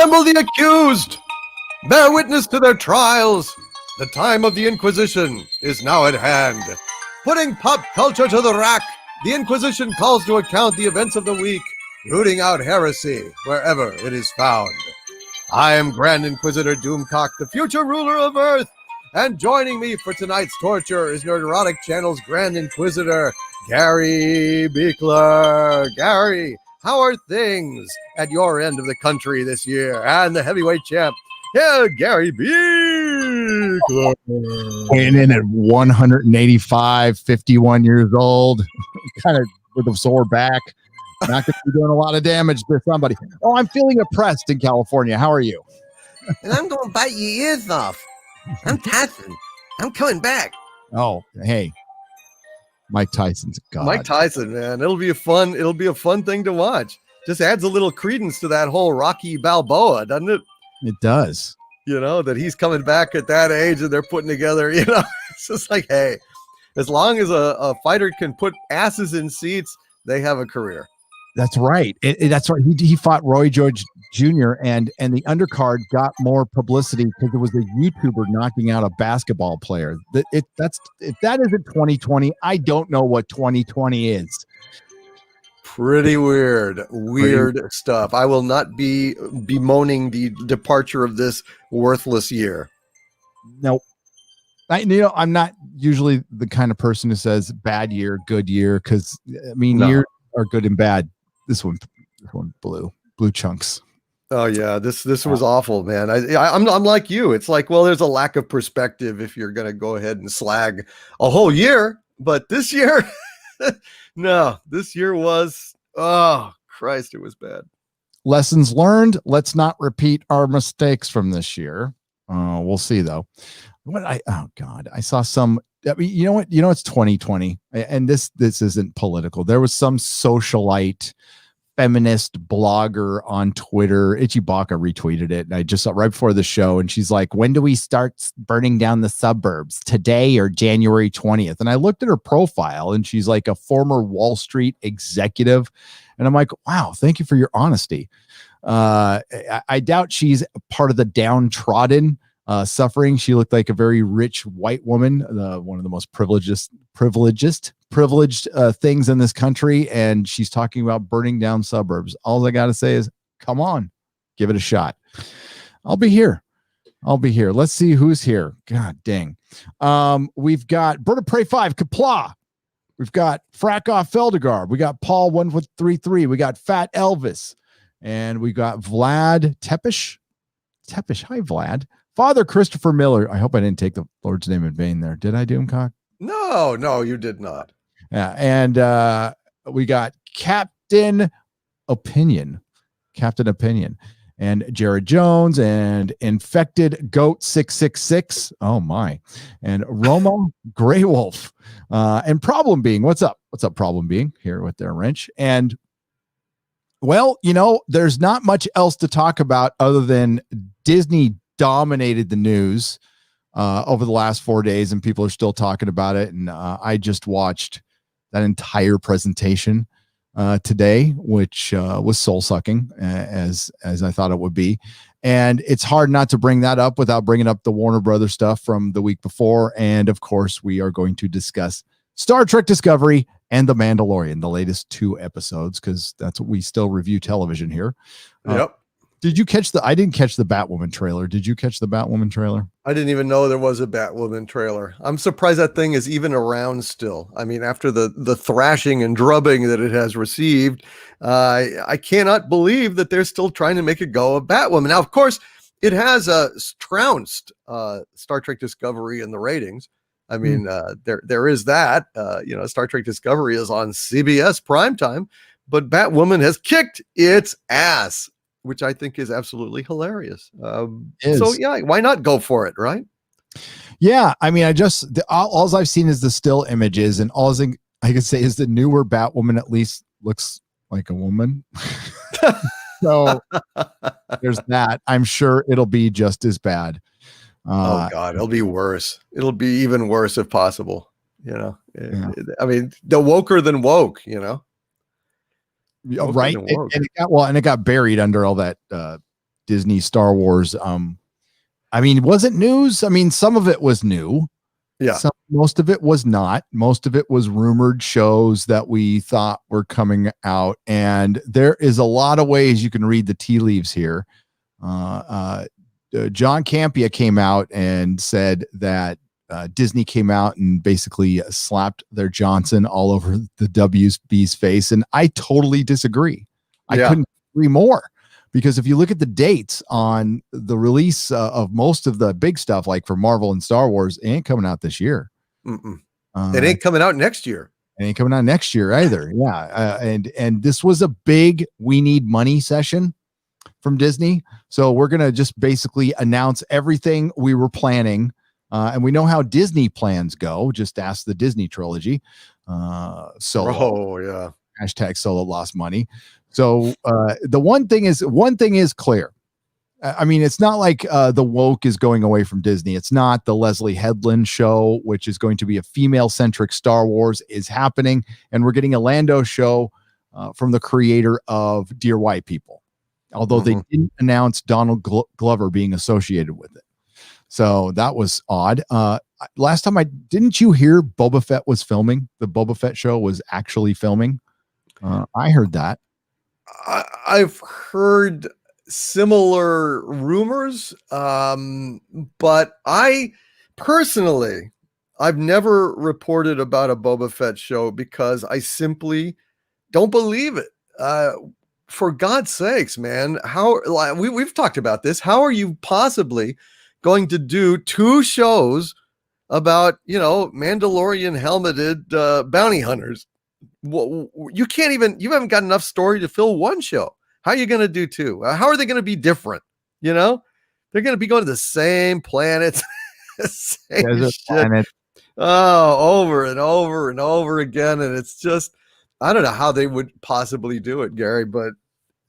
Assemble the accused! Bear witness to their trials! The time of the Inquisition is now at hand. Putting pop culture to the rack, the Inquisition calls to account the events of the week, rooting out heresy wherever it is found. I am Grand Inquisitor Doomcock, the future ruler of Earth, and joining me for tonight's torture is Nerdrotic Channel's Grand Inquisitor, Gary Beekler. Gary, how are things at your end of the country this year? And the heavyweight champ, Gary Beekler. Weighing in at 185, 51 years old, kind of with a sore back. Not going to be doing a lot of damage to somebody. Oh, I'm feeling oppressed in California. How are you? And I'm going to bite your ears off. I'm Tyson. I'm coming back. Oh, hey. Mike Tyson's a god. Mike Tyson, man. It'll be a fun thing to watch. Just adds a little credence to that whole Rocky Balboa, doesn't it? It does. You know, that he's coming back at that age and they're putting together, you know, it's just like, hey, as long as a fighter can put asses in seats, they have a career. That's right. That's right. He fought Roy George Jr. and the undercard got more publicity because there was a YouTuber knocking out a basketball player. If that isn't 2020, I don't know what 2020 is. Pretty weird stuff. I will not be bemoaning the departure of this worthless year. Nope. I'm not usually the kind of person who says bad year, good year, because years are good and bad. This one blue chunks. Oh yeah, this was awful, man. I'm like you. It's like, well, there's a lack of perspective if you're gonna go ahead and slag a whole year, but this year, no, this year was, oh Christ, it was bad. Lessons learned. Let's not repeat our mistakes from this year. We'll see though. I saw some. I mean, you know what? It's 2020, and this isn't political. There was some socialite feminist blogger on Twitter. Ichibaka retweeted it, and I just saw it right before the show. And she's like, "When do we start burning down the suburbs? Today or January 20th?" And I looked at her profile, and she's like a former Wall Street executive. And I'm like, "Wow, thank you for your honesty." I doubt she's part of the downtrodden. Suffering. She looked like a very rich white woman, one of the most privileged things in this country, and she's talking about burning down suburbs. All I got to say is, come on, give it a shot. I'll be here. Let's see who's here. God dang. We've got Bird of Prey 5, Kapla. We've got Frack-Off Feldegard. We got Paul 133. We got Fat Elvis, and we got Vlad Tepish. Hi, Vlad. Father Christopher Miller. I hope I didn't take the Lord's name in vain there. Did I, Doomcock? No, you did not. Yeah, and we got Captain Opinion, and Jared Jones, and Infected Goat 666. Oh my, and Roma Grey Wolf, and Problem Being. What's up? Problem Being here with their wrench. And well, there's not much else to talk about other than Disney dominated the news over the last 4 days, and people are still talking about it. And I just watched that entire presentation today, which was soul sucking as I thought it would be. And it's hard not to bring that up without bringing up the Warner Brothers stuff from the week before. And of course, we are going to discuss Star Trek Discovery and The Mandalorian, the latest 2 episodes, because that's what we still review television here. Yep. Did you catch I didn't catch the Batwoman trailer. Did you catch the Batwoman trailer? I didn't even know there was a Batwoman trailer. I'm surprised that thing is even around still. I mean, after the thrashing and drubbing that it has received, I cannot believe that they're still trying to make a go of Batwoman. Now, of course, it has trounced Star Trek Discovery in the ratings. I mean, there is that. Star Trek Discovery is on CBS primetime, but Batwoman has kicked its ass, which I think is absolutely hilarious. So yeah, why not go for it, right? Yeah, I mean, all I've seen is the still images, and all I can say is the newer Batwoman at least looks like a woman. So there's that. I'm sure it'll be just as bad. Oh God, it'll be worse. It'll be even worse if possible. I mean, the woker than woke. Right, and it got buried under all that Disney Star Wars. I mean, was it news? I mean, some of it was new. Yeah. Most of it was not. Most of it was rumored shows that we thought were coming out. And there is a lot of ways you can read the tea leaves here. John Campea came out and said that Disney came out and basically slapped their Johnson all over the WB's face. And I totally disagree. I couldn't agree more. Because if you look at the dates on the release of most of the big stuff, like for Marvel and Star Wars, it ain't coming out this year. It ain't coming out next year. It ain't coming out next year either. Yeah. And this was a big we need money session from Disney. So we're going to just basically announce everything we were planning. And we know how Disney plans go. Just ask the Disney trilogy. Solo. Hashtag Solo lost money. So the one thing is clear. I mean, it's not like the woke is going away from Disney. It's not. The Leslie Headland show, which is going to be a female-centric Star Wars, is happening. And we're getting a Lando show from the creator of Dear White People. Although they didn't announce Donald Glover being associated with it. So that was odd. Last time didn't you hear Boba Fett was filming? The Boba Fett show was actually filming. I heard that. I've heard similar rumors, but I personally, I've never reported about a Boba Fett show because I simply don't believe it. For God's sakes, man, we've talked about this. How are you possibly going to do 2 shows about, Mandalorian helmeted bounty hunters? You haven't got enough story to fill 1 show. How are you going to do 2? How are they going to be different? They're going to be going to the same planets, same shit. Oh, over and over and over again. And it's just, I don't know how they would possibly do it, Gary, but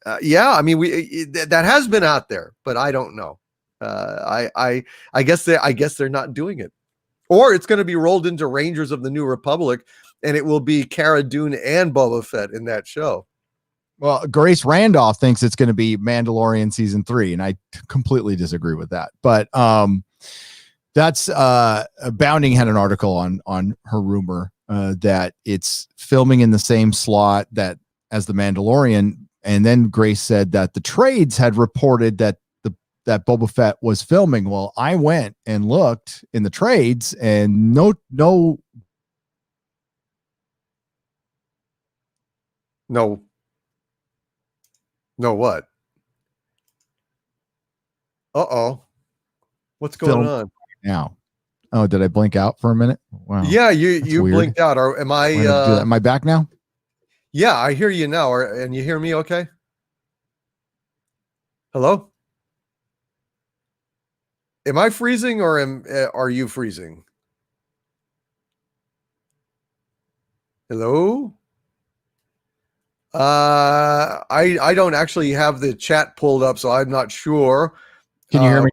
I mean, that has been out there, but I don't know. I guess they're not doing it, or it's going to be rolled into Rangers of the New Republic, and it will be Cara Dune and Boba Fett in that show. Well, Grace Randolph thinks it's going to be Mandalorian season 3, and I completely disagree with that. But that's Bounding had an article on her rumor that it's filming in the same slot as the Mandalorian, and then Grace said that the trades had reported that Boba Fett was filming. Well, I went and looked in the trades, and no what? What's going on now? Oh, did I blink out for a minute? Wow. Yeah, you blinked out. Am I back now? Yeah, I hear you now. And you hear me okay? Hello? Am I freezing, or are you freezing? Hello? I don't actually have the chat pulled up, so I'm not sure. Can you hear me?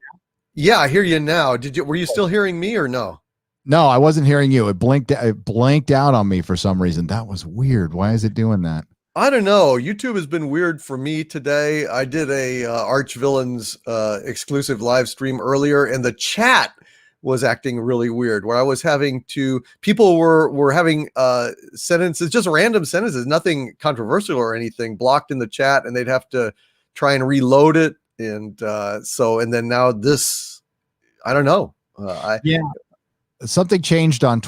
Yeah, I hear you now. Were you still hearing me or no? No, I wasn't hearing you. It blanked out on me for some reason. That was weird. Why is it doing that? I don't know. YouTube has been weird for me today. I did a Arch Villains exclusive live stream earlier, and the chat was acting really weird, where I was people were having sentences, just random sentences, nothing controversial or anything, blocked in the chat, and they'd have to try and reload it. And then now this, I don't know. Something changed on the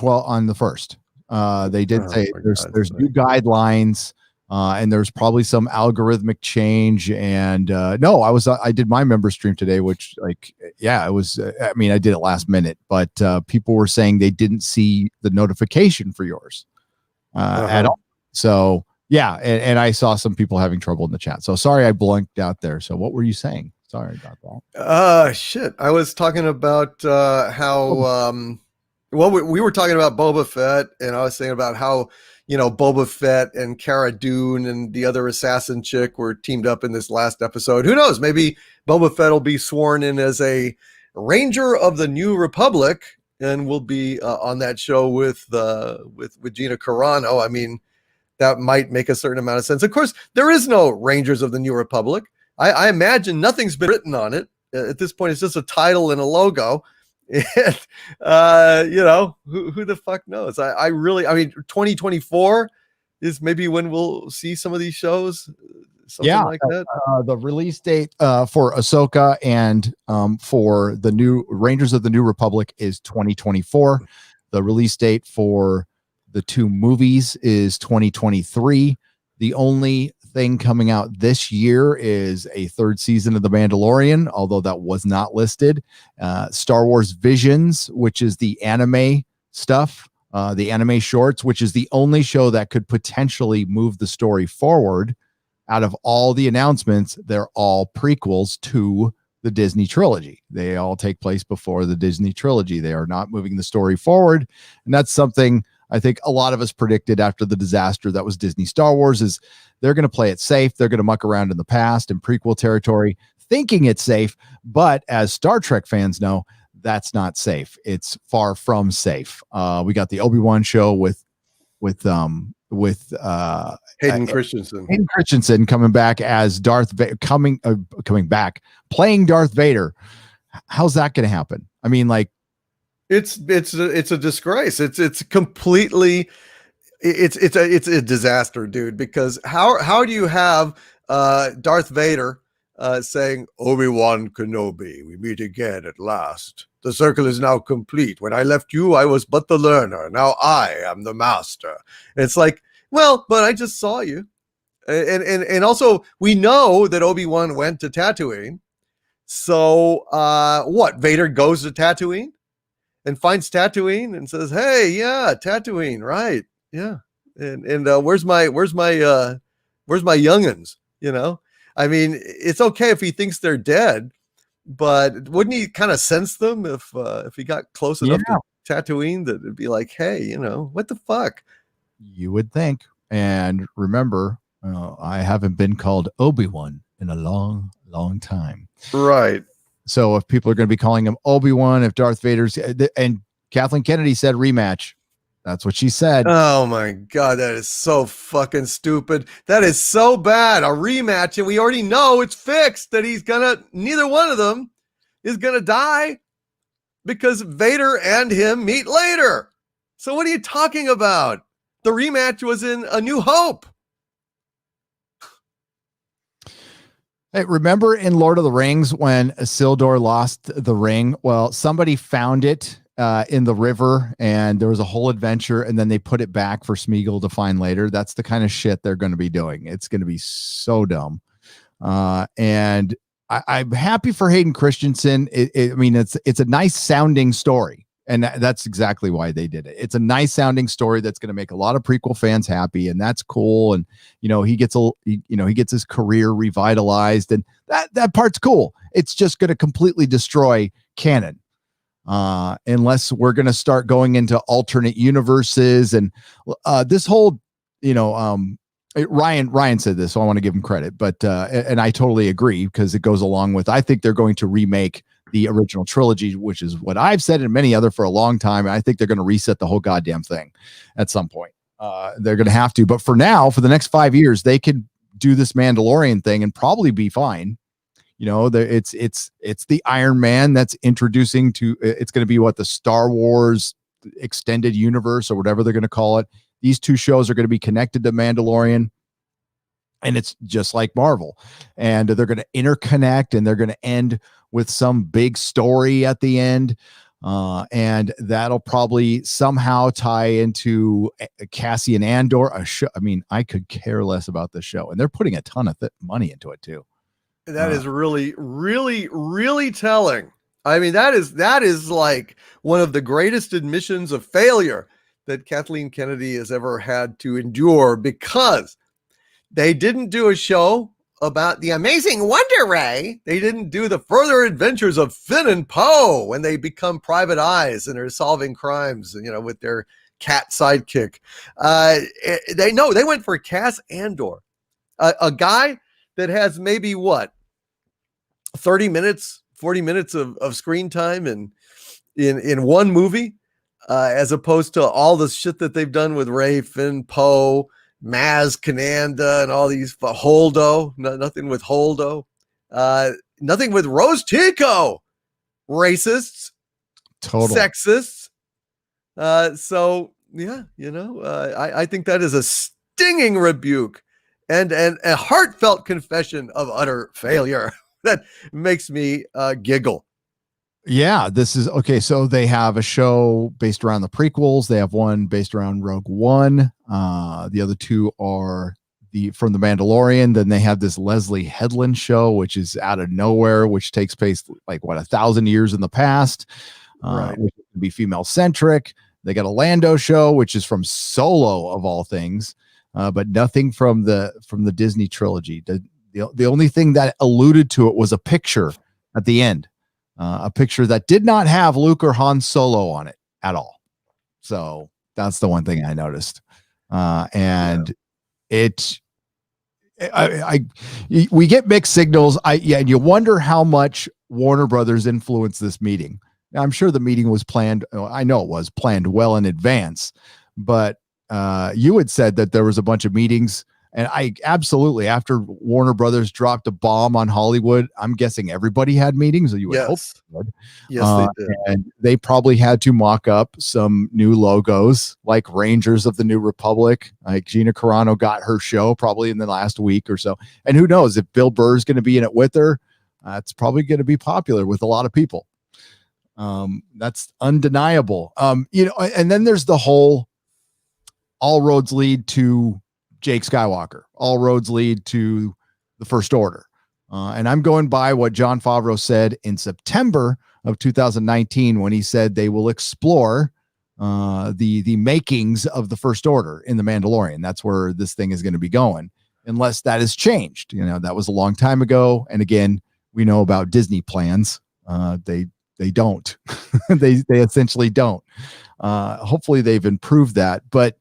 1st. They did say there's new guidelines. And there's probably some algorithmic change. And I did my member stream today, which it was, I mean, I did it last minute, but people were saying they didn't see the notification for yours at all. So yeah. And I saw some people having trouble in the chat. So sorry, I blanked out there. So what were you saying? Sorry about that. Shit. I was talking about how, we were talking about Boba Fett, and I was saying about how, Boba Fett and Cara Dune and the other assassin chick were teamed up in this last episode. Who knows? Maybe Boba Fett will be sworn in as a Ranger of the New Republic and will be on that show with Gina Carano. I mean, that might make a certain amount of sense. Of course, there is no Rangers of the New Republic. I imagine nothing's been written on it at this point. It's just a title and a logo. And, who the fuck knows? I mean, 2024 is maybe when we'll see some of these shows. Something like that. The release date for Ahsoka and for the new Rangers of the New Republic is 2024. The release date for the two movies is 2023. The only thing coming out this year is a third season of The Mandalorian, although that was not listed. Star Wars Visions, which is the anime stuff, the anime shorts, which is the only show that could potentially move the story forward. Out of all the announcements, they're all prequels to the Disney trilogy. They all take place before the Disney trilogy. They are not moving the story forward. And that's something I think a lot of us predicted after the disaster that was Disney Star Wars, is they're going to play it safe. They're going to muck around in the past in prequel territory, thinking it's safe. But as Star Trek fans know, that's not safe. It's far from safe. We got the Obi-Wan show with Hayden Christensen. Hayden Christensen coming back as Darth Vader, coming back playing Darth Vader. How's that going to happen? I mean, like, it's a disgrace. It's completely it's a disaster, dude. Because how do you have Darth Vader saying, "Obi-Wan Kenobi, we meet again at last. The circle is now complete. When I left you, I was but the learner. Now I am the master." And it's like, well, but I just saw you. And also we know that Obi-Wan went to Tatooine. So what? Vader goes to Tatooine and finds Tatooine and says, "Hey, yeah, Tatooine, right? Yeah. And where's my youngins? I mean, it's okay if he thinks they're dead, but wouldn't he kind of sense them if he got close enough to Tatooine that it'd be like, hey, what the fuck? You would think. And remember, I haven't been called Obi-Wan in a long, long time. Right. So if people are going to be calling him Obi-Wan, if Darth Vader's, and Kathleen Kennedy said rematch. That's what she said. Oh my God, that is so fucking stupid. That is so bad. A rematch, and we already know it's fixed that neither one of them is gonna die because Vader and him meet later. So what are you talking about? The rematch was in A New Hope. Hey, remember in Lord of the Rings when Isildur lost the ring? Well, somebody found it in the river, and there was a whole adventure, and then they put it back for Smeagol to find later. That's the kind of shit they're going to be doing. It's going to be so dumb. And I'm happy for Hayden Christensen. I mean, it's a nice sounding story, and that's exactly why they did it. It's a nice sounding story that's going to make a lot of prequel fans happy, and that's cool. And he gets his career revitalized, and that part's cool. It's just going to completely destroy canon. Unless we're going to start going into alternate universes and this whole, Ryan said this, so I want to give him credit, but and I totally agree because it goes along with, I think they're going to remake the original trilogy, which is what I've said and many other for a long time. And I think they're going to reset the whole goddamn thing at some point. They're going to have to, but for now, for the next 5 years, they could do this Mandalorian thing and probably be fine. It's the Iron Man that's introducing to, it's going to be the Star Wars extended universe or whatever they're going to call it. These two shows are going to be connected to Mandalorian, and it's just like Marvel, and they're going to interconnect, and they're going to end with some big story at the end. And that'll probably somehow tie into Cassian Andor. A show. I mean, I could care less about the show, and they're putting a ton of money into it too. That is really, really, really telling. I mean, that is like one of the greatest admissions of failure that Kathleen Kennedy has ever had to endure, because they didn't do a show about the amazing Wonder Ray. They didn't do the further adventures of Finn and Poe when they become private eyes and are solving crimes, with their cat sidekick. They went for Cass Andor, a guy that has maybe 30 minutes, 40 minutes of screen time in one movie, as opposed to all the shit that they've done with Ray, Finn, Poe, Maz Kananda, and all these Holdo. Nothing with Holdo. Nothing with Rose Tico. Racists, Total. sexists. So yeah, I think that is a stinging rebuke and a heartfelt confession of utter failure that makes me giggle. Yeah, this is okay. So they have a show based around the prequels. They have one based around Rogue One. The other two are from the Mandalorian. Then they have this Leslie Headland show, which is out of nowhere, which takes place like 1,000 years in the past. Right. Which can be female centric. They got a Lando show, which is from Solo of all things, but nothing from the Disney trilogy. The only thing that alluded to it was a picture at the end. A picture that did not have Luke or Han Solo on it at all. So that's the one thing I noticed. And we get mixed signals. And you wonder how much Warner Brothers influenced this meeting. Now, I'm sure the meeting was planned. I know it was planned well in advance, but you had said that there was a bunch of meetings. And I absolutely, after Warner Brothers dropped a bomb on Hollywood, I'm guessing everybody had meetings. Or you would hope they would. Yes, they did. And they probably had to mock up some new logos, like Rangers of the New Republic. Like Gina Carano got her show probably in the last week or so. And who knows if Bill Burr is going to be in it with her? It's probably going to be popular with a lot of people. That's undeniable. And then there's the whole all roads lead to Jake Skywalker. All roads lead to the First Order. And I'm going by what Jon Favreau said in September of 2019 when he said they will explore the makings of the First Order in The Mandalorian. That's where this thing is going to be going, unless that has changed. That was a long time ago. And again, we know about Disney plans. They don't. they essentially don't. Hopefully they've improved that. But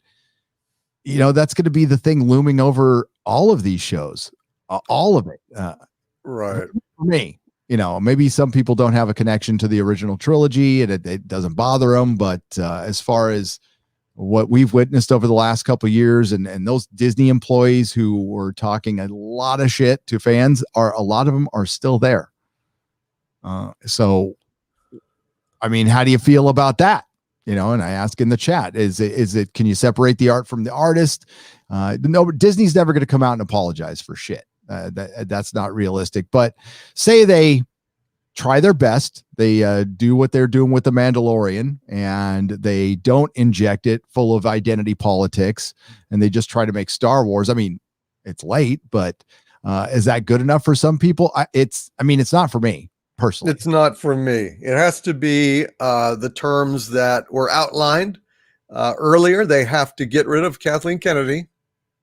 that's going to be the thing looming over all of these shows, all of it. Right. For me, maybe some people don't have a connection to the original trilogy and it doesn't bother them. But as far as what we've witnessed over the last couple of years and those Disney employees who were talking a lot of shit to fans, a lot of them are still there. So, I mean, how do you feel about that? And I ask in the chat, is it, can you separate the art from the artist? No, Disney's never going to come out and apologize for shit. That's not realistic, but say they try their best. They do what they're doing with The Mandalorian and they don't inject it full of identity politics and they just try to make Star Wars. I mean, it's late, but is that good enough for some people? It's not for me. Personally. It's not for me. It has to be the terms that were outlined earlier. They have to get rid of Kathleen Kennedy.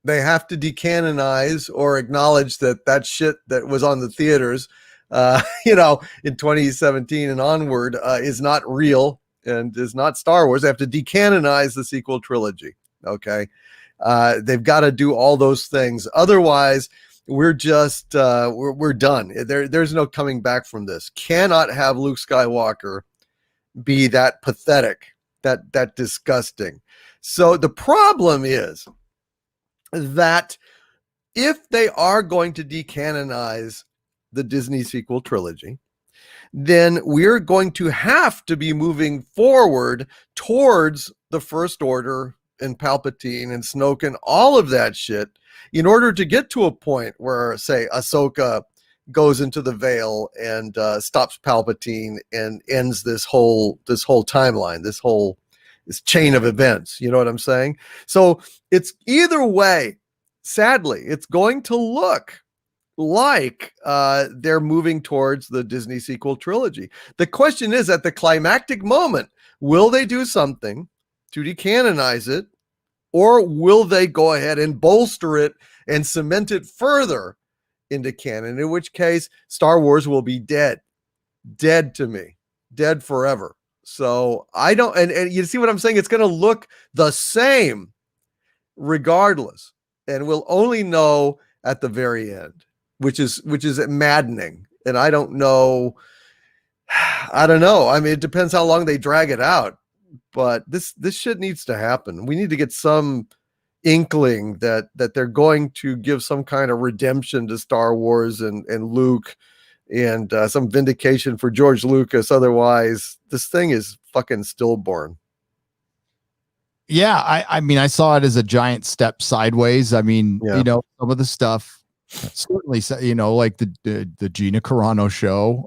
They have to decanonize or acknowledge that shit that was on the theaters, in 2017 and onward is not real and is not Star Wars. They have to decanonize the sequel trilogy. Okay. They've got to do all those things. Otherwise, we're just we're done. There's no coming back from this. Cannot have Luke Skywalker be that pathetic, that disgusting. So the problem is that if they are going to decanonize the Disney sequel trilogy, then we're going to have to be moving forward towards the First Order and Palpatine and Snoke and all of that shit in order to get to a point where, say, Ahsoka goes into the Veil and stops Palpatine and ends this whole timeline, this chain of events. You know what I'm saying? So it's either way. Sadly, it's going to look like they're moving towards the Disney sequel trilogy. The question is, at the climactic moment, will they do something to decanonize it? Or will they go ahead and bolster it and cement it further into canon, in which case Star Wars will be dead to me, dead forever. So I don't, and you see what I'm saying? It's going to look the same regardless. And we'll only know at the very end, which is maddening. And I don't know. I mean, it depends how long they drag it out. But this shit needs to happen. We need to get some inkling that they're going to give some kind of redemption to Star Wars and Luke and some vindication for George Lucas. Otherwise, this thing is fucking stillborn. Yeah, I mean, I saw it as a giant step sideways. I mean, Yeah. some of the stuff certainly, like the Gina Carano show.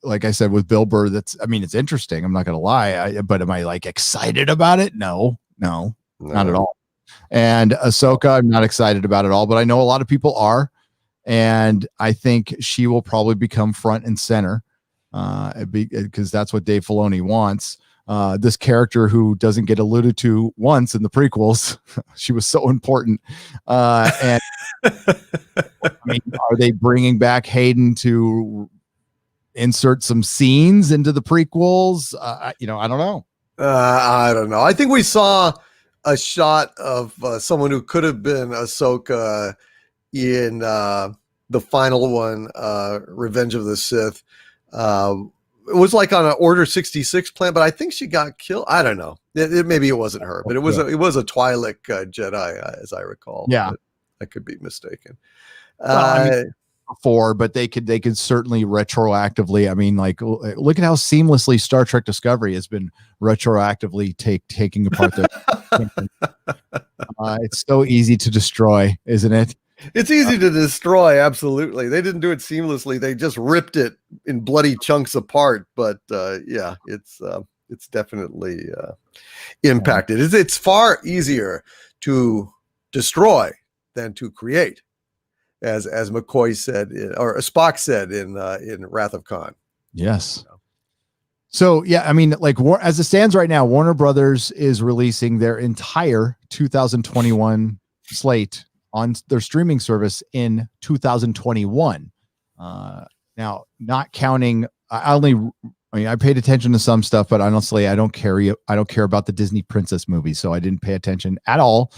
Like I said, with Bill Burr, it's interesting. I'm not gonna lie, but am I like excited about it? No, not at all. And Ahsoka, I'm not excited about at all, but I know a lot of people are, and I think she will probably become front and center, because that's what Dave Filoni wants. This character who doesn't get alluded to once in the prequels. She was so important. And I mean, are they bringing back Hayden to insert some scenes into the prequels? I don't know. I don't know. I think we saw a shot of someone who could have been Ahsoka in the final one, Revenge of the Sith. It was like on an Order 66 plan, but I think she got killed. I don't know. Maybe it wasn't her, but it was a Twi'lek Jedi, as I recall. Yeah, but I could be mistaken. Before, but they could certainly retroactively. I mean, like, look at how seamlessly Star Trek Discovery has been retroactively taking apart the. It's so easy to destroy, isn't it? It's easy to destroy. Absolutely. They didn't do it seamlessly. They just ripped it in bloody chunks apart. But yeah, it's definitely impacted. It's far easier to destroy than to create, as McCoy said, or Spock said in Wrath of Khan. Yes. So yeah, I mean, like, as it stands right now, Warner Brothers is releasing their entire 2021 slate on their streaming service in 2021. Now, not counting, I paid attention to some stuff, but honestly, I don't care about the Disney princess movies, so I didn't pay attention at all.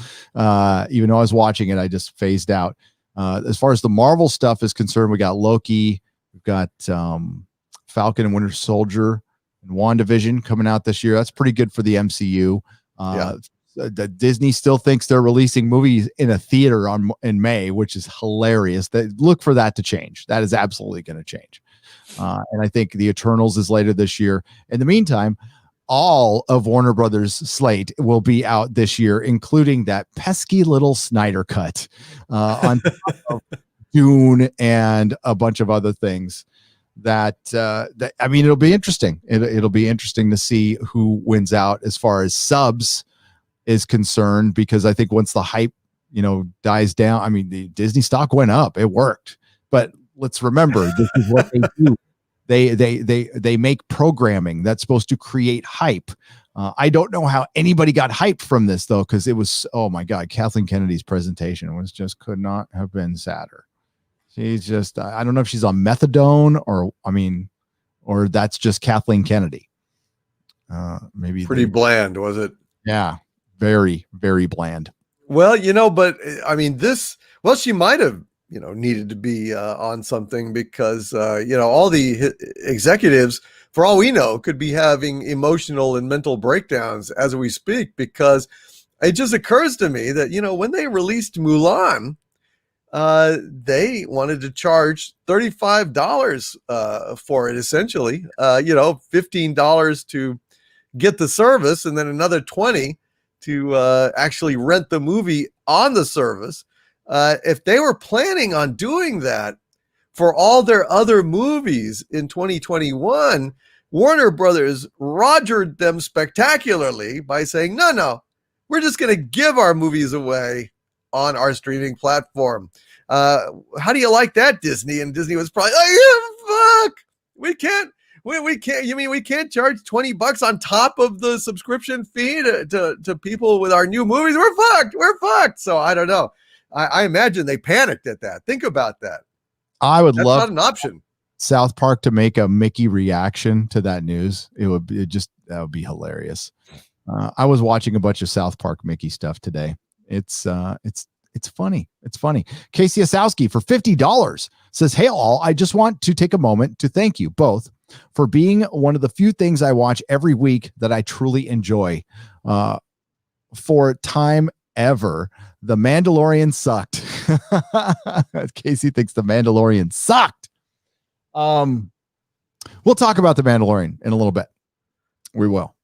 Even though I was watching it, I just phased out. As far as the Marvel stuff is concerned, we got Loki, we've got Falcon and Winter Soldier, and WandaVision coming out this year. That's pretty good for the MCU. Disney still thinks they're releasing movies in a theater in May, which is hilarious. Look for that to change. That is absolutely going to change. And I think the Eternals is later this year. In the meantime, all of Warner Brothers slate will be out this year, including that pesky little Snyder cut on top of Dune and a bunch of other things. That I mean, it'll be interesting. It'll be interesting to see who wins out as far as subs is concerned, because I think once the hype, dies down, I mean, the Disney stock went up. It worked. But let's remember, this is what they do. They make programming that's supposed to create hype. I don't know how anybody got hyped from this, though, because it was, oh my God, Kathleen Kennedy's presentation could not have been sadder. She's just, I don't know if she's on methadone or that's just Kathleen Kennedy. Maybe pretty bland, was it? Yeah. Very, very bland. Well, but I mean, she might have, needed to be on something, because, all the executives, for all we know, could be having emotional and mental breakdowns as we speak, because it just occurs to me that, when they released Mulan, they wanted to charge $35 for it, essentially, $15 to get the service, and then another $20 to actually rent the movie on the service. If they were planning on doing that for all their other movies in 2021, Warner Brothers rogered them spectacularly by saying, no, we're just going to give our movies away on our streaming platform. How do you like that, Disney? And Disney was probably like, yeah, fuck, we can't. We can't. You mean we can't charge $20 on top of the subscription fee to people with our new movies? We're fucked. So I don't know. I imagine they panicked at that. Think about that. That's love not an option. South Park to make a Mickey reaction to that news. That would be hilarious. I was watching a bunch of South Park Mickey stuff today. It's funny. It's funny. Casey Asowski for $50 says, "Hey all, I just want to take a moment to thank you both for being one of the few things I watch every week that I truly enjoy. For time ever, The Mandalorian sucked." Casey thinks The Mandalorian sucked. We'll talk about the Mandalorian in a little bit. We will.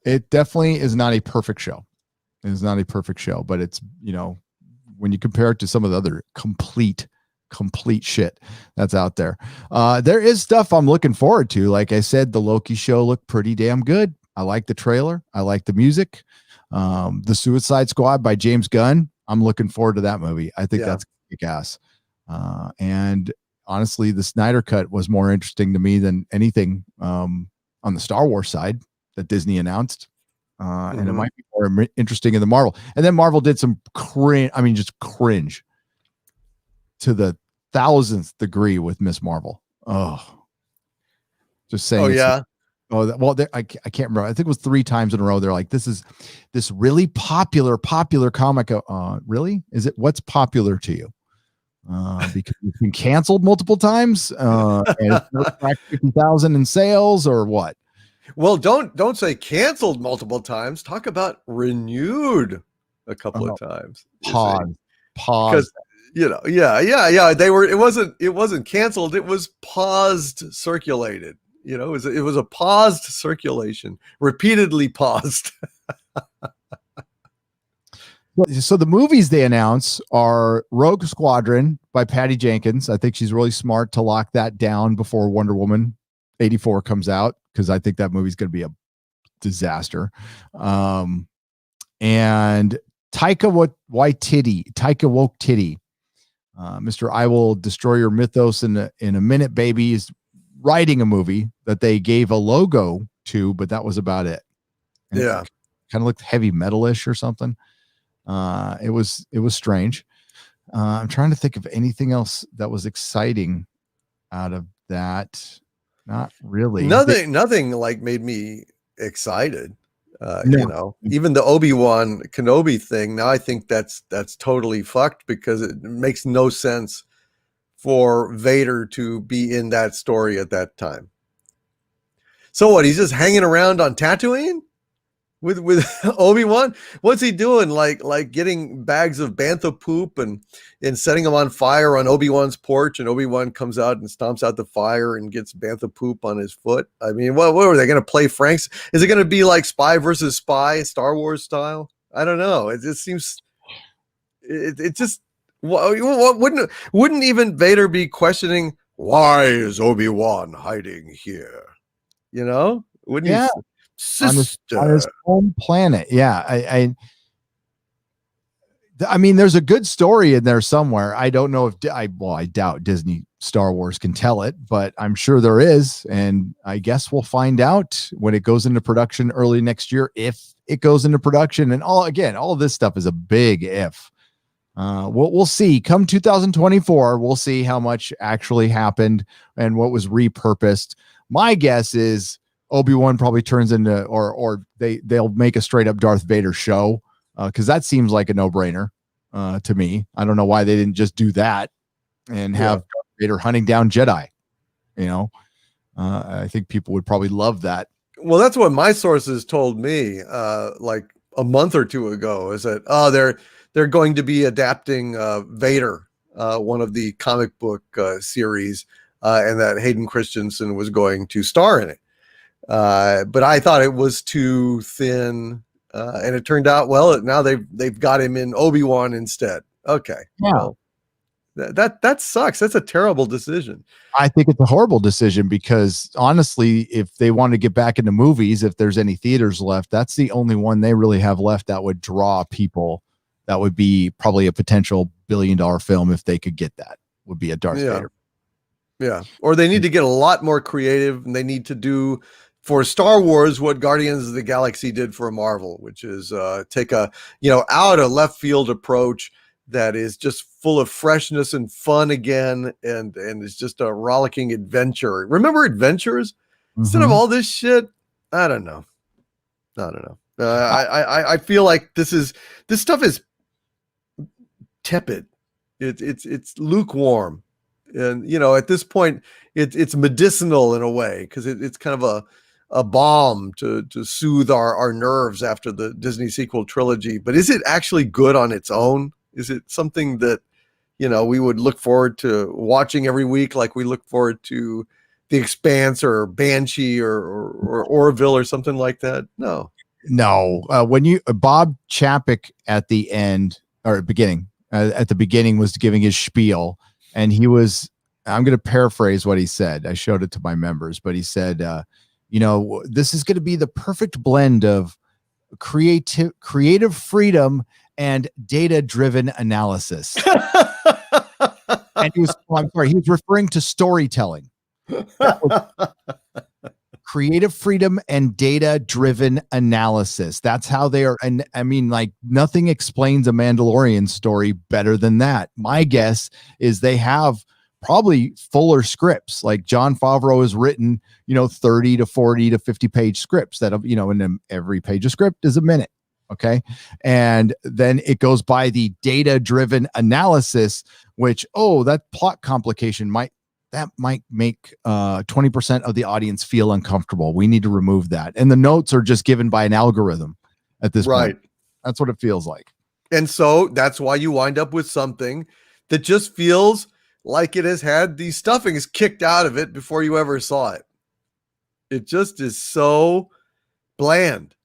It definitely is not a perfect show. It is not a perfect show, but it's, when you compare it to some of the other complete shit that's out there, there is stuff I'm looking forward to. Like I said, the Loki show looked pretty damn good. I like the trailer. I like the music. The Suicide Squad by James Gunn. I'm looking forward to that movie. I think that's kick-ass. And honestly, the Snyder Cut was more interesting to me than anything on the Star Wars side that Disney announced. And it might be more interesting in the Marvel. And then Marvel did some cringe to the 1000th degree with Miss Marvel. Oh, just saying. Oh, yeah. I can't remember. I think it was 3 times in a row. They're like, this is this really popular comic. Really? Is it? What's popular to you? Because it's been canceled multiple times, and it's 50,000 in sales, or what? Well, don't say canceled multiple times. Talk about renewed a couple of times. Pause. Because yeah. It wasn't canceled. It was paused, circulated. It was a paused circulation, repeatedly paused. So the movies they announce are Rogue Squadron by Patty Jenkins. I think she's really smart to lock that down before Wonder Woman 84 comes out, because I think that movie's going to be a disaster. And Taika Waititi, Mr. I Will Destroy Your Mythos in a Minute Baby, is writing a movie that they gave a logo to, but that was about it. And yeah. It kind of looked heavy metal-ish or something. It was strange. I'm trying to think of anything else that was exciting out of that. Not really. Nothing like made me excited. Even the Obi-Wan Kenobi thing. Now I think that's totally fucked, because it makes no sense for Vader to be in that story at that time. So what? He's just hanging around on Tatooine with Obi-Wan? What's he doing? Like getting bags of bantha poop and setting them on fire on Obi-Wan's porch, and Obi-Wan comes out and stomps out the fire and gets bantha poop on his foot. I mean, what are they going to play Franks? Is it going to be like Spy versus Spy, Star Wars style? I don't know. It just seems it just wouldn't even Vader be questioning, why is Obi-Wan hiding here? Wouldn't he? Sister. On his home planet. Yeah. I mean, there's a good story in there somewhere. I don't know if I doubt Disney Star Wars can tell it, but I'm sure there is. And I guess we'll find out when it goes into production early next year, if it goes into production. And all of this stuff is a big if. We'll see. Come 2024, we'll see how much actually happened and what was repurposed. My guess is Obi-Wan probably turns into, or they'll make a straight up Darth Vader show, because that seems like a no-brainer to me. I don't know why they didn't just do that and have Darth Vader hunting down Jedi. I think people would probably love that. Well, that's what my sources told me like a month or two ago, is that they're going to be adapting Vader, one of the comic book series, and that Hayden Christensen was going to star in it. But I thought it was too thin, and it turned out, well, now they've got him in Obi-Wan instead. Okay. Yeah. Well, that sucks. That's a terrible decision. I think it's a horrible decision, because honestly, if they want to get back into movies, if there's any theaters left, that's the only one they really have left that would draw people. That would be probably a potential $1 billion film if they could get that, would be a Darth Vader. Yeah. Or they need to get a lot more creative, and they need to do for Star Wars what Guardians of the Galaxy did for Marvel, which is take a out of left field approach that is just full of freshness and fun again, and it's just a rollicking adventure. Remember Adventures? Instead of all this shit, I don't know. I feel like this stuff is tepid. It's lukewarm, and at this point it's medicinal in a way, because it's kind of a balm to soothe our nerves after the Disney sequel trilogy. But is it actually good on its own? Is it something that we would look forward to watching every week, like we look forward to The Expanse or Banshee or Orville or something like that. No. When Bob Chapek at the end or beginning, at the beginning was giving his spiel, and I'm going to paraphrase what he said. I showed it to my members, but he said, this is going to be the perfect blend of creative freedom and data-driven analysis. And he was referring to storytelling. Creative freedom and data-driven analysis. That's how they are. And I mean, like, nothing explains a Mandalorian story better than that. My guess is they have probably fuller scripts. Like Jon Favreau has written, 30 to 40 to 50 page scripts that, and every page of script is a minute. Okay. And then it goes by the data-driven analysis, which, that plot complication might make 20% of the audience feel uncomfortable. We need to remove that. And the notes are just given by an algorithm at this point. That's what it feels like. And so that's why you wind up with something that just feels like it has had the stuffings kicked out of it before you ever saw it. It just is so bland.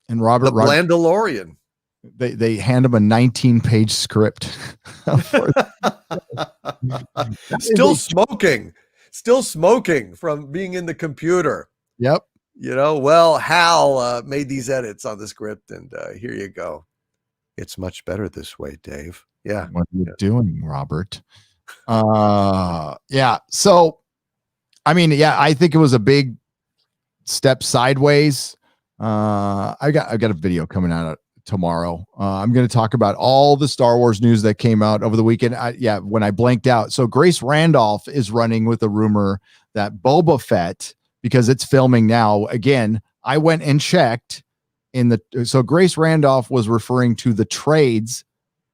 And Robert Mandalorian. They hand him a 19-page script. Still smoking from being in the computer. Yep. Hal made these edits on the script, and here you go. It's much better this way, Dave. Yeah. What are you doing, Robert? Yeah. So, I mean, I think it was a big step sideways. I got a video coming out tomorrow. I'm going to talk about all the Star Wars news that came out over the weekend. When I blanked out. So Grace Randolph is running with a rumor that Boba Fett, because it's filming now. Again, I went and checked so Grace Randolph was referring to the trades,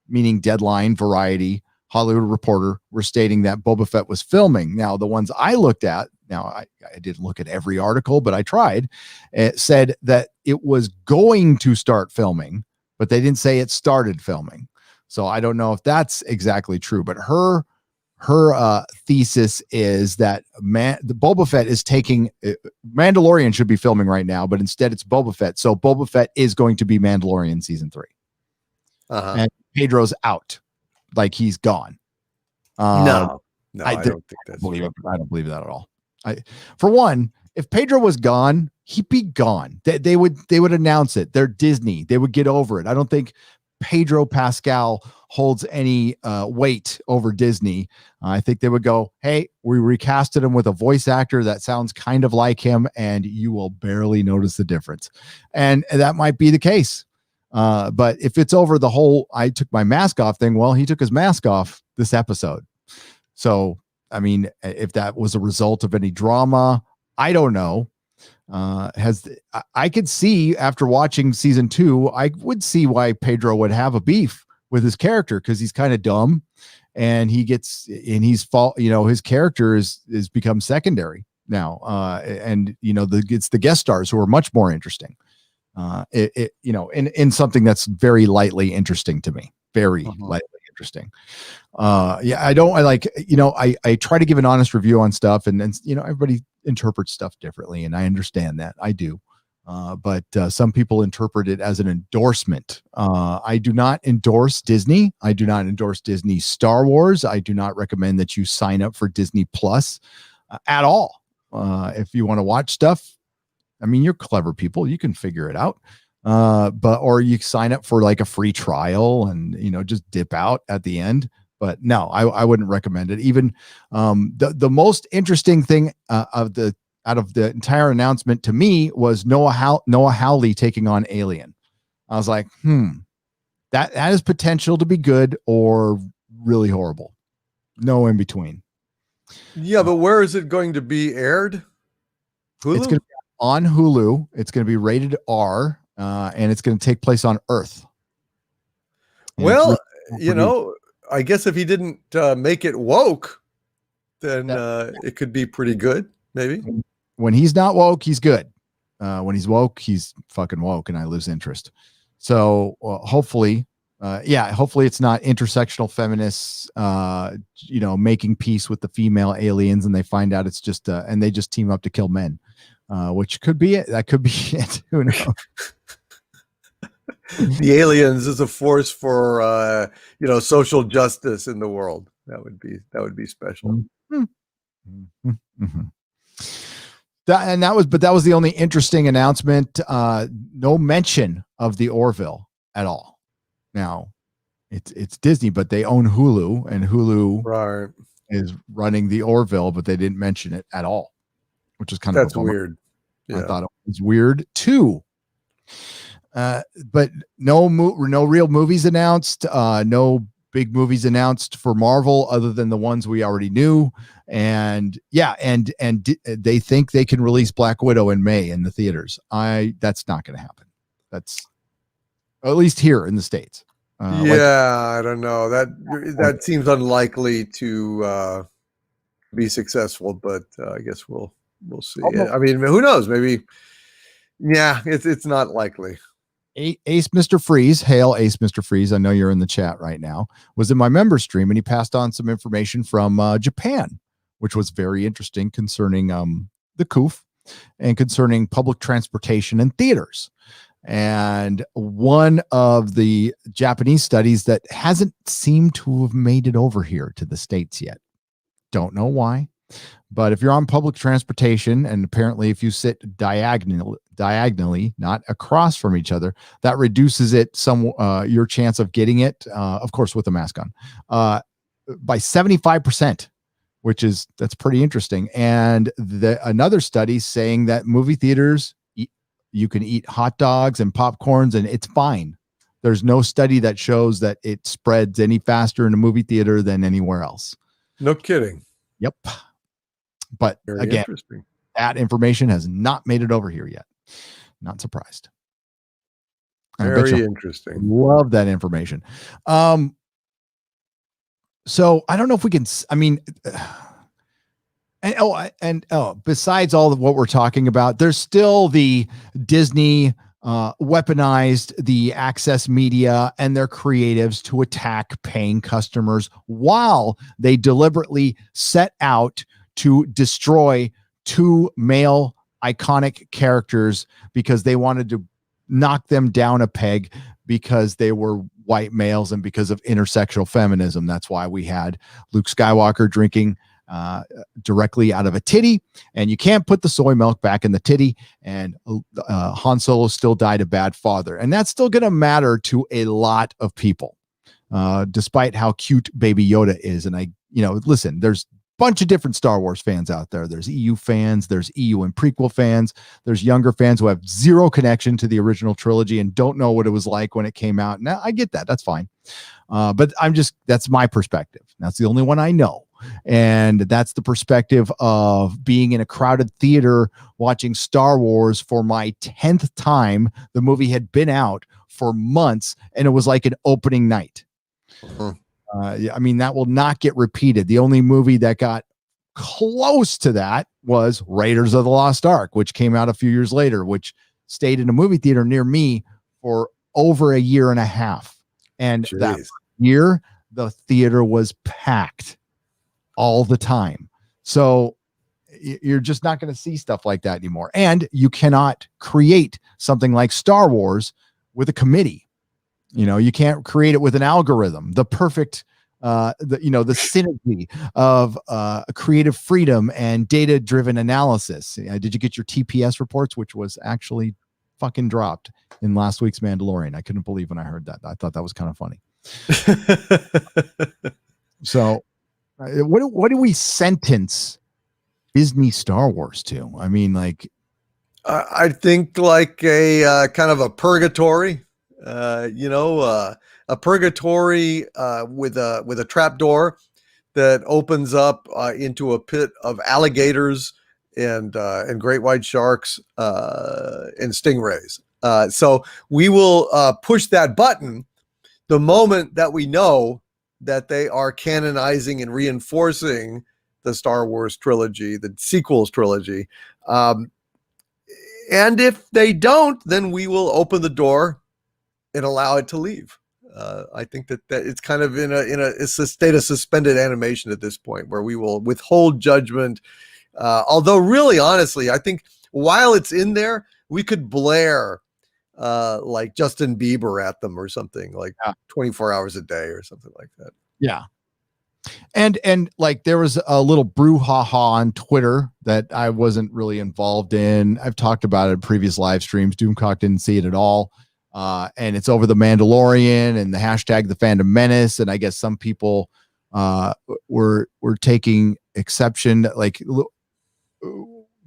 meaning Deadline, Variety, Hollywood Reporter, were stating that Boba Fett was filming. Now, the ones I looked at, I didn't look at every article, but I tried. It said that it was going to start filming, but they didn't say it started filming. So I don't know if that's exactly true, but her thesis is that the Boba Fett is taking Mandalorian should be filming right now, but instead it's Boba Fett. So Boba Fett is going to be Mandalorian season 3. And Pedro's out, like he's gone. No, I don't think that's true. I don't believe that at all. For one, if Pedro was gone, he'd be gone. They would announce it. They're Disney. They would get over it. I don't think Pedro Pascal holds any weight over Disney. I think they would go, hey, we recasted him with a voice actor that sounds kind of like him, and you will barely notice the difference. And that might be the case. But if it's over the whole I took my mask off thing, well, he took his mask off this episode. So, I mean, if that was a result of any drama, I don't know. I could see after watching season 2, I would see why Pedro would have a beef with his character, because he's kind of dumb and his character is become secondary now. And it's the guest stars who are much more interesting. In something that's very lightly interesting to me, very lightly interesting. I try to give an honest review on stuff, and everybody interprets stuff differently, and I understand that. I do. But some people interpret it as an endorsement. I do not endorse Disney. I do not endorse Disney Star Wars. I do not recommend that you sign up for Disney Plus at all. If you want to watch stuff, I mean, you're clever people. You can figure it out. Or you sign up for like a free trial and, just dip out at the end. But no, I wouldn't recommend it. Even the most interesting thing out of the entire announcement to me was Noah Hawley taking on Alien. I was like, that has potential to be good or really horrible. No in between. Yeah, but where is it going to be aired? Hulu? It's going to be on Hulu. It's going to be rated R, and it's going to take place on Earth. And well, I guess if he didn't make it woke, then it could be pretty good, maybe. When he's not woke, he's good. When he's woke, he's fucking woke, and I lose interest. So hopefully Yeah, hopefully it's not intersectional feminists, making peace with the female aliens, and they find out it's just, and they just team up to kill men, which could be it. That could be it. Who knows? The aliens is a force for, social justice in the world. That would be special. Mm-hmm. Mm-hmm. That was the only interesting announcement. No mention of the Orville at all. Now, it's Disney, but they own Hulu, and Hulu is running the Orville, but they didn't mention it at all, which is kind of weird. Yeah. I thought it was weird too. But no real movies announced. No big movies announced for Marvel other than the ones we already knew. And they think they can release Black Widow in May in the theaters. That's not going to happen. That's at least here in the States. I don't know. That seems unlikely to be successful, but I guess we'll see. I mean, who knows? Maybe. Yeah, it's not likely. Ace Mr. Freeze, hail Ace Mr. Freeze. I know you're in the chat right now. Was in my member stream, and he passed on some information from Japan, which was very interesting concerning the COOF and concerning public transportation and theaters. And one of the Japanese studies that hasn't seemed to have made it over here to the States yet. Don't know why, but if you're on public transportation, and apparently if you sit diagonally, not across from each other, that reduces it your chance of getting it, of course, with a mask on, by 75%, that's pretty interesting. And another study saying that movie theaters, you can eat hot dogs and popcorns and it's fine. There's no study that shows that it spreads any faster in a movie theater than anywhere else. No kidding. Yep. But very again, interesting. That information has not made it over here yet. Not surprised. Very interesting. Love that information. So I don't know if we can, besides all of what we're talking about, there's still the Disney weaponized the access media and their creatives to attack paying customers while they deliberately set out to destroy two male iconic characters because they wanted to knock them down a peg because they were white males and because of intersectional feminism. That's why we had Luke Skywalker drinking directly out of a titty, and you can't put the soy milk back in the titty, and Han Solo still died a bad father, and that's still going to matter to a lot of people, despite how cute Baby Yoda is. And listen, there's a bunch of different Star Wars fans out there. There's EU fans, there's EU and prequel fans, there's younger fans who have zero connection to the original trilogy and don't know what it was like when it came out. Now I get that, that's fine, but that's my perspective. That's the only one I know. And that's the perspective of being in a crowded theater watching Star Wars for my 10th time. The movie had been out for months and it was like an opening night. That will not get repeated. The only movie that got close to that was Raiders of the Lost Ark, which came out a few years later, which stayed in a movie theater near me for over a year and a half. And that year, the theater was packed all the time. So you're just not going to see stuff like that anymore. And you cannot create something like Star Wars with a committee. You can't create it with an algorithm. The perfect, the synergy of creative freedom and data-driven analysis. Did you get your TPS reports, which was actually fucking dropped in last week's Mandalorian? I couldn't believe when I heard that. I thought that was kind of funny. So, what do we sentence Disney Star Wars to? I think like a kind of a purgatory, a purgatory with a trap door that opens up into a pit of alligators and great white sharks and stingrays. So we will push that button the moment that we know that they are canonizing and reinforcing the Star Wars trilogy, the sequels trilogy. And if they don't, then we will open the door and allow it to leave. I think that it's kind of it's a state of suspended animation at this point, where we will withhold judgment. Although, really, honestly, I think while it's in there, we could blare like Justin Bieber at them or something, like 24 hours a day or something like that. Yeah. And like there was a little brouhaha on Twitter that I wasn't really involved in. I've talked about it in previous live streams. Doomcock didn't see it at all. And it's over the Mandalorian and the hashtag the fandom menace. And I guess some people were taking exception. Like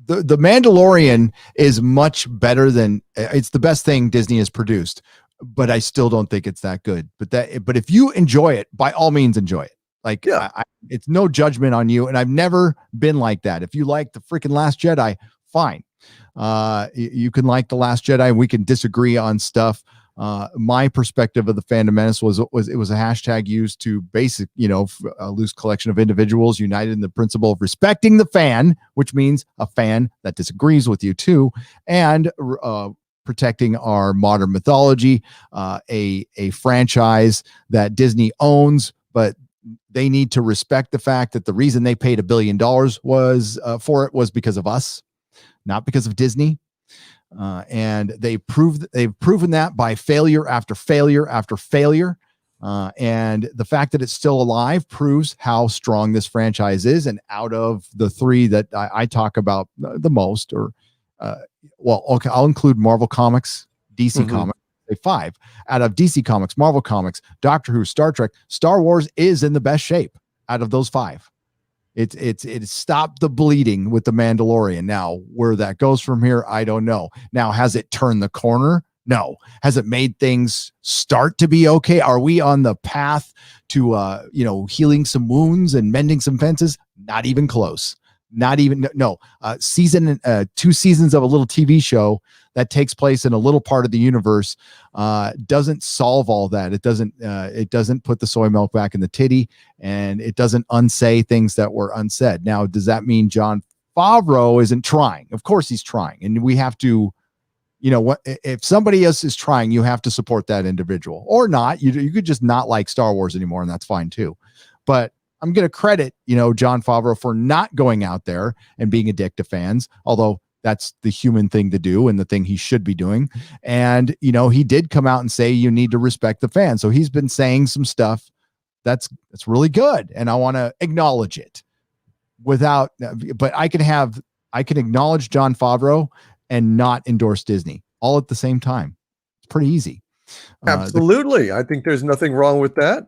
the Mandalorian is much better than, it's the best thing Disney has produced, but I still don't think it's that good. But if you enjoy it, by all means enjoy it. Like, yeah. It's no judgment on you. And I've never been like that. If you like the freaking Last Jedi, fine. You can like the Last Jedi and we can disagree on stuff. My perspective of the Fandom Menace was it was a hashtag used to a loose collection of individuals united in the principle of respecting the fan, which means a fan that disagrees with you too, and protecting our modern mythology, a franchise that Disney owns, but they need to respect the fact that the reason they paid $1 billion was because of us, not because of Disney. And they've proven that by failure after failure after failure. And the fact that it's still alive proves how strong this franchise is. And out of the three that I talk about the most, I'll include Marvel Comics, DC Comics. 5 out of DC Comics, Marvel Comics, Doctor Who, Star Trek, Star Wars is in the best shape out of those 5. It's stopped the bleeding with the Mandalorian. Now, where that goes from here, I don't know. Now, has it turned the corner? No. Has it made things start to be okay? Are we on the path to healing some wounds and mending some fences? Not even close. Not even no. 2 seasons of a little TV show that takes place in a little part of the universe doesn't solve all that. It doesn't put the soy milk back in the titty, and it doesn't unsay things that were unsaid. Now, does that mean Jon Favreau isn't trying? Of course he's trying, and we have to. If somebody else is trying, you have to support that individual, or not. You could just not like Star Wars anymore, and that's fine too. But I'm going to credit, Jon Favreau for not going out there and being a dick to fans, although that's the human thing to do and the thing he should be doing. And, he did come out and say, you need to respect the fans. So he's been saying some stuff that's really good. And I want to acknowledge it but I can acknowledge Jon Favreau and not endorse Disney all at the same time. It's pretty easy. Absolutely. I think there's nothing wrong with that.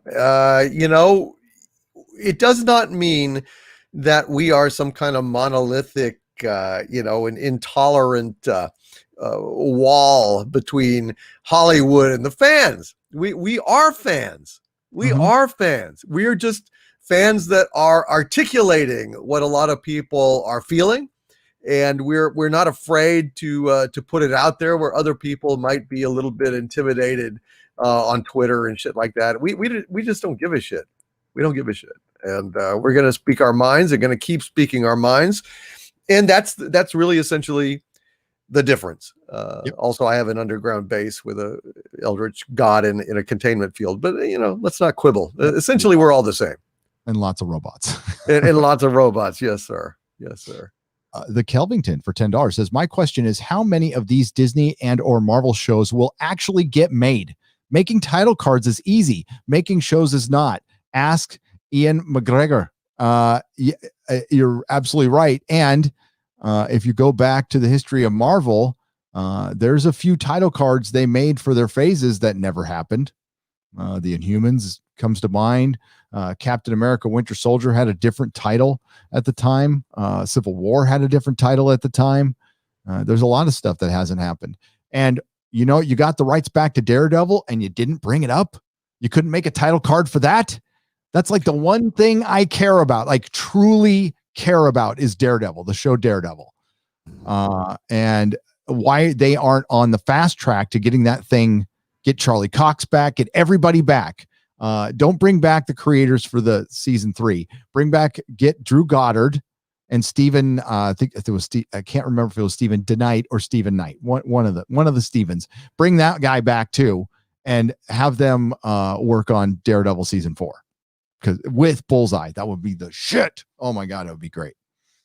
It does not mean that we are some kind of monolithic, an intolerant wall between Hollywood and the fans. We are fans. We are fans. We are just fans that are articulating what a lot of people are feeling, and we're not afraid to put it out there where other people might be a little bit intimidated on Twitter and shit like that. We just don't give a shit. We don't give a shit. And we're going to speak our minds. We're going to keep speaking our minds. And that's really essentially the difference. Yep. Also, I have an underground base with a eldritch god in a containment field. But, let's not quibble. Essentially, we're all the same. And lots of robots. and lots of robots. Yes, sir. Yes, sir. The Kelvington for $10 says, my question is, how many of these Disney and or Marvel shows will actually get made? Making title cards is easy. Making shows is not. Ask Ian McGregor. You're absolutely right. And if you go back to the history of Marvel, there's a few title cards they made for their phases that never happened. The Inhumans comes to mind. Captain America Winter Soldier had a different title at the time. Civil War had a different title at the time. There's a lot of stuff that hasn't happened. And you got the rights back to Daredevil and you didn't bring it up. You couldn't make a title card for that. That's like the one thing I care about, like truly care about, is Daredevil, the show Daredevil. And why they aren't on the fast track to getting that thing, get Charlie Cox back, get everybody back. Don't bring back the creators for the season 3. Get Drew Goddard and Stephen. I think it was I can't remember if it was Stephen DeKnight or Stephen Knight. One of the Stevens. Bring that guy back too, and have them work on Daredevil season 4, because with Bullseye, that would be the shit. Oh my god, it would be great.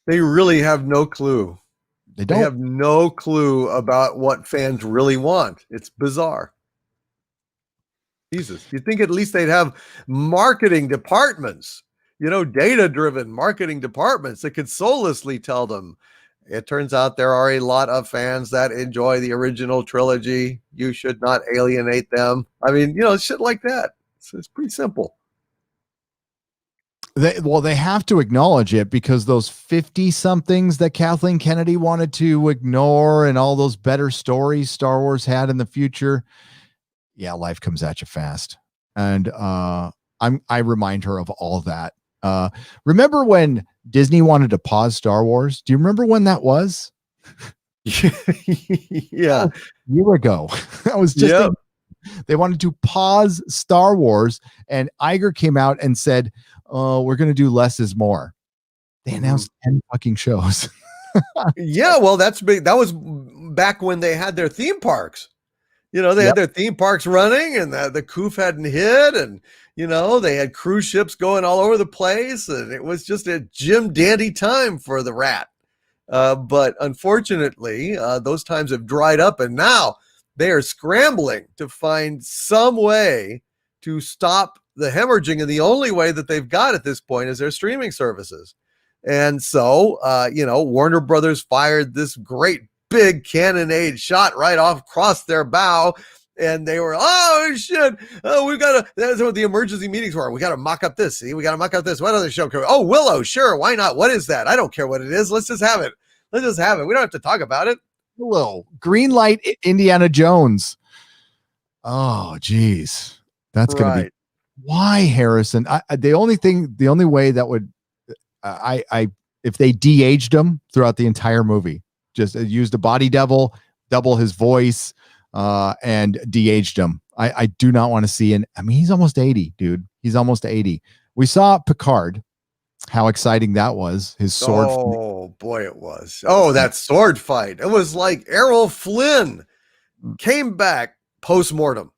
They really have no clue. They They don't. have no clue about what fans really want. It's bizarre. Jesus, you'd think at least they'd have marketing departments, data-driven marketing departments that could soullessly tell them. It turns out there are a lot of fans that enjoy the original trilogy. You should not alienate them. I mean, shit like that. It's pretty simple. They have to acknowledge it, because those 50 somethings that Kathleen Kennedy wanted to ignore, and all those better stories Star Wars had in the future. Yeah, life comes at you fast. And I remind her of all that. Remember when Disney wanted to pause Star Wars? Do you remember when that was? Yeah. A year ago. That was just they wanted to pause Star Wars, and Iger came out and said, we're going to do less is more. They announced 10 fucking shows. Yeah, well, that's big. That was back when they had their theme parks. They had their theme parks running, and the coof hadn't hit, and they had cruise ships going all over the place, and it was just a Jim Dandy time for the rat. But unfortunately, those times have dried up, and now they are scrambling to find some way to stop the hemorrhaging, and the only way that they've got at this point is their streaming services. And so, Warner Brothers fired this great big cannonade shot right off across their bow, and they were, oh shit, we've got to, that's what the emergency meetings were. We got to mock up this. See, we got to mock up this. What other show? Oh, Willow, sure, why not? What is that? I don't care what it is. Let's just have it. We don't have to talk about it. Willow, green light, Indiana Jones. Oh, geez, that's gonna be why, Harrison. The only way that would, if they de-aged him throughout the entire movie, just used a body double his voice, and de-aged him. I do not want to see he's almost 80, dude. He's almost 80. We saw Picard, how exciting that was. His sword. Oh boy, it was. Oh, that sword fight. It was like Errol Flynn came back post-mortem.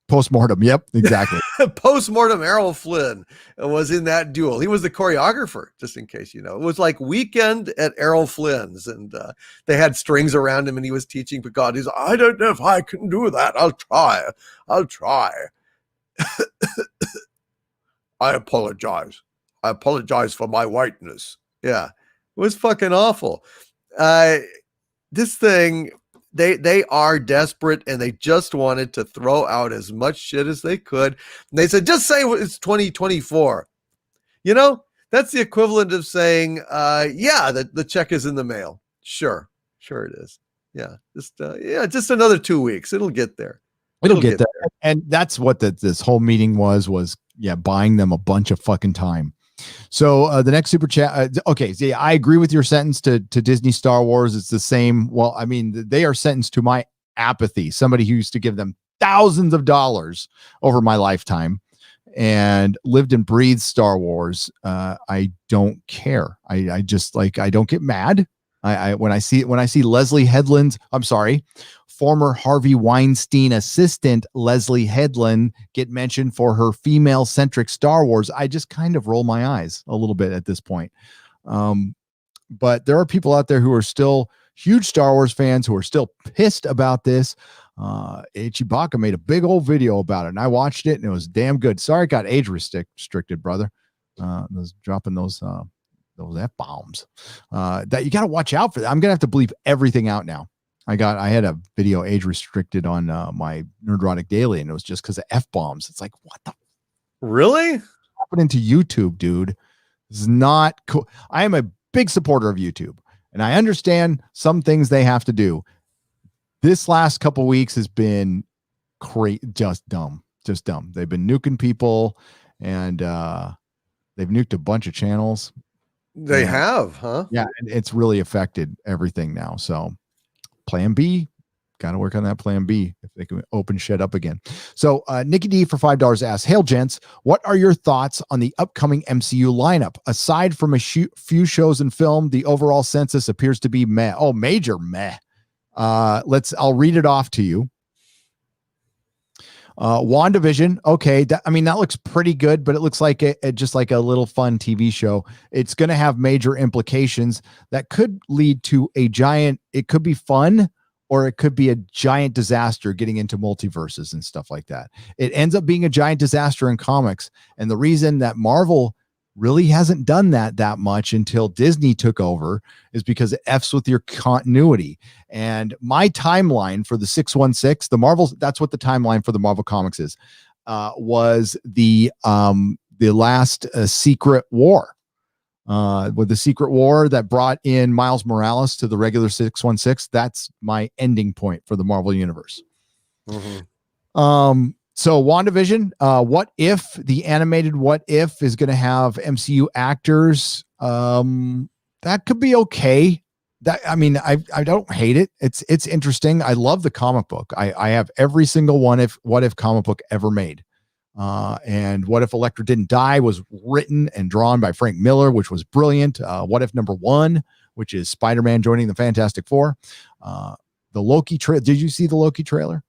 Yep, exactly. Post-mortem Errol Flynn was in that duel. He was the choreographer, just in case it was like Weekend at Errol Flynn's, and they had strings around him, and he was teaching Picard. He's like, I don't know if I can do that. I'll try. I apologize for my whiteness. Yeah, it was fucking awful. This thing, they are desperate, and they just wanted to throw out as much shit as they could. And they said, just say it's 2024. That's the equivalent of saying, the check is in the mail. Sure it is. Yeah, just another 2 weeks. It'll get there. It'll get there. And that's what this whole meeting was buying them a bunch of fucking time. So the next super chat. Okay. So I agree with your sentence to Disney Star Wars. It's the same. Well, I mean, they are sentenced to my apathy. Somebody who used to give them thousands of dollars over my lifetime and lived and breathed Star Wars. I don't care. I just I don't get mad. When I see Leslie Headland's, former Harvey Weinstein assistant Leslie Headland get mentioned for her female-centric Star Wars, I just kind of roll my eyes a little bit at this point. But there are people out there who are still huge Star Wars fans who are still pissed about this. Chewbacca made a big old video about it, and I watched it, and it was damn good. Sorry, it got age restricted, brother. Dropping those F-bombs that you got to watch out for. I'm gonna have to bleep everything out now. I had a video age restricted on my Nerdrotic Daily, and it was just because of F-bombs. It's like, what the really happening to YouTube, dude? This is not cool. I am a big supporter of YouTube, and I understand some things they have to do. This last couple weeks has been just dumb. They've been nuking people, and they've nuked a bunch of channels. They have, huh? Yeah, and it's really affected everything now. So plan B, got to work on that plan B if they can open shit up again. So Nikki D for $5 asks, hail gents, what are your thoughts on the upcoming MCU lineup? Aside from a few shows and film, the overall census appears to be meh. Oh, major meh. I'll read it off to you. WandaVision, okay, that looks pretty good, but it looks like just like a little fun TV show. It's going to have major implications that could lead to it could be fun, or it could be a giant disaster getting into multiverses and stuff like that. It ends up being a giant disaster in comics. And the reason that Marvel really hasn't done that much until Disney took over is because it F's with your continuity. And my timeline for the 616, that's what the timeline for the Marvel comics is, was the last Secret War. With the Secret War that brought in Miles Morales to the regular 616, that's my ending point for the Marvel universe. Mm-hmm. So WandaVision, What If, the animated What If is going to have MCU actors. That could be okay. I don't hate it. It's interesting. I love the comic book. I have every single What If comic book ever made. And What If Elektra Didn't Die was written and drawn by Frank Miller, which was brilliant. What If #1, which is Spider-Man joining the Fantastic Four. The Loki trailer. Did you see the Loki trailer?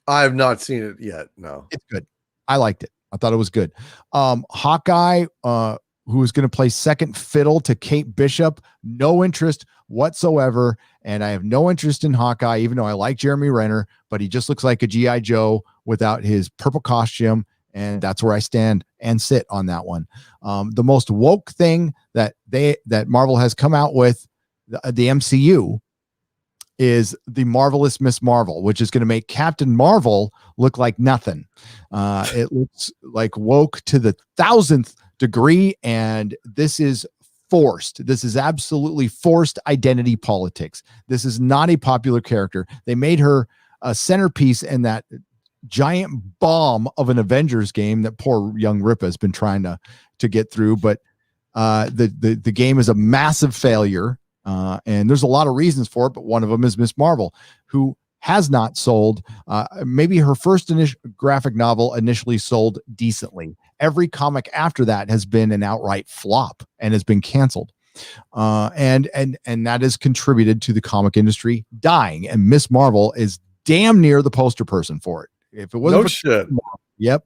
I have not seen it yet. No, it's good. I liked it. I thought it was good. Hawkeye, who is going to play second fiddle to Kate Bishop. No interest whatsoever. And I have no interest in Hawkeye, even though I like Jeremy Renner, but he just looks like a G.I. Joe without his purple costume. And that's where I stand and sit on that one. The most woke thing that Marvel has come out with, the MCU, is the Marvelous Miss Marvel, which is going to make Captain Marvel look like nothing. It looks like woke to the 1000th degree, and this is forced. This is absolutely forced identity politics. This is not a popular character. They made her a centerpiece in that giant bomb of an Avengers game that poor young Ripa has been trying to get through, but the game is a massive failure. And there's a lot of reasons for it, but one of them is Miss Marvel, who has not sold. Maybe her first graphic novel initially sold decently. Every comic after that has been an outright flop and has been canceled. And that has contributed to the comic industry dying. And Miss Marvel is damn near the poster person for it. If it wasn't no shit. Yep.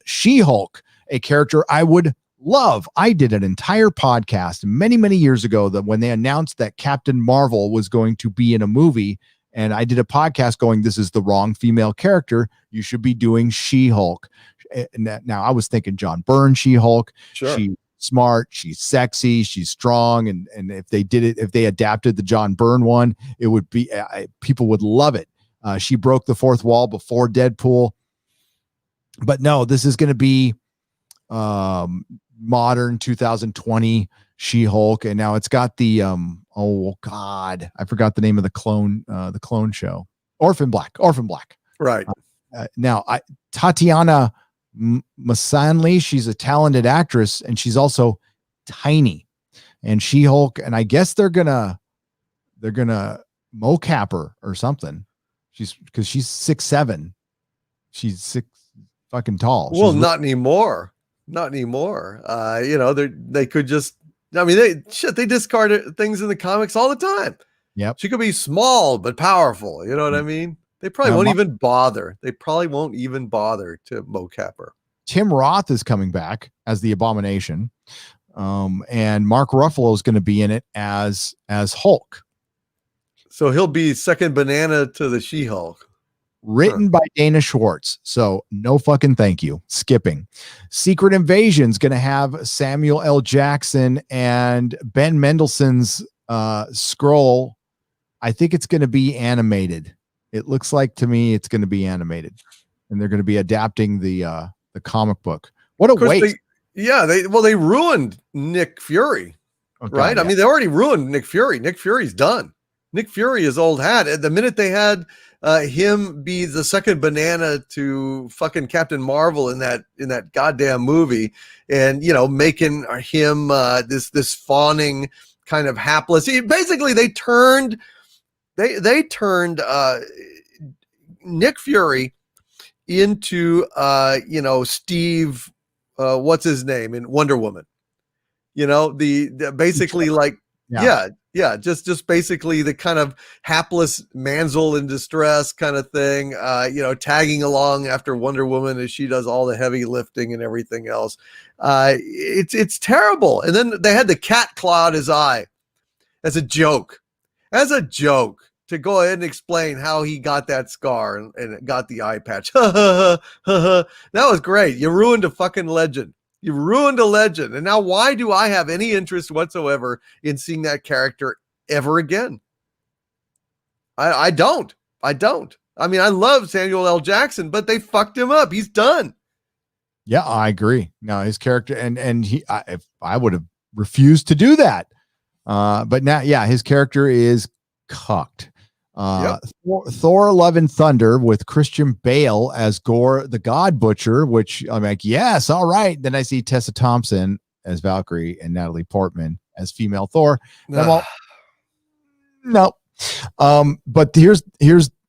She-Hulk, a character I would love. I did an entire podcast many years ago that when they announced that Captain Marvel was going to be in a movie, and I did a podcast going, this is the wrong female character. You should be doing She-Hulk. Now I was thinking John Byrne She-Hulk. Sure. She's smart, she's sexy, she's strong, and if they adapted the John Byrne one, it would be people would love it. She broke the fourth wall before Deadpool. But no, this is going to be modern 2020 She-Hulk, and now it's got the oh god, I forgot the name of the clone show, Orphan Black. Right. Now Tatiana Maslany, she's a talented actress, and she's also tiny. And She-Hulk, and I guess they're gonna mocap her or something. She's 6'7". She's six fucking tall. Well, not anymore. Not anymore. They could just, they discard things in the comics all the time. Yep. She could be small but powerful. You know what I mean? They probably won't even bother. They probably won't even bother to mocap her. Tim Roth is coming back as the Abomination. And Mark Ruffalo is going to be in it as Hulk. So he'll be second banana to the She-Hulk. Written by Dana Schwartz. So no fucking thank you. Skipping. Secret Invasion's going to have Samuel L. Jackson and Ben Mendelsohn's Skrull. I think it's going to be animated. It looks like to me it's going to be animated. And they're going to be adapting the comic book. What a waste. They ruined Nick Fury. Oh, right? God, yeah. They already ruined Nick Fury. Nick Fury's done. Nick Fury is old hat. At the minute they had him be the second banana to fucking Captain Marvel in that goddamn movie, and making him this fawning kind of hapless. Basically, they turned Nick Fury into Steve, what's his name in Wonder Woman. The basically like. Yeah. Yeah, just basically the kind of hapless manzel in distress kind of thing, tagging along after Wonder Woman as she does all the heavy lifting and everything else. It's terrible. And then they had the cat claw out his eye as a joke, to go ahead and explain how he got that scar and got the eye patch. That was great. You ruined a fucking legend. You ruined a legend. And now why do I have any interest whatsoever in seeing that character ever again? I don't. I mean, I love Samuel L. Jackson, but they fucked him up. He's done. Yeah, I agree. No, his character and if I would have refused to do that. But now, yeah, his character is cucked. Yep. Thor: Love and Thunder with Christian Bale as Gore the God Butcher, which I'm like, yes, all right. Then I see Tessa Thompson as Valkyrie and Natalie Portman as female Thor. No. But here's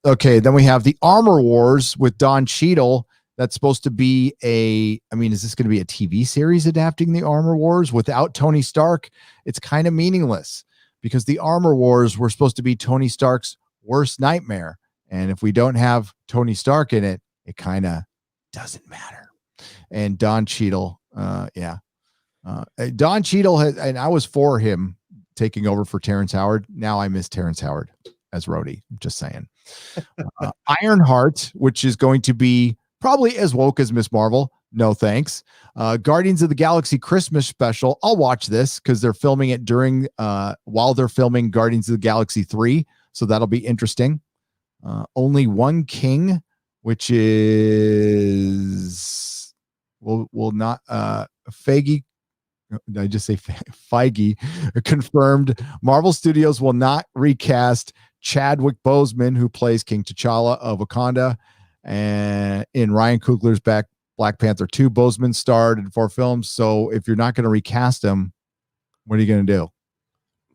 okay. Then we have the Armor Wars with Don Cheadle. That's supposed to be is this going to be a TV series adapting the Armor Wars without Tony Stark? It's kind of meaningless because the Armor Wars were supposed to be Tony Stark's worst nightmare. And if we don't have Tony Stark in it, it kind of doesn't matter. And Don Cheadle, Don Cheadle and I was for him taking over for Terrence Howard. Now I miss Terrence Howard as Rhodey. Just saying. Ironheart, which is going to be probably as woke as Miss Marvel. No thanks. Guardians of the Galaxy Christmas special. I'll watch this because they're filming it while they're filming Guardians of the Galaxy 3. So that'll be interesting. Only One King, which is will not Feige. Did I just say Feige confirmed Marvel Studios will not recast Chadwick Boseman, who plays King T'Challa of Wakanda, and in Ryan Coogler's Black Panther 2. Boseman starred in 4 films. So if you're not going to recast him, what are you going to do?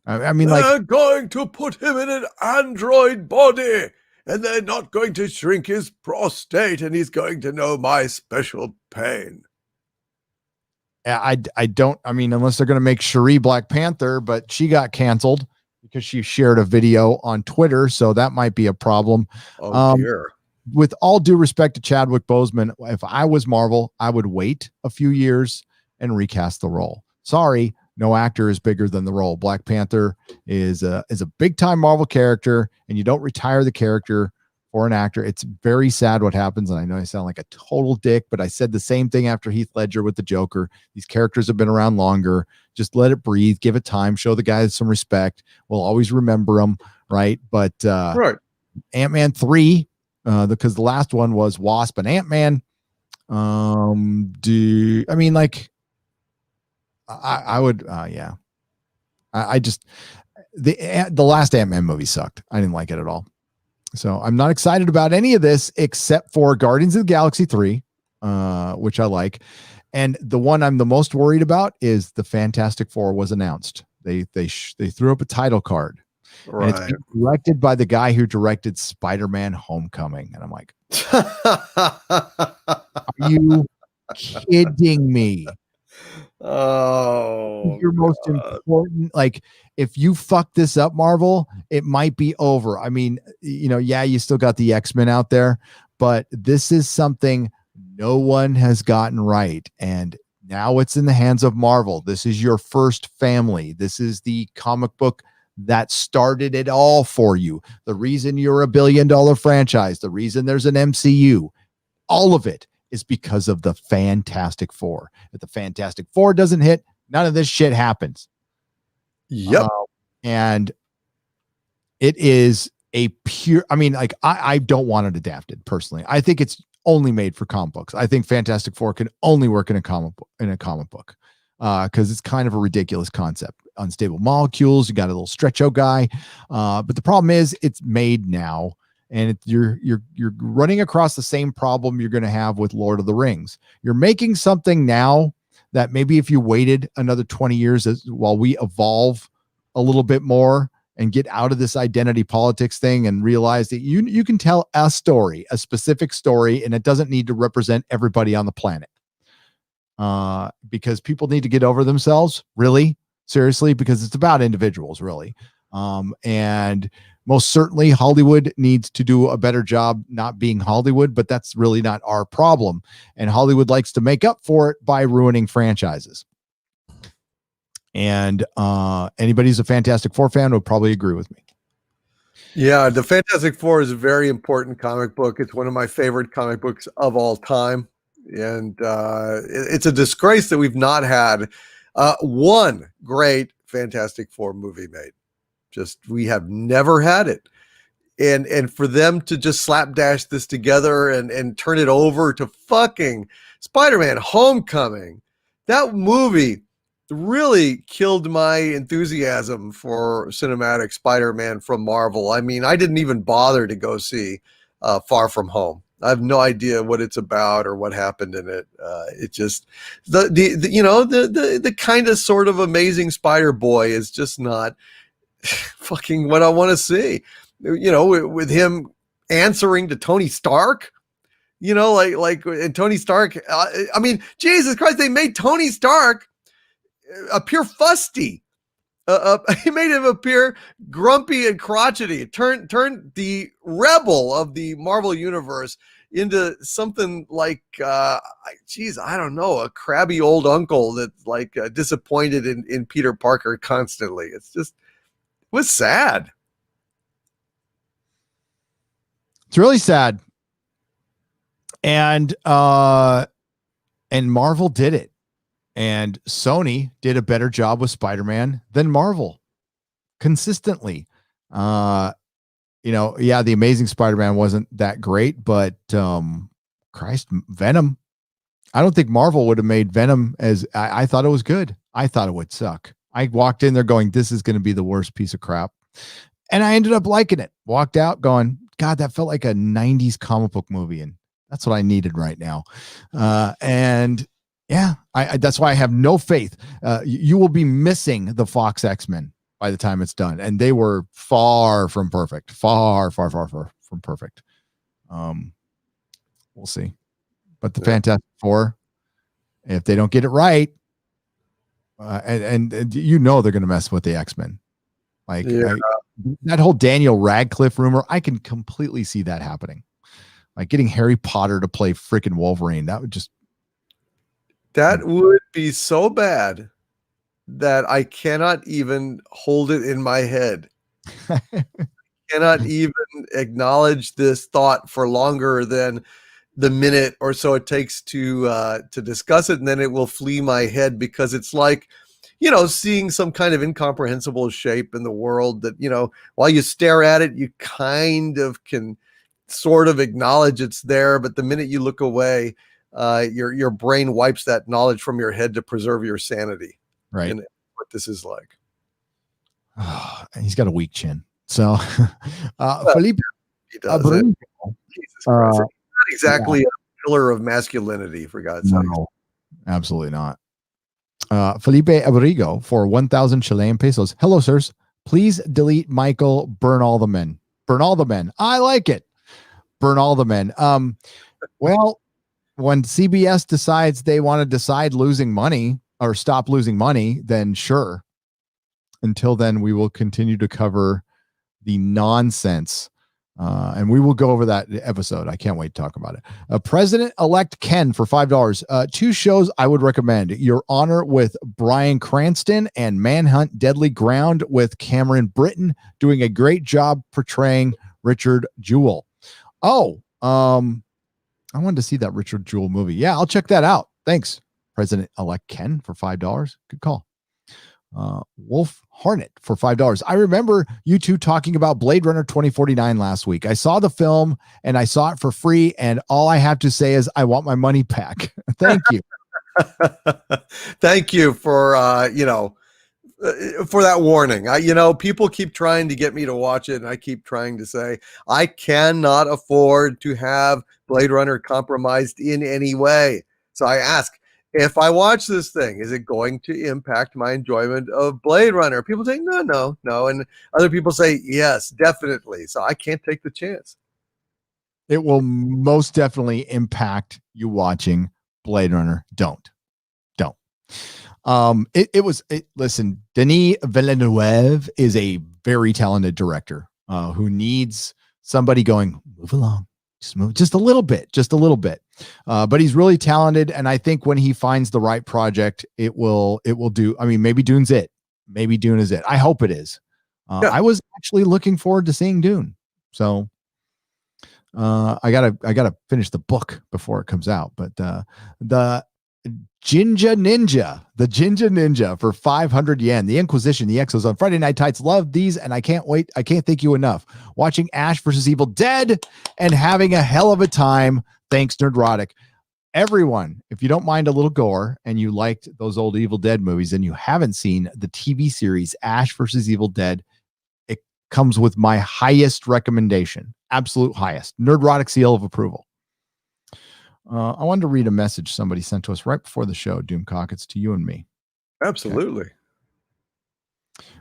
I mean, they're going to put him in an android body, and they're not going to shrink his prostate, and he's going to know my special pain. I don't. I mean, unless they're going to make Shuri Black Panther, but she got canceled because she shared a video on Twitter, so that might be a problem. Oh dear. With all due respect to Chadwick Boseman, if I was Marvel, I would wait a few years and recast the role. Sorry. No actor is bigger than the role. Black Panther is a big time Marvel character, and you don't retire the character for an actor. It's very sad what happens. And I know I sound like a total dick, but I said the same thing after Heath Ledger with the Joker. These characters have been around longer. Just let it breathe, give it time, show the guys some respect. We'll always remember them. Right. But right. Ant-Man 3, because the last one was Wasp and Ant-Man. I would, I just, the last Ant-Man movie sucked. I didn't like it at all. So I'm not excited about any of this except for Guardians of the Galaxy 3, which I like. And the one I'm the most worried about is the Fantastic Four was announced. They threw up a title card. Right. And it's being directed by the guy who directed Spider-Man Homecoming. And I'm like, are you kidding me? Oh, your most important, like if you fuck this up, Marvel, it might be over. I mean, you still got the X-Men out there, but this is something no one has gotten right, and now it's in the hands of Marvel. This is your first family. This is the comic book that started it all for you. The reason you're a $1 billion franchise, the reason there's an MCU, all of it is because of the Fantastic Four. If the Fantastic Four doesn't hit, none of this shit happens. Yep. And it is a pure, I don't want it adapted personally. I think it's only made for comic books. I think Fantastic Four can only work in a comic book. Because it's kind of a ridiculous concept. Unstable molecules, you got a little stretcho guy. But the problem is it's made now. And you're running across the same problem you're going to have with Lord of the Rings. You're making something now that maybe if you waited another 20 years while we evolve a little bit more and get out of this identity politics thing and realize that you can tell a story, a specific story, and it doesn't need to represent everybody on the planet. Because people need to get over themselves, really, seriously, because it's about individuals, really. And most certainly Hollywood needs to do a better job not being Hollywood, but that's really not our problem. And Hollywood likes to make up for it by ruining franchises. And anybody who's a Fantastic Four fan would probably agree with me. Yeah, the Fantastic Four is a very important comic book. It's one of my favorite comic books of all time. And it's a disgrace that we've not had one great Fantastic Four movie made. We have never had it. And for them to just slapdash this together and turn it over to fucking Spider-Man Homecoming, that movie really killed my enthusiasm for cinematic Spider-Man from Marvel. I mean, I didn't even bother to go see Far From Home. I have no idea what it's about or what happened in it. It just the kind of sort of amazing Spider-Boy is just not fucking what I want to see. With him answering to Tony Stark. And Tony Stark. I mean, Jesus Christ, they made Tony Stark appear fusty. He made him appear grumpy and crotchety. It turned the rebel of the Marvel universe into something like, I don't know, a crabby old uncle that's like disappointed in Peter Parker constantly. It was sad. It's really sad. And Marvel did it. And Sony did a better job with Spider-Man than Marvel consistently. The Amazing Spider-Man wasn't that great, but Venom. I don't think Marvel would have made Venom as I thought it was good. I thought it would suck. I walked in there going, this is going to be the worst piece of crap. And I ended up liking it. Walked out going, God, that felt like a 90s comic book movie. And that's what I needed right now. That's why I have no faith. You will be missing the Fox X-Men by the time it's done. And they were far from perfect. Far from perfect. We'll see. But the Fantastic Four, if they don't get it right, and they're going to mess with the X-Men. That whole Daniel Radcliffe rumor, I can completely see that happening. Like getting Harry Potter to play freaking Wolverine. That would be so bad that I cannot even hold it in my head. Cannot even acknowledge this thought for longer than the minute or so it takes to discuss it, and then it will flee my head because it's like, seeing some kind of incomprehensible shape in the world that, while you stare at it, you kind of can sort of acknowledge it's there, but the minute you look away, your brain wipes that knowledge from your head to preserve your sanity. Right. And what this is like. He's got a weak chin. So, Felipe, he does. Jesus Christ. Not exactly a pillar of masculinity, for God's sake. No, absolutely not. Felipe Abrigo for 1,000 Chilean pesos. Hello, sirs. Please delete Michael. Burn all the men. Burn all the men. I like it. Burn all the men. Well, when CBS decides they want to decide losing money or stop losing money, then sure. Until then, we will continue to cover the nonsense. And we will go over that episode. I can't wait to talk about it. President-elect Ken for $5. Two shows I would recommend. Your Honor with Bryan Cranston and Manhunt Deadly Ground with Cameron Britton, doing a great job portraying Richard Jewell. I wanted to see that Richard Jewell movie. Yeah, I'll check that out. Thanks, President-elect Ken for $5. Good call. Wolf Hornet for $5. I remember you two talking about Blade Runner 2049 last week. I saw the film and I saw it for free, and all I have to say is I want my money back. Thank you. Thank you for for that warning. People keep trying to get me to watch it, and I keep trying to say I cannot afford to have Blade Runner compromised in any way. So I ask, if I watch this thing, is it going to impact my enjoyment of Blade Runner? People say, no. And other people say, yes, definitely. So I can't take the chance. It will most definitely impact you watching Blade Runner. Don't. Listen, Denis Villeneuve is a very talented director who needs somebody going, move along, just move just a little bit. But he's really talented. And I think when he finds the right project, it will do. I mean, maybe Dune's it. Maybe Dune is it. I hope it is. I was actually looking forward to seeing Dune. So I gotta finish the book before it comes out. But the Jinja Ninja for 500 yen. The Inquisition, the Exozone, Friday Night Tights. Love these, and I can't wait. I can't thank you enough. Watching Ash versus Evil Dead and having a hell of a time. Thanks, Nerdrotic. Everyone, if you don't mind a little gore and you liked those old Evil Dead movies and you haven't seen the TV series Ash versus Evil Dead, it comes with my highest recommendation, absolute highest, Nerdrotic seal of approval. I wanted to read a message somebody sent to us right before the show, Doomcock. It's to you and me. Absolutely.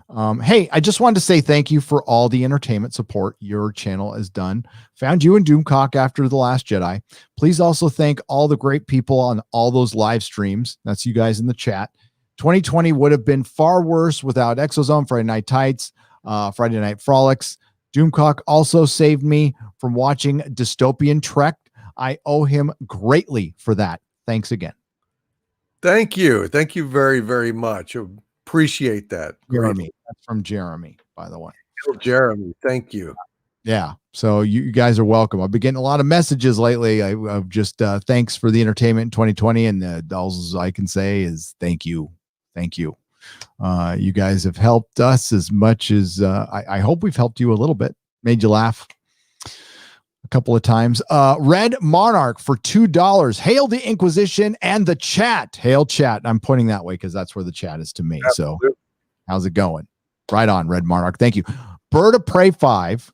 Okay. Hey, I just wanted to say thank you for all the entertainment support your channel has done. Found you in Doomcock after The Last Jedi. Please also thank all the great people on all those live streams. That's you guys in the chat. 2020 would have been far worse without Exozone, Friday Night Tights, Friday Night Frolics. Doomcock also saved me from watching Dystopian Trek. I owe him greatly for that. Thanks again. Thank you. Thank you very, very much. Appreciate that. Jeremy. That's from Jeremy, by the way. Jeremy, thank you. Yeah. So you guys are welcome. I've been getting a lot of messages lately. I've just thanks for the entertainment in 2020. And all I can say is thank you. Thank you. You guys have helped us as much as I hope we've helped you a little bit, made you laugh a couple of times. Red Monarch for $2. Hail the Inquisition and the chat. Hail chat. I'm pointing that way because that's where the chat is to me. Absolutely. So how's it going? Right on, Red Monarch. Thank you. Bird of Prey 5.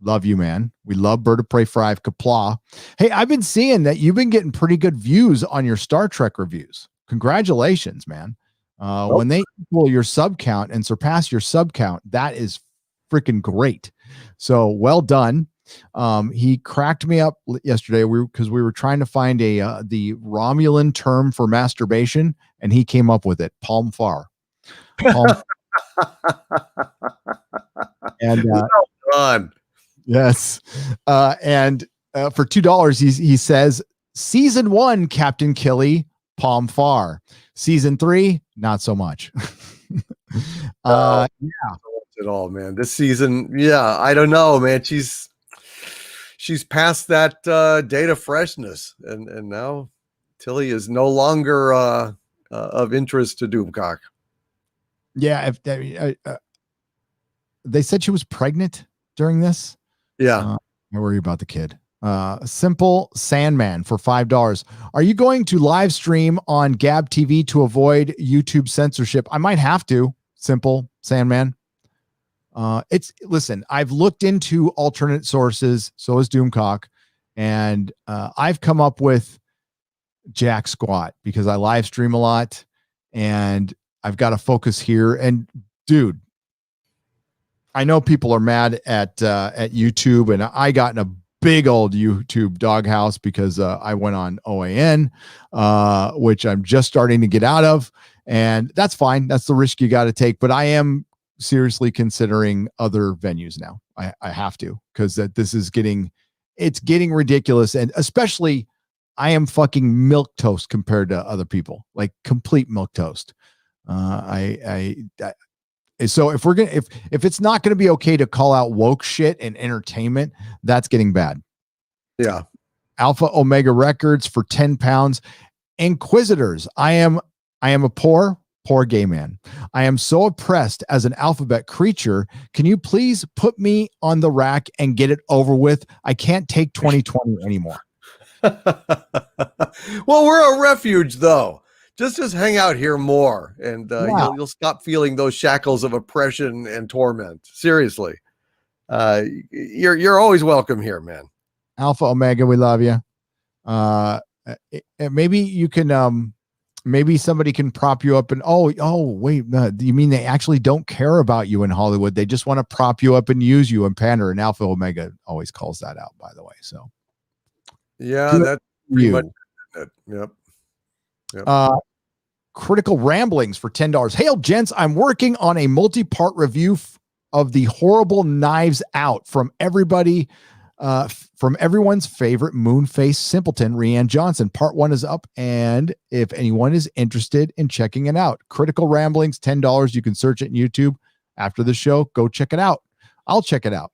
Love you, man. We love Bird of Prey 5. Kapla. Hey, I've been seeing that you've been getting pretty good views on your Star Trek reviews. Congratulations, man. When they equal your sub count and surpass your sub count, that is freaking great. So well done. He cracked me up yesterday because we were trying to find the Romulan term for masturbation, and he came up with it. Palm far. And well done. Yes. And for $2, he says season 1, Captain Killy, palm far. Season 3, not so much. Yeah. At all, man. This season, yeah, I don't know, man. She's past that date of freshness, and now Tilly is no longer of interest to Doomcock. Yeah, if they said she was pregnant during this. Yeah, I worry about the kid. Simple Sandman for $5. Are you going to live stream on Gab TV to avoid YouTube censorship? I might have to. Simple Sandman. Listen, I've looked into alternate sources, so has Doomcock, and I've come up with jack squat because I live stream a lot and I've got to focus here. And dude, I know people are mad at YouTube, and I got in a big old YouTube doghouse because I went on OAN, which I'm just starting to get out of, and that's fine. That's the risk you got to take. But I am seriously considering other venues now. I have to, because this is getting ridiculous, and especially I am fucking milquetoast compared to other people, like complete milquetoast. So if it's not going to be okay to call out woke shit and entertainment, that's getting bad. Yeah. Alpha Omega Records for £10. Inquisitors. I am a poor gay man. I am so oppressed as an alphabet creature. Can you please put me on the rack and get it over with? I can't take 2020 anymore. Well, we're a refuge, though. Just hang out here more, and you'll stop feeling those shackles of oppression and torment. Seriously, you're always welcome here, man. Alpha Omega, we love you. Maybe you can. Maybe somebody can prop you up and wait, you mean they actually don't care about you in Hollywood? They just want to prop you up and use you and pander. And Alpha Omega always calls that out, by the way. So yeah, that's pretty much it. Yep. Critical Ramblings for $10. Hail, gents! I'm working on a multi-part review of the horrible Knives Out from everyone's favorite moon-faced simpleton, Rian Johnson. Part 1 is up, and if anyone is interested in checking it out, Critical Ramblings, $10. You can search it in YouTube after the show. Go check it out. I'll check it out.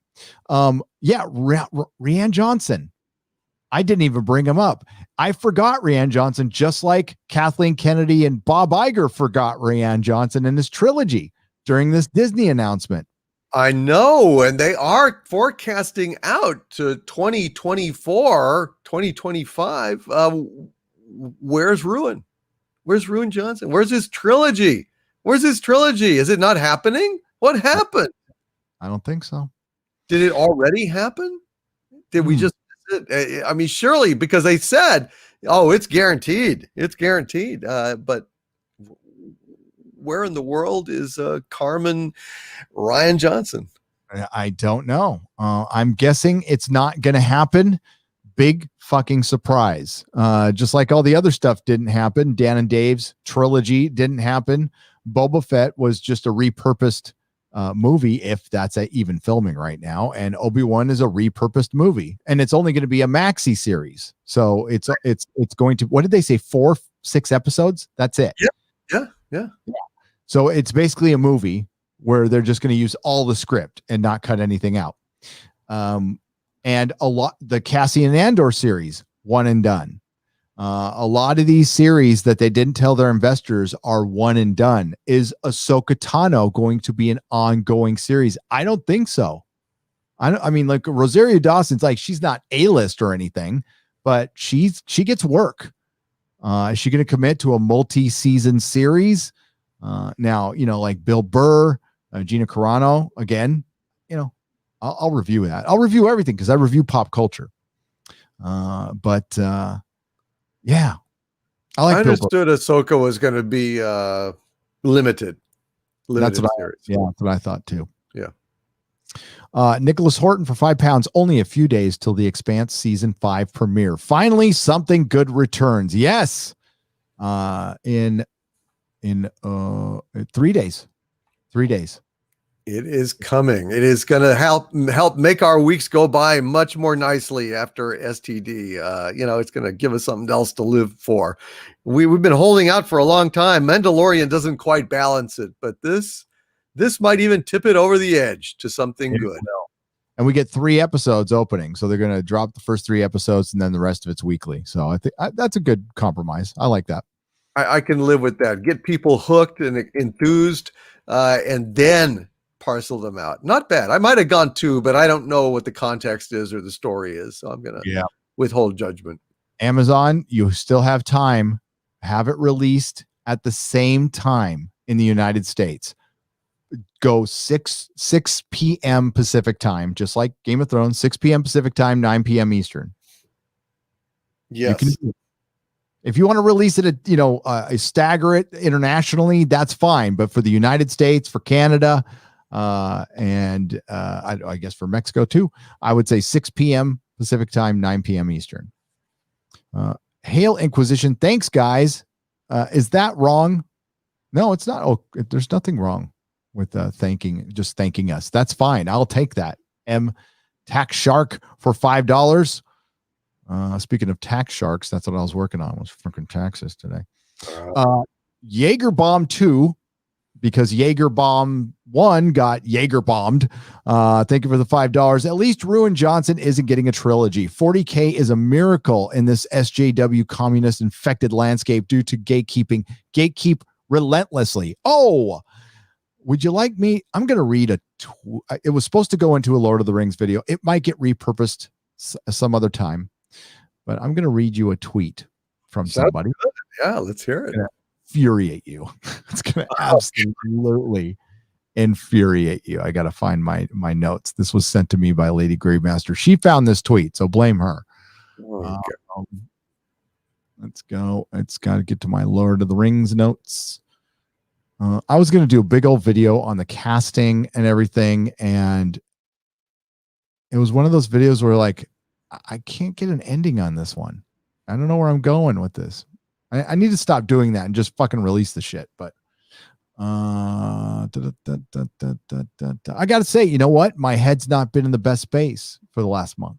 Rian Johnson. I didn't even bring him up. I forgot Rian Johnson, just like Kathleen Kennedy and Bob Iger forgot Rian Johnson in his trilogy during this Disney announcement. I know, and they are forecasting out to 2024, 2025. Where's Ruin? Where's Ruin Johnson? Where's his trilogy? Is it not happening? What happened? I don't think so. Did it already happen? Did we just miss it? I mean, surely, because they said, oh, it's guaranteed. It's guaranteed. But where in the world is Carmen Rian Johnson? I don't know. I'm guessing it's not going to happen. Big fucking surprise. Just like all the other stuff didn't happen. Dan and Dave's trilogy didn't happen. Boba Fett was just a repurposed movie, if that's even filming right now. And Obi-Wan is a repurposed movie, and it's only going to be a maxi series. So it's going to, what did they say? 4-6 episodes. That's it. Yeah. So it's basically a movie where they're just going to use all the script and not cut anything out. And the Cassian Andor series, one and done. A lot of these series that they didn't tell their investors are one and done. Is Ahsoka Tano going to be an ongoing series? I don't think so. I mean, like Rosario Dawson's like, she's not A-list or anything, but she gets work. Is she going to commit to a multi-season series? Now, like Bill Burr, Gina Carano, again, I'll review that. I'll review everything because I review pop culture. Yeah, I understood Ahsoka was going to be limited. That's what that's what I thought too. Yeah. Nicholas Horton for £5. Only a few days till The Expanse season 5 premiere. Finally, something good returns. Yes. In 3 days. 3 days. It is coming. It is going to help make our weeks go by much more nicely after STD. It's going to give us something else to live for. We've been holding out for a long time. Mandalorian doesn't quite balance it, but this might even tip it over the edge to something good. And we get 3 episodes opening, so they're going to drop the first 3 episodes, and then the rest of it's weekly. So I think that's a good compromise. I like that. I can live with that. Get people hooked and enthused, and then parcel them out. Not bad. I might have gone 2, but I don't know what the context is or the story is. So I'm going to withhold judgment. Amazon, you still have time. Have it released at the same time in the United States. Go 6 p.m. Pacific time, just like Game of Thrones, 6 p.m. Pacific time, 9 p.m. Eastern. Yes. If you want to release it stagger it internationally, that's fine. But for the United States, for Canada, and I guess for Mexico too, I would say 6 p.m. Pacific time, 9 p.m. Eastern. Hail Inquisition. Thanks, guys. Is that wrong? No, it's not. Oh, there's nothing wrong with thanking us. That's fine. I'll take that. Tax Shark for $5. Speaking of tax sharks, that's what I was working on, was freaking taxes today. Jaeger Bomb 2, because Jaeger Bomb 1 got Jaeger bombed. Thank you for the $5. At least Ruin Johnson isn't getting a trilogy. 40K is a miracle in this SJW communist infected landscape due to gatekeeping. Gatekeep relentlessly. Oh, would you like me? I'm going to read it was supposed to go into a Lord of the Rings video. It might get repurposed some other time, but I'm going to read you a tweet from somebody. Good. Yeah, let's hear it. Infuriate you. It's going to absolutely infuriate you. I got to find my notes. This was sent to me by Lady Gravemaster. She found this tweet, so blame her. Let's go. It's got to get to my Lord of the Rings notes. I was going to do a big old video on the casting and everything, and it was one of those videos where like, I can't get an ending on this one. I don't know where I'm going with this. I need to stop doing that and just fucking release the shit. But I gotta say, you know what? My head's not been in the best space for the last month.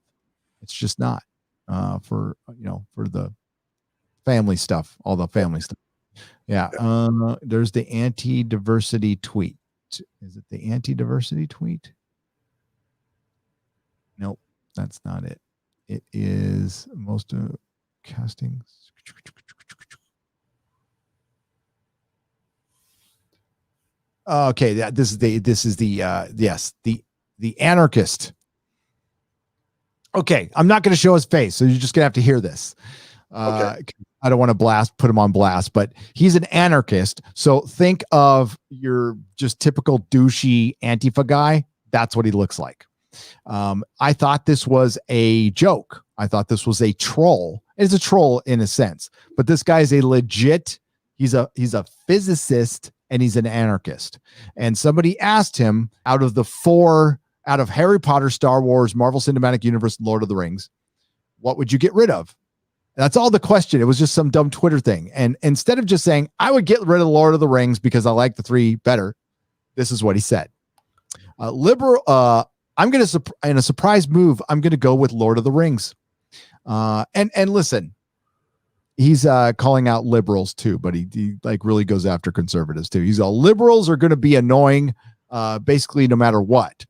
It's just not for the family stuff, all the family stuff. Yeah. There's the anti-diversity tweet. Is it the anti-diversity tweet? Nope, that's not it. It is most castings. Okay, this is the anarchist. Okay, I'm not going to show his face, so you're just going to have to hear this. Okay. I don't want to put him on blast, but he's an anarchist. So think of your just typical douchey Antifa guy. That's what he looks like. I thought this was a joke. I thought this was a troll. It's a troll in a sense, but this guy's a legit. He's a physicist and he's an anarchist. And somebody asked him out of Harry Potter, Star Wars, Marvel Cinematic Universe, Lord of the Rings, what would you get rid of? That's all the question. It was just some dumb Twitter thing. And instead of just saying, I would get rid of the Lord of the Rings because I like the three better, this is what he said. I'm going to, in a surprise move, I'm going to go with Lord of the Rings. And listen, he's calling out liberals too, but he like really goes after conservatives too. He's all liberals are going to be annoying, basically no matter what.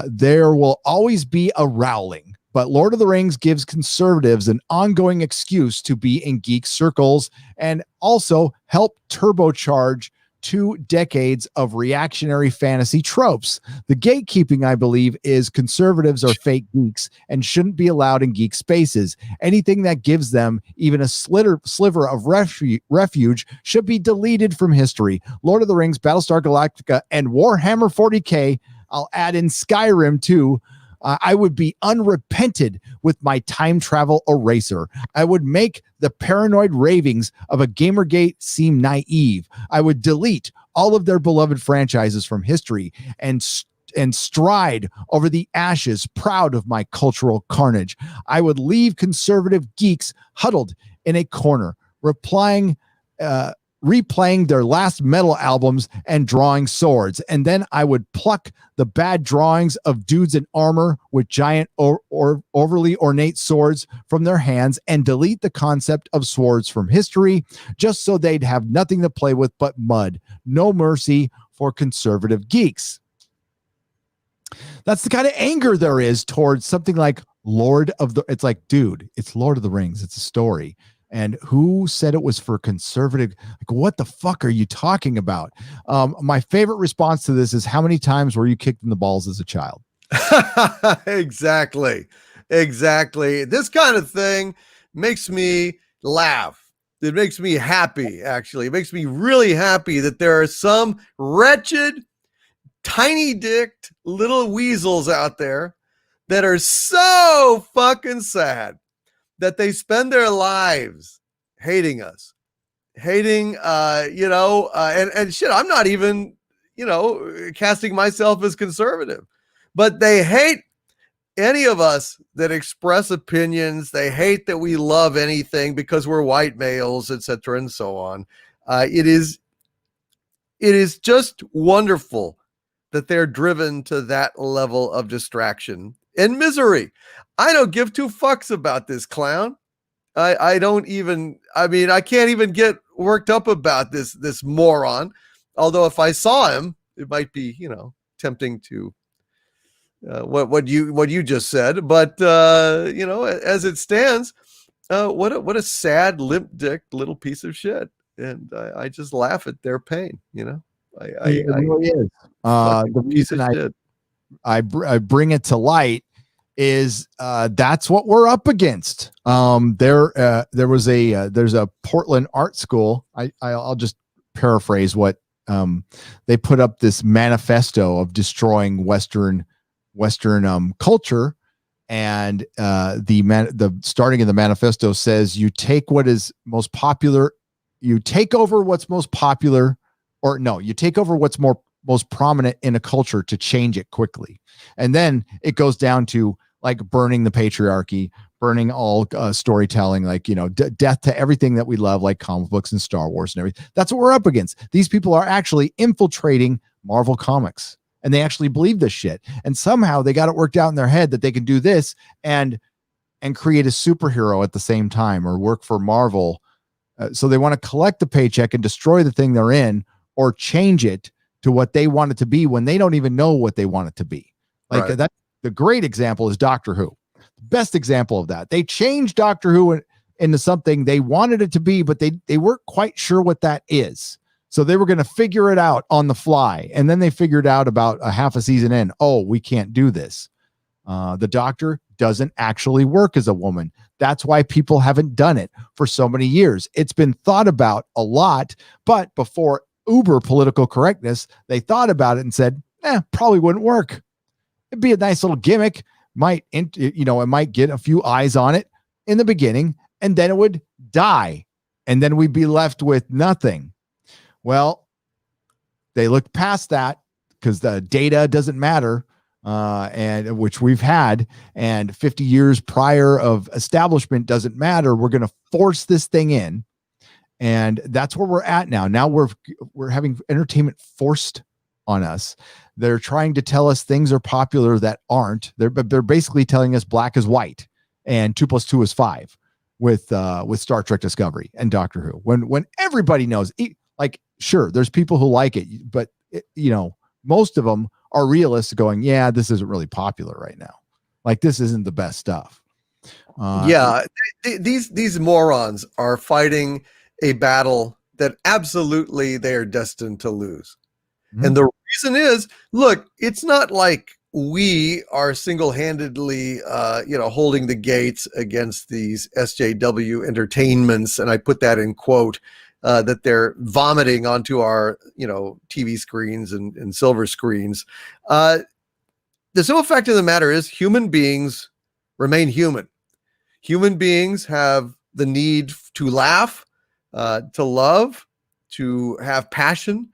There will always be a rowling. But Lord of the Rings gives conservatives an ongoing excuse to be in geek circles and also help turbocharge 2 decades of reactionary fantasy tropes. The gatekeeping, I believe, is conservatives are fake geeks and shouldn't be allowed in geek spaces. Anything that gives them even a sliver of refuge should be deleted from history. Lord of the Rings, Battlestar Galactica, and Warhammer 40K. I'll add in Skyrim too. I would be unrepented with my time travel eraser. I would make the paranoid ravings of a Gamergate seem naive. I would delete all of their beloved franchises from history and stride over the ashes, proud of my cultural carnage. I would leave conservative geeks huddled in a corner, replaying their last metal albums and drawing swords. And then I would pluck the bad drawings of dudes in armor with giant or overly ornate swords from their hands and delete the concept of swords from history just so they'd have nothing to play with but mud. No mercy for conservative geeks. That's the kind of anger there is towards something like it's like, dude, it's Lord of the Rings. It's a story. And who said it was for conservative? Like, what the fuck are you talking about? My favorite response to this is, how many times were you kicked in the balls as a child? Exactly. This kind of thing makes me laugh. It makes me happy, actually. It makes me really happy that there are some wretched, tiny-dicked little weasels out there that are so fucking sad that they spend their lives hating us, and shit, I'm not even, casting myself as conservative, but they hate any of us that express opinions. They hate that we love anything because we're white males, etc., and so on. It is just wonderful that they're driven to that level of distraction and misery. I don't give 2 fucks about this clown. I can't even get worked up about this moron. Although if I saw him, it might be, tempting to what you just said. But as it stands, what a sad, limp-dicked little piece of shit. And I just laugh at their pain. It really is. The reason I bring it to light is that's what we're up against. There's a Portland art school. I'll just paraphrase what they put up, this manifesto of destroying Western culture, and the starting of the manifesto says you take what is most popular, you take over what's most popular, or no, you take over what's most prominent in a culture to change it quickly. And then it goes down to like burning the patriarchy, burning all storytelling, like, death to everything that we love, like comic books and Star Wars and everything. That's what we're up against. These people are actually infiltrating Marvel Comics, and they actually believe this shit. And somehow they got it worked out in their head that they can do this and create a superhero at the same time, or work for Marvel. So they want to collect the paycheck and destroy the thing they're in, or change it to what they want it to be when they don't even know what they want it to be. Like Right. that. The great example is Doctor Who. Best example of that. They changed Doctor Who into something they wanted it to be, but they weren't quite sure what that is. So they were going to figure it out on the fly. And then they figured out about a half a season in, oh, we can't do this. The Doctor doesn't actually work as a woman. That's why people haven't done it for so many years. It's been thought about a lot, but before uber political correctness, they thought about it and said, probably wouldn't work. It'd be a nice little gimmick. It might get a few eyes on it in the beginning, and then it would die, and then we'd be left with nothing. Well, they looked past that because the data doesn't matter, and which we've had, and 50 years prior of establishment doesn't matter. We're going to force this thing in, and that's where we're at now. Now we're having entertainment forced on us. They're trying to tell us things are popular that aren't. They're basically telling us black is white and 2 + 2 is 5 with Star Trek Discovery and Doctor Who. When everybody knows, like, sure, there's people who like it, but most of them are realists going, yeah, this isn't really popular right now. Like, this isn't the best stuff. These morons are fighting a battle that absolutely they are destined to lose. Mm-hmm. And the reason is, look, it's not like we are single-handedly, holding the gates against these SJW entertainments, and I put that in quote, that they're vomiting onto our, TV screens and silver screens. The simple fact of the matter is, human beings remain human. Human beings have the need to laugh, to love, to have passion.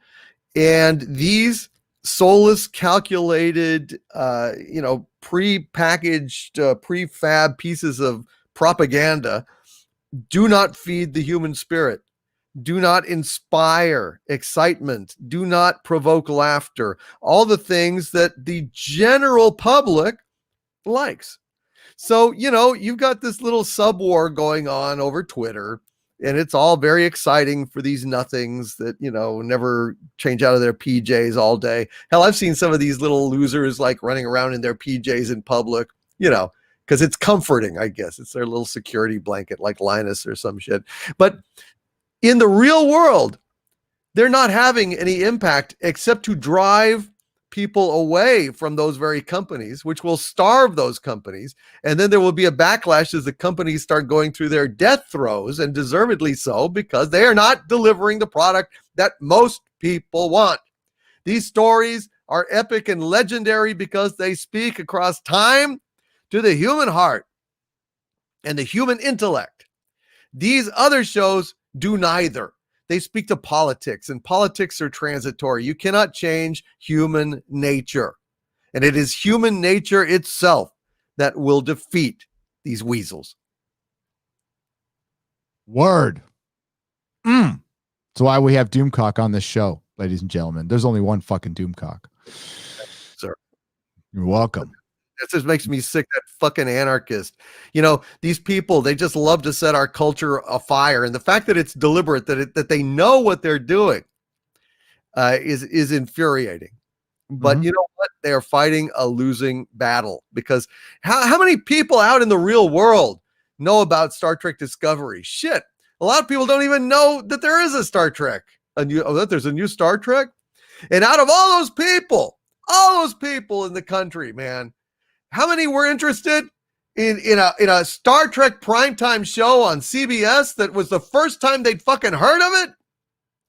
And these soulless, calculated, pre-packaged, prefab pieces of propaganda do not feed the human spirit, do not inspire excitement, do not provoke laughter, all the things that the general public likes. So, you've got this little sub-war going on over Twitter, and it's all very exciting for these nothings that, never change out of their PJs all day. Hell, I've seen some of these little losers like running around in their PJs in public, because it's comforting, I guess. It's their little security blanket, like Linus or some shit. But in the real world, they're not having any impact except to drive people away from those very companies, which will starve those companies. And then there will be a backlash as the companies start going through their death throes, and deservedly so, because they are not delivering the product that most people want. These stories are epic and legendary because they speak across time to the human heart and the human intellect. These other shows do neither. They speak to politics, and politics are transitory. You cannot change human nature. And it is human nature itself that will defeat these weasels. Word. That's why we have Doomcock on this show, ladies and gentlemen. There's only one fucking Doomcock. Sir. You're welcome. That just makes me sick, that fucking anarchist. These people, they just love to set our culture afire. And the fact that it's deliberate, that they know what they're doing, is infuriating. But you know what? They are fighting a losing battle, because how many people out in the real world know about Star Trek Discovery? Shit. A lot of people don't even know that there is a Star Trek. That there's a new Star Trek. And out of all those people in the country, man, how many were interested in a Star Trek primetime show on CBS that was the first time they'd fucking heard of it?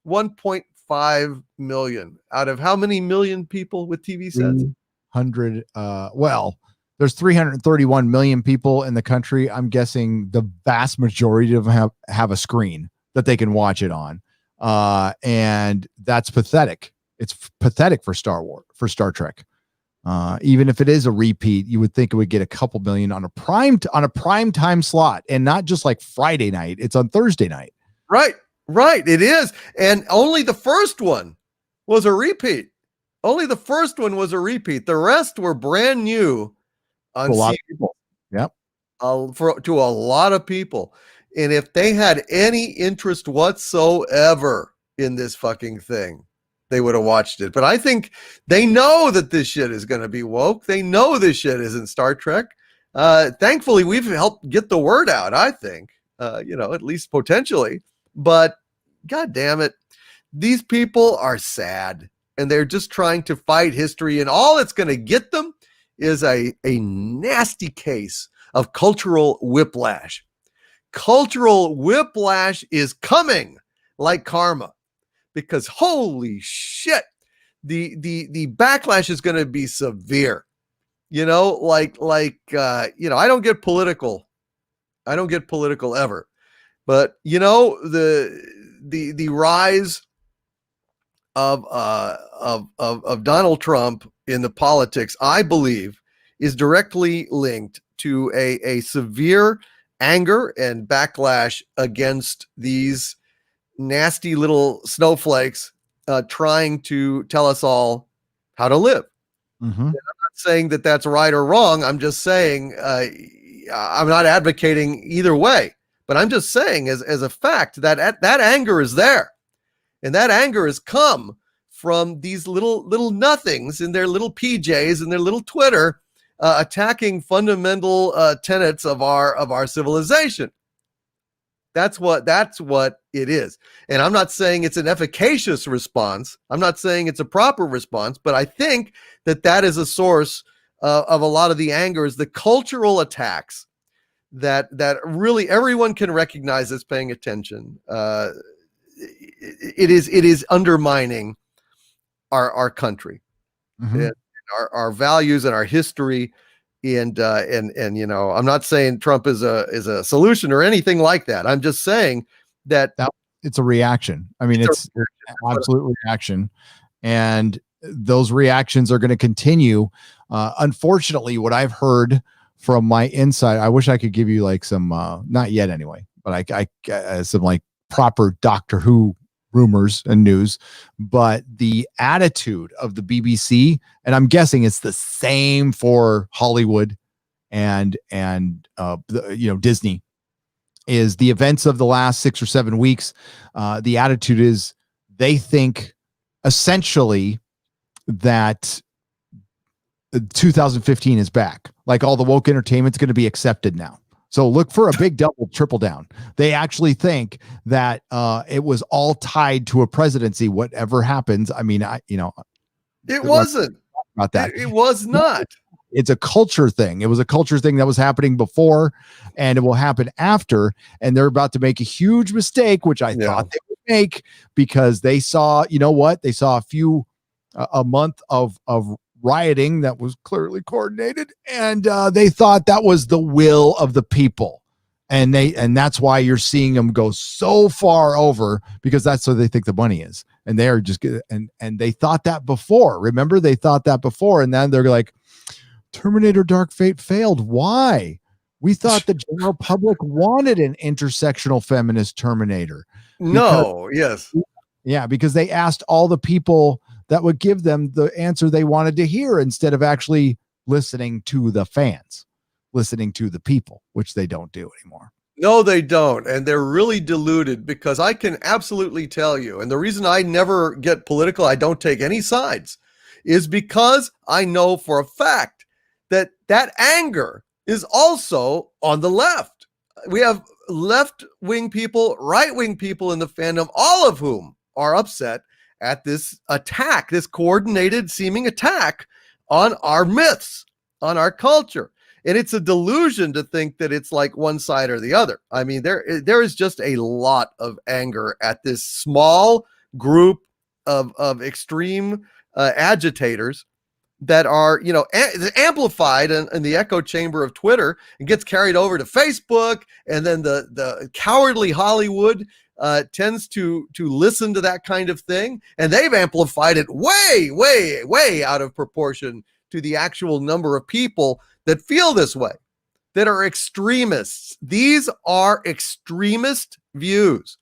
1.5 million out of how many million people with TV sets? 100. There's 331 million people in the country. I'm guessing the vast majority of them have a screen that they can watch it on. And that's pathetic. It's pathetic for Star Trek. Even if it is a repeat, you would think it would get a couple million on a prime time slot, and not just like Friday night. It's on Thursday night. Right. It is. And only the first one was a repeat. Only the first one was a repeat. The rest were brand new on A lot of people. Yep. To a lot of people. And if they had any interest whatsoever in this fucking thing, they would have watched it. But I think they know that this shit is going to be woke. They know this shit isn't Star Trek. Thankfully, we've helped get the word out, I think, at least potentially. But God damn it, these people are sad, and they're just trying to fight history. And all it's going to get them is a nasty case of cultural whiplash. Cultural whiplash is coming like karma. Because holy shit, the backlash is going to be severe. I don't get political. I don't get political ever. But the rise of Donald Trump in the politics, I believe, is directly linked to a severe anger and backlash against these nasty little snowflakes trying to tell us all how to live. Mm-hmm. I'm not saying that that's right or wrong. I'm just saying I'm not advocating either way, but I'm just saying as a fact that that anger is there, and that anger has come from these little nothings in their little PJs and their little Twitter attacking fundamental tenets of our civilization. That's what it is. And I'm not saying it's an efficacious response. I'm not saying it's a proper response, but I think that is a source of a lot of the anger, is the cultural attacks that really everyone can recognize as paying attention. It is undermining our country, Mm-hmm. and our values and our history. And I'm not saying Trump is a solution or anything like that. I'm just saying that it's a reaction. I mean, it's absolute reaction, and those reactions are going to continue. Unfortunately, what I've heard from my inside, I wish I could give you like some, not yet anyway, but I some like proper Doctor Who rumors and news, but the attitude of the BBC, and I'm guessing it's the same for Hollywood and Disney, is the events of the last 6 or 7 weeks. The attitude is they think essentially that 2015 is back. Like all the woke entertainment's going to be accepted now. So look for a big double, triple down. They actually think that it was all tied to a presidency. Whatever happens, I mean, it wasn't about that. It was not. It's a culture thing. It was a culture thing that was happening before, and it will happen after. And they're about to make a huge mistake, which I thought they would make, because they saw, they saw a month of rioting that was clearly coordinated, and they thought that was the will of the people, and that's why you're seeing them go so far over, because that's what they think the money is, and they are just good. And they thought that before. Remember, they thought that before, and then they're like, Terminator Dark Fate failed. Why? We thought the general public wanted an intersectional feminist Terminator. Because they asked all the people that would give them the answer they wanted to hear, instead of actually listening to the fans, listening to the people, which they don't do anymore. No, they don't. And they're really deluded, because I can absolutely tell you, and the reason I never get political, I don't take any sides, is because I know for a fact that anger is also on the left. We have left-wing people, right-wing people in the fandom, all of whom are upset at this attack, this coordinated seeming attack on our myths, on our culture. And it's a delusion to think that it's like one side or the other. I mean, there is just a lot of anger at this small group of extreme agitators that are, amplified in the echo chamber of Twitter, and gets carried over to Facebook. And then the cowardly Hollywood tends to listen to that kind of thing, and they've amplified it way out of proportion to the actual number of people that feel this way, that are extremists. These are extremist views.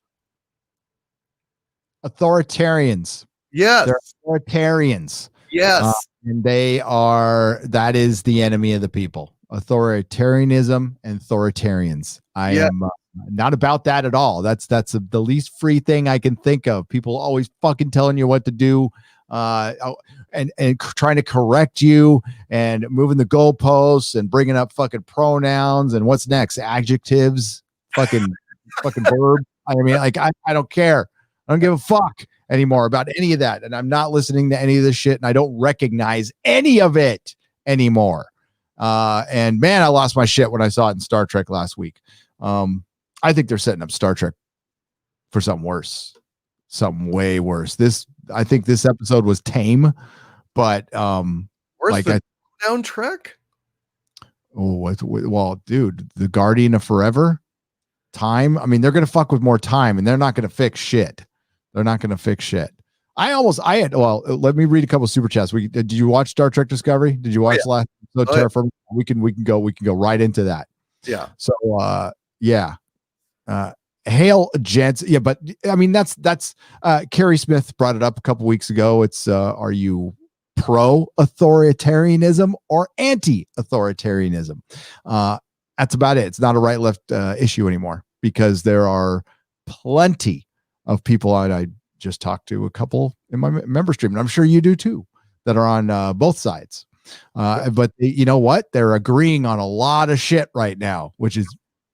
Authoritarians. Yes. They're authoritarians. Yes. And that is the enemy of the people. Authoritarianism and authoritarians. I am not about that at all. That's the least free thing I can think of. People always fucking telling you what to do, and trying to correct you and moving the goalposts and bringing up fucking pronouns and what's next, adjectives, fucking verb. I mean, like I don't care. I don't give a fuck anymore about any of that, and I'm not listening to any of this shit, and I don't recognize any of it anymore. And man, I lost my shit when I saw it in Star Trek last week. I think they're setting up Star Trek for something worse, something way worse. I think this episode was tame, but worse like than down Trek. Well, dude, the Guardian of Forever, time. I mean, they're gonna fuck with more time, and they're not gonna fix shit. They're not gonna fix shit. Let me read a couple of super chats. Did you watch Star Trek Discovery? Did you watch last episode? Terraform? We can go right into that. Yeah. So hail gents. Yeah, but I mean that's Carrie Smith brought it up a couple weeks ago. It's are you pro authoritarianism or anti authoritarianism? That's about it. It's not a right left issue anymore, because there are plenty of people. I just talked to a couple in my member stream, and I'm sure you do too, that are on both sides. But you know what? They're agreeing on a lot of shit right now, which is,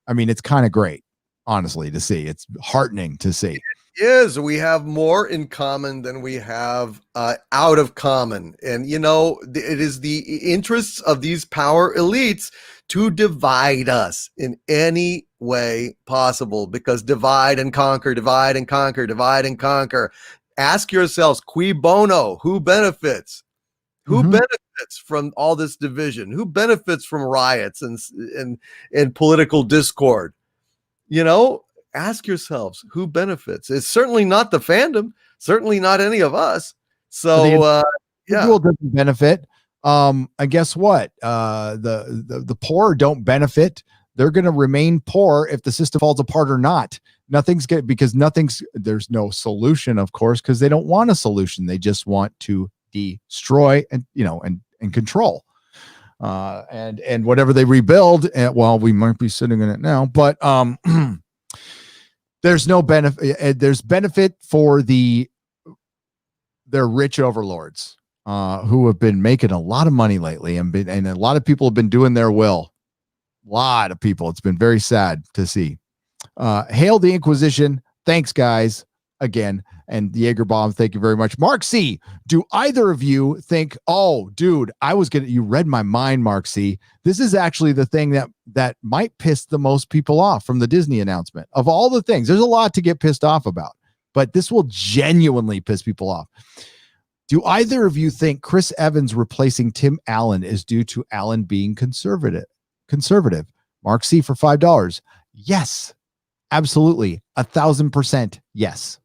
I mean, it's kind of great, honestly, to see. It's heartening to see. It is. We have more in common than we have out of common. And, you know, it is the interests of these power elites to divide us in any way possible, because divide and conquer, divide and conquer, divide and conquer. Ask yourselves, cui bono, who benefits? Who benefits from all this division? Who benefits from riots and political discord? You know, ask yourselves, who benefits? It's certainly not the fandom, certainly not any of us. So individual doesn't benefit. And guess what? The poor don't benefit. They're going to remain poor if the system falls apart or not. Nothing's good, because there's no solution, of course, because they don't want a solution. They just want to destroy and control. And whatever they rebuild, we might be sitting in it now, but there's no benefit. There's benefit for their rich overlords who have been making a lot of money lately, and a lot of people have been doing their will. A lot of people. It's been very sad to see. Hail the Inquisition. Thanks, guys. Again. And Jaeger Bomb, thank you very much. Mark C, do either of you think, oh, dude, you read my mind, Mark C. This is actually the thing that might piss the most people off from the Disney announcement. Of all the things, there's a lot to get pissed off about, but this will genuinely piss people off. Do either of you think Chris Evans replacing Tim Allen is due to Allen being conservative? Mark C for $5. Yes, absolutely. 1,000% yes.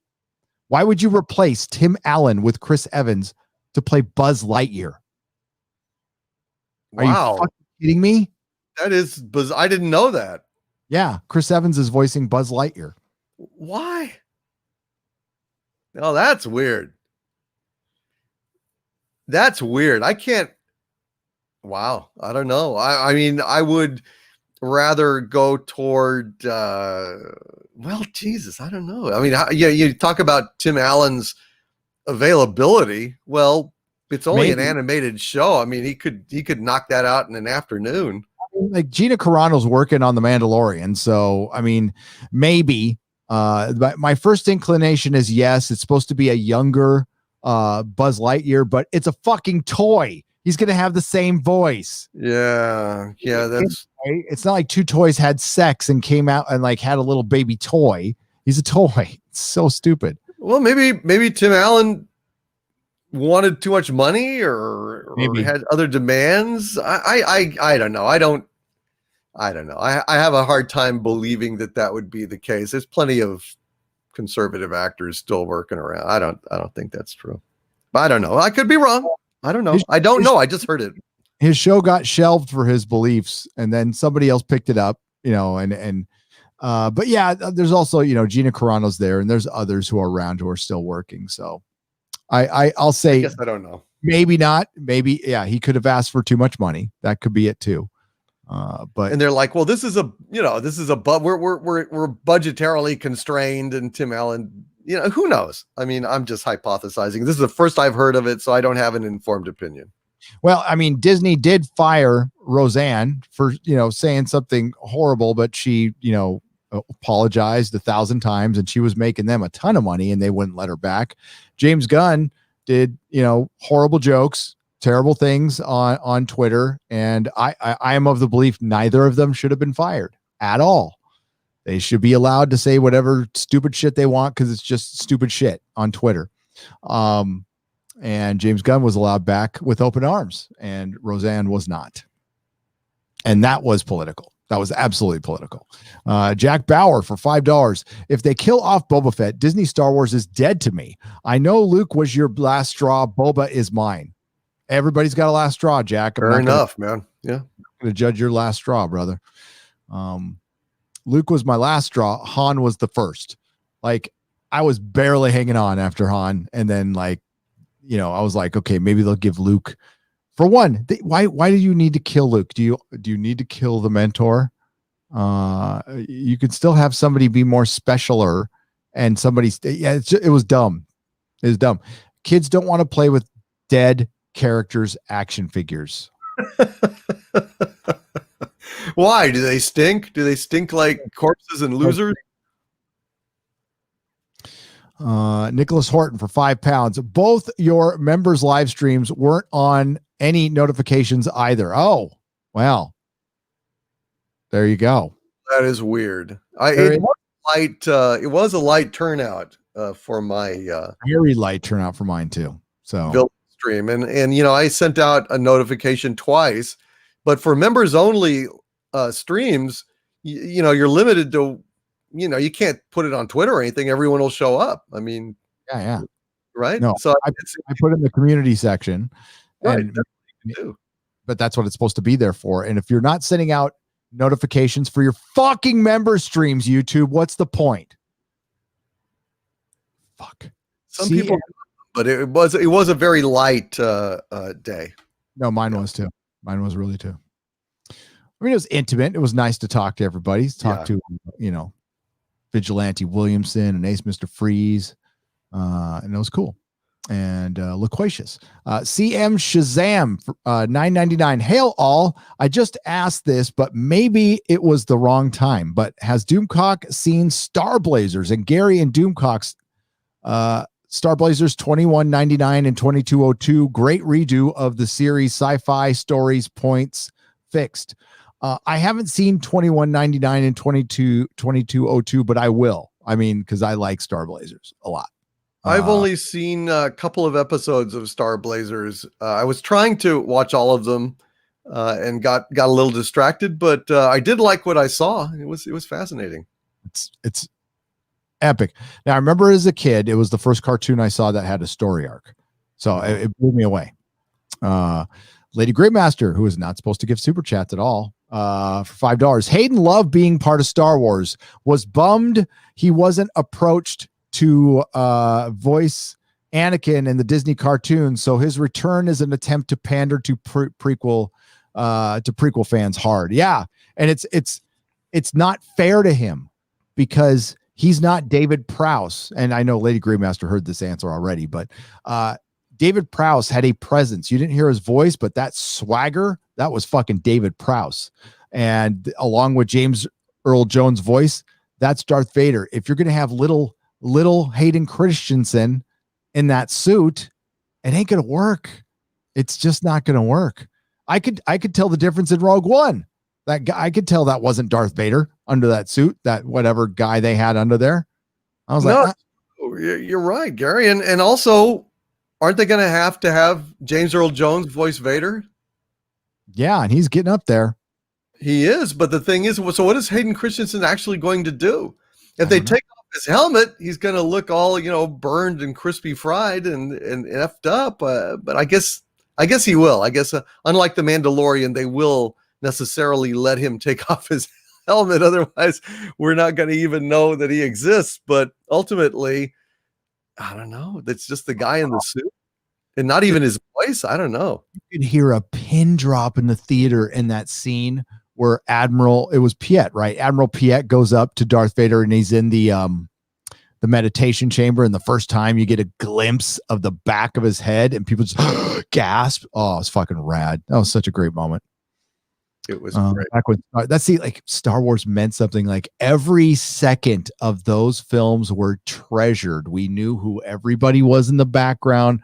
Why would you replace Tim Allen with Chris Evans to play Buzz Lightyear? Are you fucking kidding me? That is Buzz. I didn't know that. Yeah, Chris Evans is voicing Buzz Lightyear. Why? Oh, that's weird. That's weird. I can't. Wow. I don't know. I mean, I would rather go toward Jesus, I don't know. I mean, you talk about Tim Allen's availability. Well, it's only an animated show. I mean, he could knock that out in an afternoon. Like Gina Carano's working on The Mandalorian, so I mean, maybe. My first inclination is yes. It's supposed to be a younger Buzz Lightyear, but it's a fucking toy. He's going to have the same voice. Yeah. That's right. It's not like two toys had sex and came out and like had a little baby toy. He's a toy. It's so stupid. Well, maybe Tim Allen wanted too much money or had other demands. I don't know. I don't know. I have a hard time believing that would be the case. There's plenty of conservative actors still working around. I don't think that's true. But I don't know. I could be wrong. I don't know. I don't know. I just heard it. His show got shelved for his beliefs, and then somebody else picked it up, but yeah, there's also, Gina Carano's there, and there's others who are around who are still working. So I'll say, I guess I don't know. Maybe not. Maybe, yeah, he could have asked for too much money. That could be it too. But and they're like, well, this is a we're budgetarily constrained, and Tim Allen, who knows? I mean, I'm just hypothesizing. This is the first I've heard of it, so I don't have an informed opinion. Well, I mean, Disney did fire Roseanne for, saying something horrible, but she, apologized 1,000 times, and she was making them a ton of money, and they wouldn't let her back. James Gunn did, horrible jokes, terrible things on Twitter. And I am of the belief neither of them should have been fired at all. They should be allowed to say whatever stupid shit they want, because it's just stupid shit on Twitter. And James Gunn was allowed back with open arms, and Roseanne was not. And that was political. That was absolutely political. Jack Bauer for $5. If they kill off Boba Fett, Disney Star Wars is dead to me. I know Luke was your last straw. Boba is mine. Everybody's got a last straw, Jack. Fair enough, man. Yeah. I'm going to judge your last straw, brother. Luke was my last straw. Han was the first. Like, I was barely hanging on after Han. And then, I was like, okay, maybe they'll give Luke. For one, why do you need to kill Luke? Do you need to kill the mentor? You could still have somebody be more specialer, and somebody. It was dumb. It was dumb. Kids don't want to play with dead characters' action figures. Why do they stink? Do they stink like corpses and losers? Nicholas Horton for £5. Both your members' live streams weren't on any notifications either. Oh, well, there you go. That is weird. It was a light turnout for my very light turnout for mine too. So stream, and I sent out a notification twice, but for members only streams, you're limited to. You can't put it on Twitter or anything. Everyone will show up. I mean, yeah. Right. No, so I put it in the community section, right. But that's what it's supposed to be there for. And if you're not sending out notifications for your fucking member streams, YouTube, what's the point? Fuck. Some people, but it was a very light day. No, mine was too. Mine was really too. I mean, it was intimate. It was nice to talk to everybody. Talk to, Vigilante Williamson and Ace Mr. Freeze. And it was cool. And loquacious. CM Shazam for $9.99. Hail all. I just asked this, but maybe it was the wrong time. But has Doomcock seen Star Blazers? And Gary and Doomcock's Star Blazers 2199 and 2202. Great redo of the series. Sci-fi stories, points fixed. I haven't seen 2199 and 2202, but I will. I mean, because I like Star Blazers a lot. I've only seen a couple of episodes of Star Blazers. I was trying to watch all of them and got a little distracted, but I did like what I saw. It was fascinating. It's epic. Now, I remember as a kid, it was the first cartoon I saw that had a story arc. So it blew me away. Lady Greatmaster, who is not supposed to give super chats at all, for $5. Hayden loved being part of Star Wars. Was bummed he wasn't approached to voice Anakin in the Disney cartoon, so his return is an attempt to pander to prequel fans hard. Yeah, and it's not fair to him because he's not David Prowse. And I know Lady Greatmaster heard this answer already, but David Prowse had a presence. You didn't hear his voice, but that swagger, that was fucking David Prowse. And along with James Earl Jones' voice, that's Darth Vader. If you're going to have little Hayden Christensen in that suit, it ain't going to work. It's just not going to work. I could tell the difference in Rogue One. That guy, I could tell that wasn't Darth Vader under that suit, that whatever guy they had under there. I was like, you're right, Gary. And also, aren't they going to have James Earl Jones voice Vader? Yeah, and he's getting up there. He is, but the thing is, so what is Hayden Christensen actually going to do? If they take off his helmet, he's going to look all, burned and crispy fried and effed up. But I guess I guess he will. I guess unlike the Mandalorian, they will necessarily let him take off his helmet. Otherwise, we're not going to even know that he exists. But ultimately, I don't know. That's just the guy in the suit and not even his voice. I don't know. You could hear a pin drop in the theater in that scene where it was Piet, right? Admiral Piet goes up to Darth Vader and he's in the meditation chamber. And the first time you get a glimpse of the back of his head and people just gasp. Oh, it's fucking rad. That was such a great moment. It was great. Back when, like Star Wars meant something. Like every second of those films were treasured. We knew who everybody was in the background.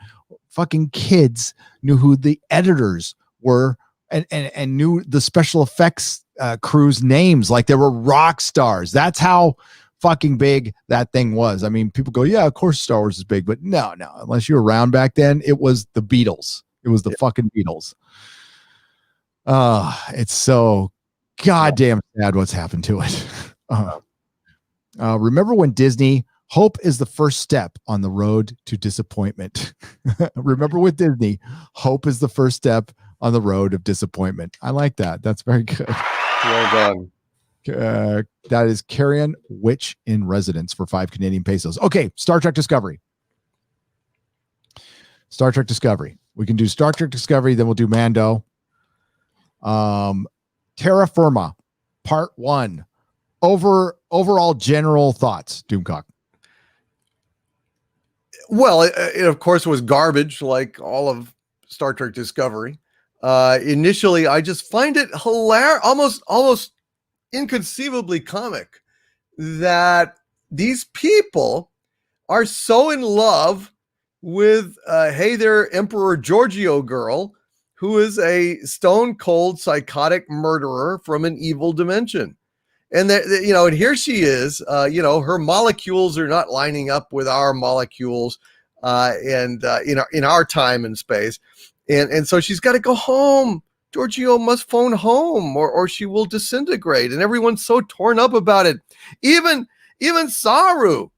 Fucking kids knew who the editors were and knew the special effects crew's names. Like they were rock stars. That's how fucking big that thing was. I mean, people go, yeah, of course Star Wars is big, but no, unless you were around back then, it was the Beatles. It was the fucking Beatles. It's so goddamn sad what's happened to it. Remember when Disney, hope is the first step on the road to disappointment. Remember with Disney, hope is the first step on the road of disappointment. I like that. That's very good. Well done. That is Carrion Witch in Residence for 5 Canadian pesos. Okay, Star Trek Discovery. Star Trek Discovery. We can do Star Trek Discovery, then we'll do Mando. Terra Firma, Part 1. Overall general thoughts, Doomcock. Well, it of course was garbage, like all of Star Trek Discovery. Initially, I just find it hilarious, almost inconceivably comic that these people are so in love with hey there Emperor Giorgio girl, who is a stone cold psychotic murderer from an evil dimension. And and here she is, her molecules are not lining up with our molecules in our time and space. And so she's got to go home. Giorgio must phone home or she will disintegrate. And everyone's so torn up about it. Even Saru,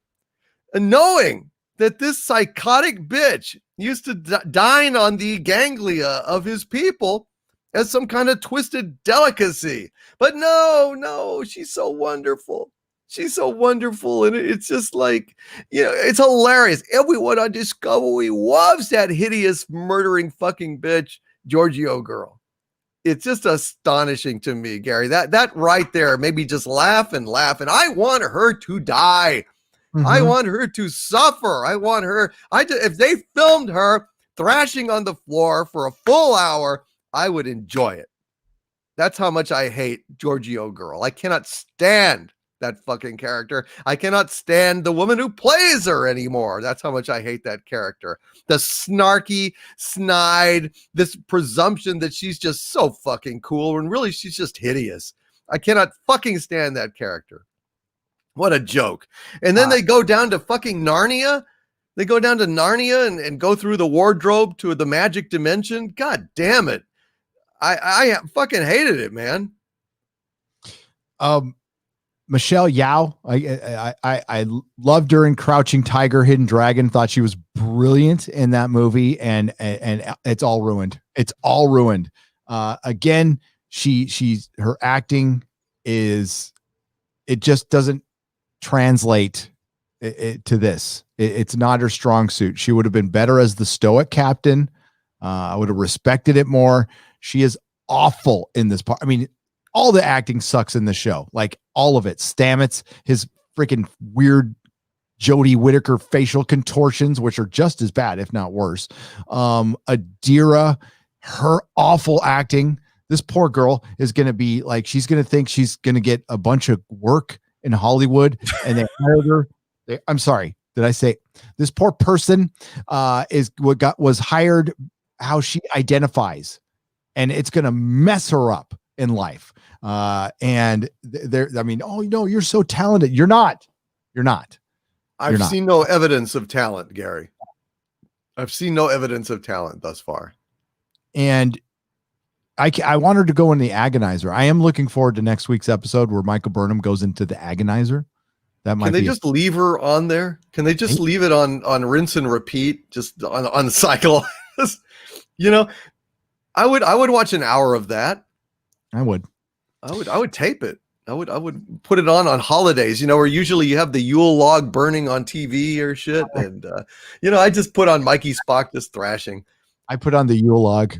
knowing that this psychotic bitch used to dine on the ganglia of his people as some kind of twisted delicacy. But no, she's so wonderful. She's so wonderful. And it's just like, it's hilarious. Everyone on Discovery loves that hideous murdering fucking bitch, Giorgio girl. It's just astonishing to me, Gary. That right there made me just laugh. And I want her to die. Mm-hmm. I want her to suffer. I want her. If they filmed her thrashing on the floor for a full hour, I would enjoy it. That's how much I hate Giorgio girl. I cannot stand that fucking character. I cannot stand the woman who plays her anymore. That's how much I hate that character. The snarky, snide, this presumption that she's just so fucking cool when really she's just hideous. I cannot fucking stand that character. What a joke. And then they go down to fucking Narnia. They go down to Narnia and go through the wardrobe to the magic dimension. God damn it. I fucking hated it, man. Michelle Yeoh, I loved her in Crouching Tiger, Hidden Dragon. Thought she was brilliant in that movie, and it's all ruined. It's all ruined. Again, her acting is, it just doesn't translate to this. It's not her strong suit. She would have been better as the stoic captain. I would have respected it more. She is awful in this part. I mean, all the acting sucks in the show, like all of it. Stamets, his freaking weird Jodie Whittaker facial contortions, which are just as bad, if not worse. Adira, her awful acting. This poor girl is going to be like, she's going to think she's going to get a bunch of work in Hollywood, and they hired her. I'm sorry, did I say this poor person was hired how she identifies, and it's going to mess her up in life. And I mean, oh, you're so talented. You're not. I've seen no evidence of talent, Gary. I've seen no evidence of talent thus far. And I want her to go in the Agonizer. I am looking forward to next week's episode where Michael Burnham goes into the Agonizer. Can they just leave her on there? Can they just leave it on rinse and repeat, just on cycle? You know, I would watch an hour of that. I would. I would tape it. I would put it on holidays, where usually you have the Yule log burning on TV or shit. And, I just put on Mikey Spock just thrashing. I put on the Yule log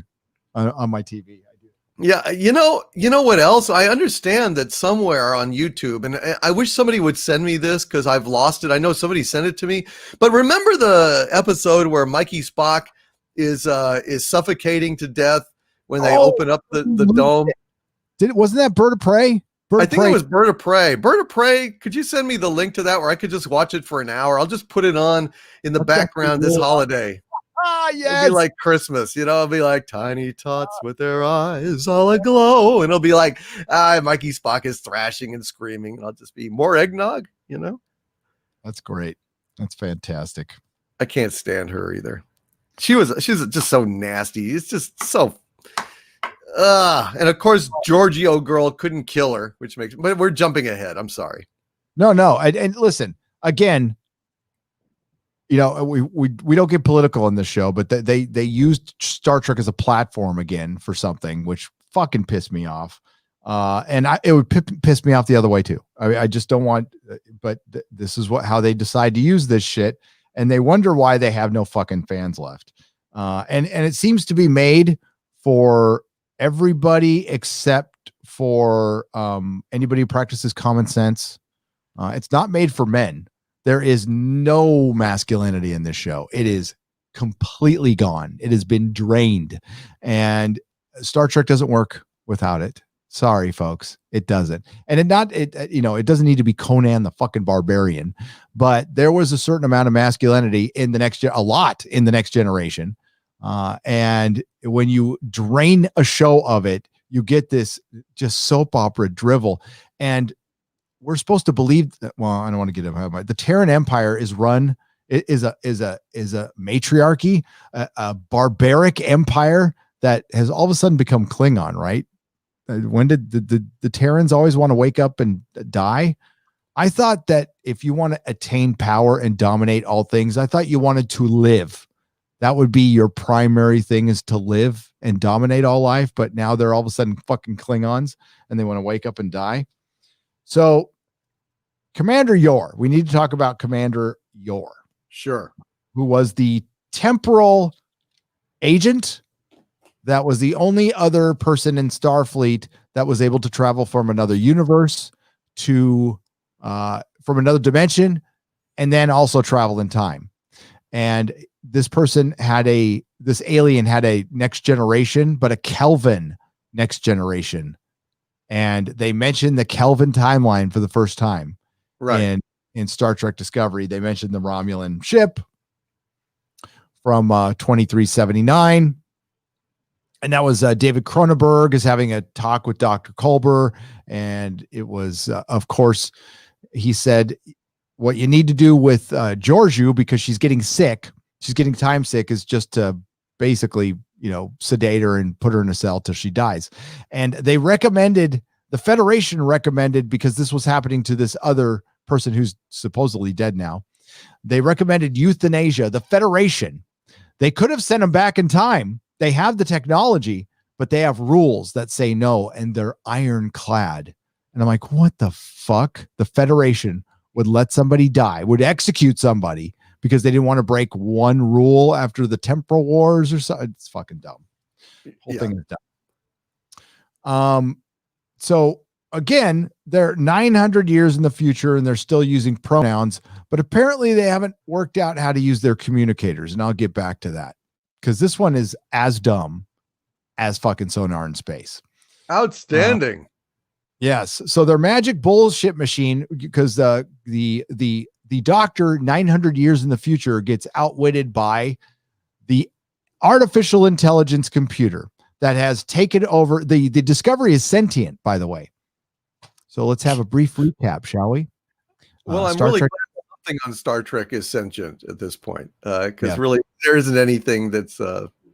on my TV. I do. Yeah. You know what else? I understand that somewhere on YouTube, and I wish somebody would send me this because I've lost it. I know somebody sent it to me, but remember the episode where Mikey Spock is suffocating to death when they open up the dome? Wasn't that Bird of Prey? I think it was Bird of Prey. Bird of Prey, could you send me the link to that where I could just watch it for an hour? I'll just put it on in the background this holiday. Yes. It'll be like Christmas, it'll be like tiny tots with their eyes all aglow. And it'll be like, Mikey Spock is thrashing and screaming. And I'll just be more eggnog, That's great. That's fantastic. I can't stand her either. She's just so nasty. It's just so and of course Giorgio girl couldn't kill her, but we're jumping ahead. I'm sorry. No. And listen, again, we don't get political in this show, but they used Star Trek as a platform again for something which fucking pissed me off. And it would piss me off the other way too. I just don't want, but this is how they decide to use this shit. And they wonder why they have no fucking fans left. And it seems to be made for everybody except for anybody who practices common sense. It's not made for men. There is no masculinity in this show. It is completely gone. It has been drained, and Star Trek doesn't work without it. Sorry, folks, it doesn't. And it doesn't need to be Conan the fucking Barbarian, but there was a certain amount of masculinity in the next generation. And when you drain a show of it, you get this just soap opera drivel. And we're supposed to believe that, well, I don't want to get into the Terran Empire is a matriarchy, a barbaric empire that has all of a sudden become Klingon, right? When did the Terrans always want to wake up and die? I thought that if you want to attain power and dominate all things, I thought you wanted to live. That would be your primary thing, is to live and dominate all life. But now they're all of a sudden fucking Klingons and they want to wake up and die. So Commander Yor, we need to talk about Commander Yor. Sure. Who was the temporal agent that was the only other person in Starfleet that was able to travel from another universe to from another dimension, and then also travel in time. And this alien had a next generation, but a Kelvin next generation. And they mentioned the Kelvin timeline for the first time. Right. In Star Trek Discovery, they mentioned the Romulan ship from 2379. And that was David Cronenberg is having a talk with Dr. Culber. And it was, of course, he said, what you need to do with Georgiou, because she's getting sick, she's getting time sick, is just to basically, sedate her and put her in a cell till she dies. And the Federation recommended, because this was happening to this other person who's supposedly dead now, they recommended euthanasia. The Federation, they could have sent him back in time. They have the technology, but they have rules that say no, and they're ironclad. And I'm like, what the fuck? The Federation would let somebody die, would execute somebody because they didn't want to break one rule after the temporal wars or something. It's fucking dumb. Whole thing is dumb. So again, they're 900 years in the future and they're still using pronouns, but apparently they haven't worked out how to use their communicators. And I'll get back to that, because this one is as dumb as fucking Sonar in Space. Outstanding. Yes. So their magic bullshit machine, because the doctor 900 years in the future gets outwitted by the artificial intelligence computer that has taken over. The Discovery is sentient, by the way. So let's have a brief recap, shall we? Well, I'm really glad something on Star Trek is sentient at this point, because really there isn't anything that's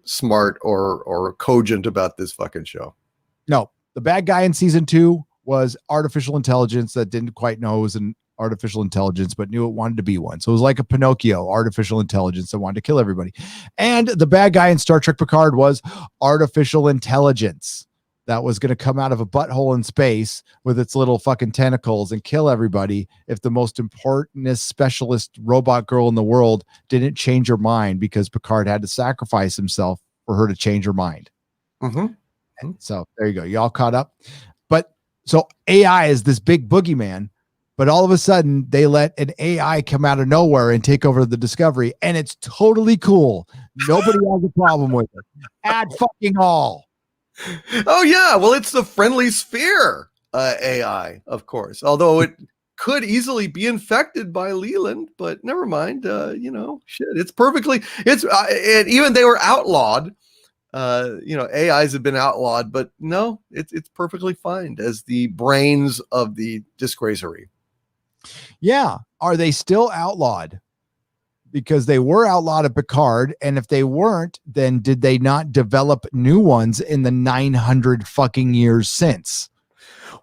smart or cogent about this fucking show. No, the bad guy in season 2 was artificial intelligence that didn't quite know it was an artificial intelligence, but knew it wanted to be one. So it was like a Pinocchio, artificial intelligence that wanted to kill everybody. And the bad guy in Star Trek Picard was artificial intelligence that was going to come out of a butthole in space with its little fucking tentacles and kill everybody if the most important specialist robot girl in the world didn't change her mind, because Picard had to sacrifice himself for her to change her mind. Mm-hmm. So there you go. You all caught up. But so AI is this big boogeyman, but all of a sudden they let an AI come out of nowhere and take over the Discovery, and it's totally cool. Nobody has a problem with it at fucking all. Oh yeah, well, it's the friendly sphere AI, of course. Although it could easily be infected by Leland, but never mind. Shit, it's perfectly. And even they were outlawed. AIs have been outlawed, but no, it's perfectly fine as the brains of the disgracery. Yeah, are they still outlawed? Because they were outlawed at Picard, and if they weren't, then did they not develop new ones in the 900 fucking years since?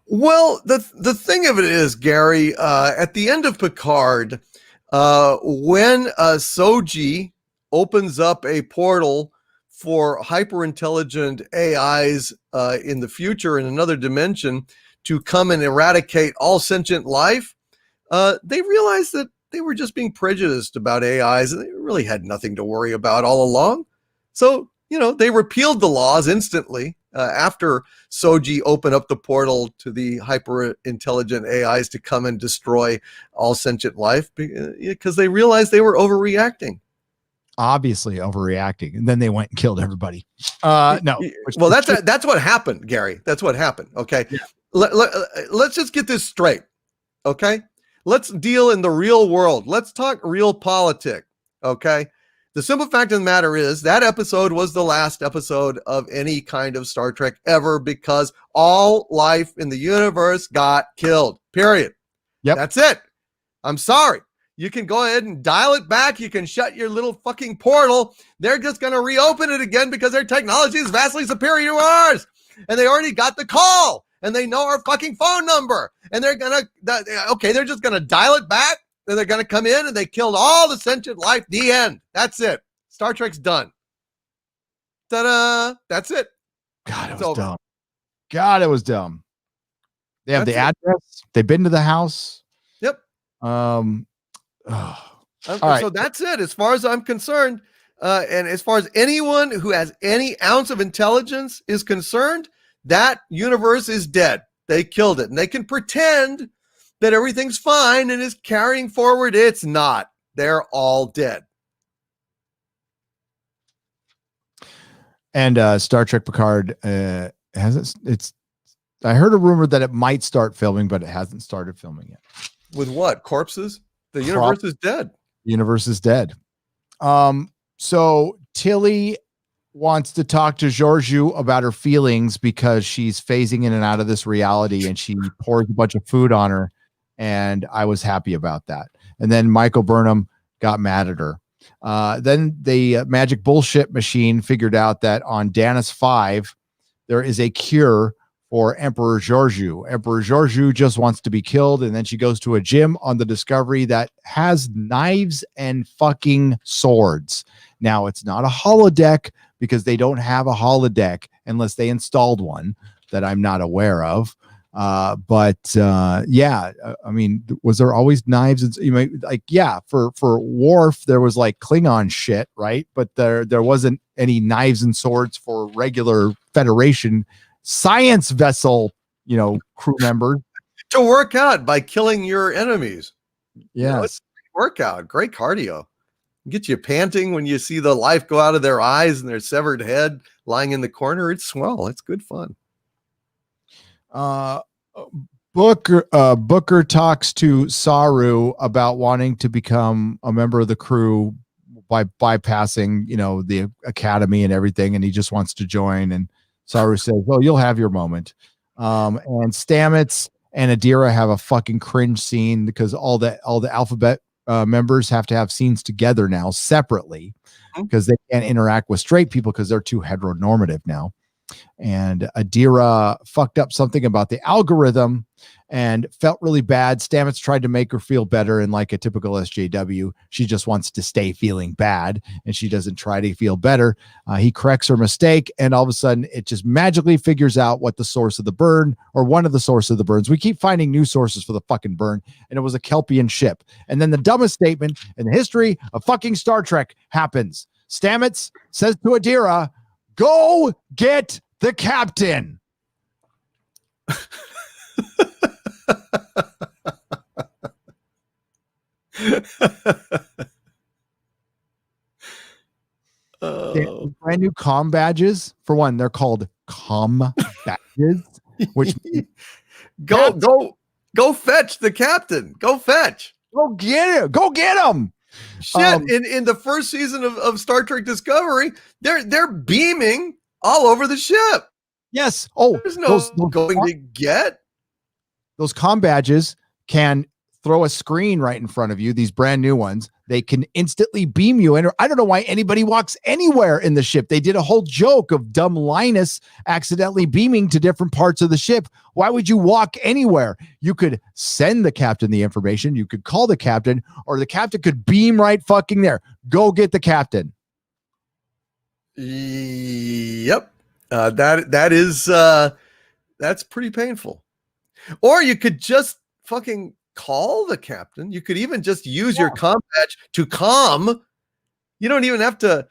Well, the thing of it is, Gary, at the end of Picard, when Soji opens up a portal for hyper-intelligent AIs in the future in another dimension to come and eradicate all sentient life, they realized that they were just being prejudiced about AIs, and they really had nothing to worry about all along. So, they repealed the laws instantly after Soji opened up the portal to the hyper-intelligent AIs to come and destroy all sentient life, because they realized they were overreacting. Obviously overreacting. And then they went and killed everybody. No. Well, that's what happened, Gary. That's what happened. Okay. Yeah. Let's just get this straight. Okay. Let's deal in the real world. Let's talk real politics. Okay. The simple fact of the matter is that episode was the last episode of any kind of Star Trek ever, because all life in the universe got killed. Period. Yep. That's it. I'm sorry. You can go ahead and dial it back. You can shut your little fucking portal. They're just going to reopen it again because their technology is vastly superior to ours. And they already got the call. And they know our fucking phone number. And they're just going to dial it back. And they're going to come in and they killed all the sentient life. The end. That's it. Star Trek's done. Ta-da. That's it. God, it was dumb. God, it was dumb. They have the address. They've been to the house. Yep. So that's it as far as I'm concerned. And as far as anyone who has any ounce of intelligence is concerned, that universe is dead. They killed it. And they can pretend that everything's fine and is carrying forward. It's not. They're all dead. And Star Trek Picard I heard a rumor that it might start filming, but it hasn't started filming yet. With what? Corpses? The universe is dead. Universe is dead. So Tilly wants to talk to Georgiou about her feelings because she's phasing in and out of this reality, and she pours a bunch of food on her, and I was happy about that. And then Michael Burnham got mad at her. Then the magic bullshit machine figured out that on Danis 5 there is a cure for Emperor Georgiou. Emperor Georgiou just wants to be killed, and then she goes to a gym on the Discovery that has knives and fucking swords. Now, it's not a holodeck because they don't have a holodeck unless they installed one that I'm not aware of. I mean, was there always knives? For Worf, there was like Klingon shit, right? But there wasn't any knives and swords for regular Federation science vessel, crew members to work out by killing your enemies. Yeah, it's a great workout, great cardio. Get you panting when you see the life go out of their eyes and their severed head lying in the corner. It's swell. It's good fun. Booker talks to Saru about wanting to become a member of the crew by bypassing, the academy and everything, and he just wants to join. And Saru says, "Oh, you'll have your moment." And Stamets and Adira have a fucking cringe scene because all the alphabet members have to have scenes together now separately because they can't interact with straight people because they're too heteronormative now. And Adira fucked up something about the algorithm and felt really bad. Stamets tried to make her feel better, and like a typical SJW, she just wants to stay feeling bad, and she doesn't try to feel better. He corrects her mistake, and all of a sudden, it just magically figures out what the source of the burn, or one of the sources of the burns. We keep finding new sources for the fucking burn, and it was a Kelpian ship. And then the dumbest statement in the history of fucking Star Trek happens. Stamets says to Adira, "Go get the captain." Brand new comm badges. For one, they're called comm badges, which go fetch the captain. Go fetch. Go get it. Go get him. Shit! In the first season of Star Trek Discovery, they're beaming all over the ship. Yes. Oh, there's no going to get. Those comm badges can throw a screen right in front of you. These brand new ones, they can instantly beam you in. I don't know why anybody walks anywhere in the ship. They did a whole joke of dumb Linus accidentally beaming to different parts of the ship. Why would you walk anywhere? You could send the captain the information. You could call the captain, or the captain could beam right fucking there. Go get the captain. Yep. That's pretty painful. Or you could just fucking call the captain. You could even just use your comm badge to comm. You don't even have to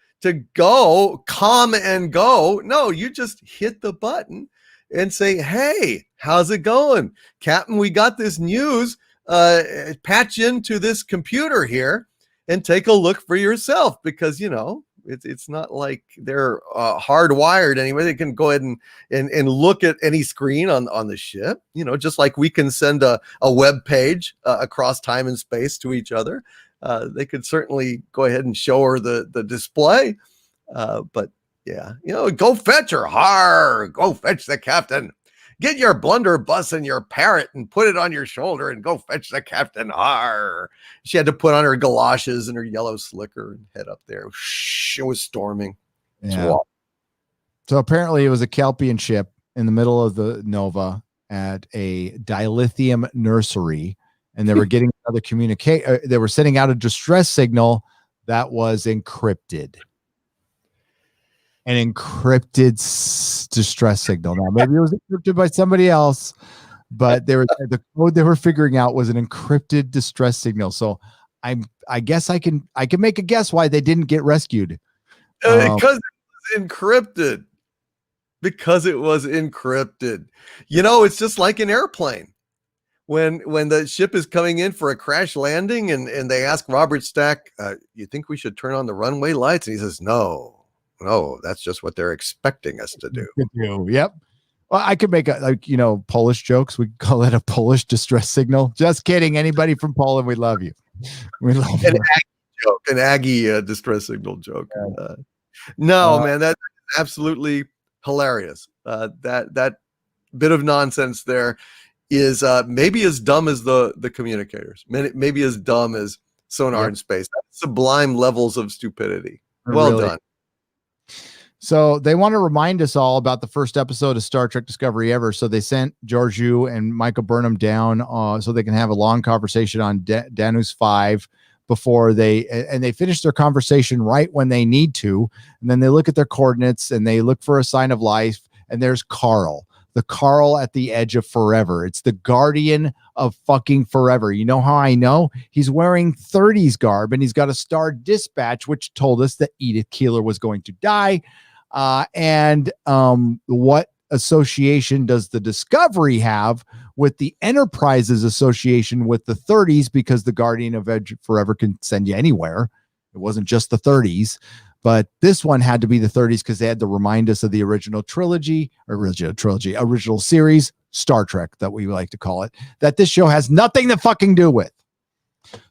go comm and go. No, you just hit the button and say, "Hey, how's it going, Captain? We got this news. Patch into this computer here and take a look for yourself," because it's not like they're hardwired anyway. They can go ahead and look at any screen on the ship, just like we can send a web page across time and space to each other. They could certainly go ahead and show her the display. But yeah, go fetch her. Go fetch the captain. Get your blunderbuss and your parrot and put it on your shoulder and go fetch the captain. She had to put on her galoshes and her yellow slicker and head up there. It was storming. Yeah. So apparently it was a Kelpian ship in the middle of the Nova at a dilithium nursery, and they were getting another they were sending out a distress signal that was encrypted. An encrypted distress signal. Now, maybe it was encrypted by somebody else, but the code they were figuring out was an encrypted distress signal. So I guess I can make a guess why they didn't get rescued. Because it was encrypted. Because it was encrypted. It's just like an airplane. When the ship is coming in for a crash landing and they ask Robert Stack, "You think we should turn on the runway lights?" And he says, No, that's just what they're expecting us to do. Yep. Well, I could make Polish jokes. We call it a Polish distress signal. Just kidding. Anybody from Poland, we love you. We love an Aggie joke, an Aggie distress signal joke. Man, that's absolutely hilarious. That bit of nonsense there is maybe as dumb as the communicators. Maybe as dumb as sonar in space. That's sublime levels of stupidity. Well done. So they want to remind us all about the first episode of Star Trek Discovery ever. So they sent Georgiou and Michael Burnham down so they can have a long conversation on Danus 5 before they finish their conversation right when they need to. And then they look at their coordinates and they look for a sign of life. And there's Carl, the Carl at the edge of forever. It's the guardian of fucking forever. You know how I know? He's wearing 30s garb and he's got a star dispatch, which told us that Edith Keeler was going to die. What association does the Discovery have with the Enterprise's association with the 30s? Because the Guardian of Edge Forever can send you anywhere. It wasn't just the 30s, but this one had to be the 30s because they had to remind us of the original series, Star Trek, that we like to call it, that this show has nothing to fucking do with.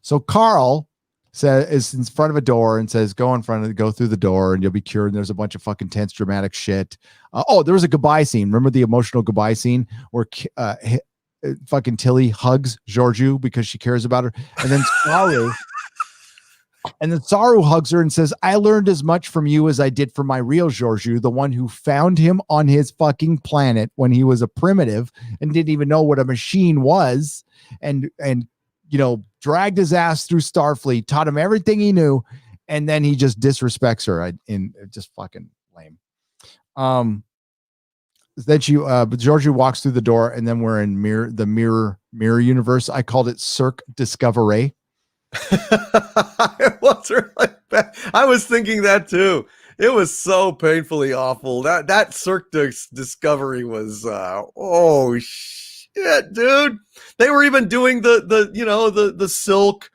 So Carl is in front of a door and says, go through the door and you'll be cured. And there's a bunch of fucking tense, dramatic shit. There was a goodbye scene. Remember the emotional goodbye scene where fucking Tilly hugs Georgiou because she cares about her. And then And then Saru hugs her and says, I learned as much from you as I did from my real Georgiou, the one who found him on his fucking planet when he was a primitive and didn't even know what a machine was, and dragged his ass through Starfleet, taught him everything he knew, and then he just disrespects her in just fucking lame. Then Georgiou walks through the door, and then we're in the mirror universe. I called it Cirque Discovery. It was really bad. I was thinking that too. It was so painfully awful. That Cirque Discovery was oh shit, dude. They were even doing the silk,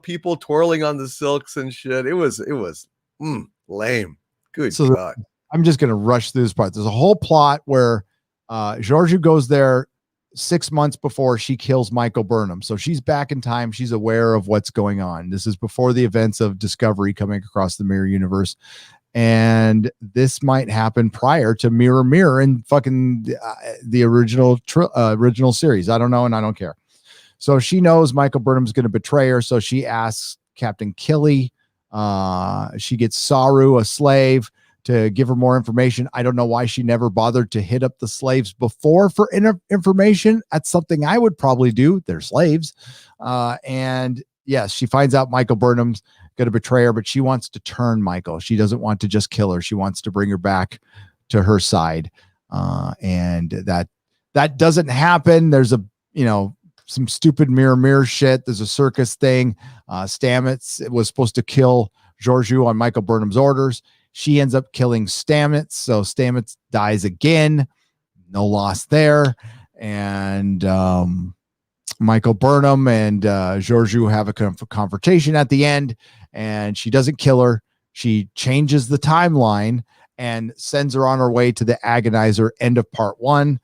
people twirling on the silks and shit. It was lame. Good God. I'm just gonna rush through this part. There's a whole plot where Georgiou goes there 6 months before she kills Michael Burnham. So she's back in time. She's aware of what's going on. This is before the events of Discovery coming across the mirror universe. And this might happen prior to Mirror Mirror and fucking the original series. I don't know, and I don't care. So she knows Michael Burnham's going to betray her. So she asks Captain Killy. She gets Saru, a slave, to give her more information. I don't know why she never bothered to hit up the slaves before for information. That's something I would probably do. They're slaves. And yes, she finds out Michael Burnham's going to betray her, but she wants to turn Michael. She doesn't want to just kill her. She wants to bring her back to her side. And that doesn't happen. There's some stupid mirror shit. There's a circus thing. Stamets was supposed to kill Georgiou on Michael Burnham's orders. She ends up killing Stamets, so Stamets dies again. No loss there. And Michael Burnham and Georgiou have a confrontation at the end, and she doesn't kill her. She changes the timeline and sends her on her way to the Agonizer, end of part 1.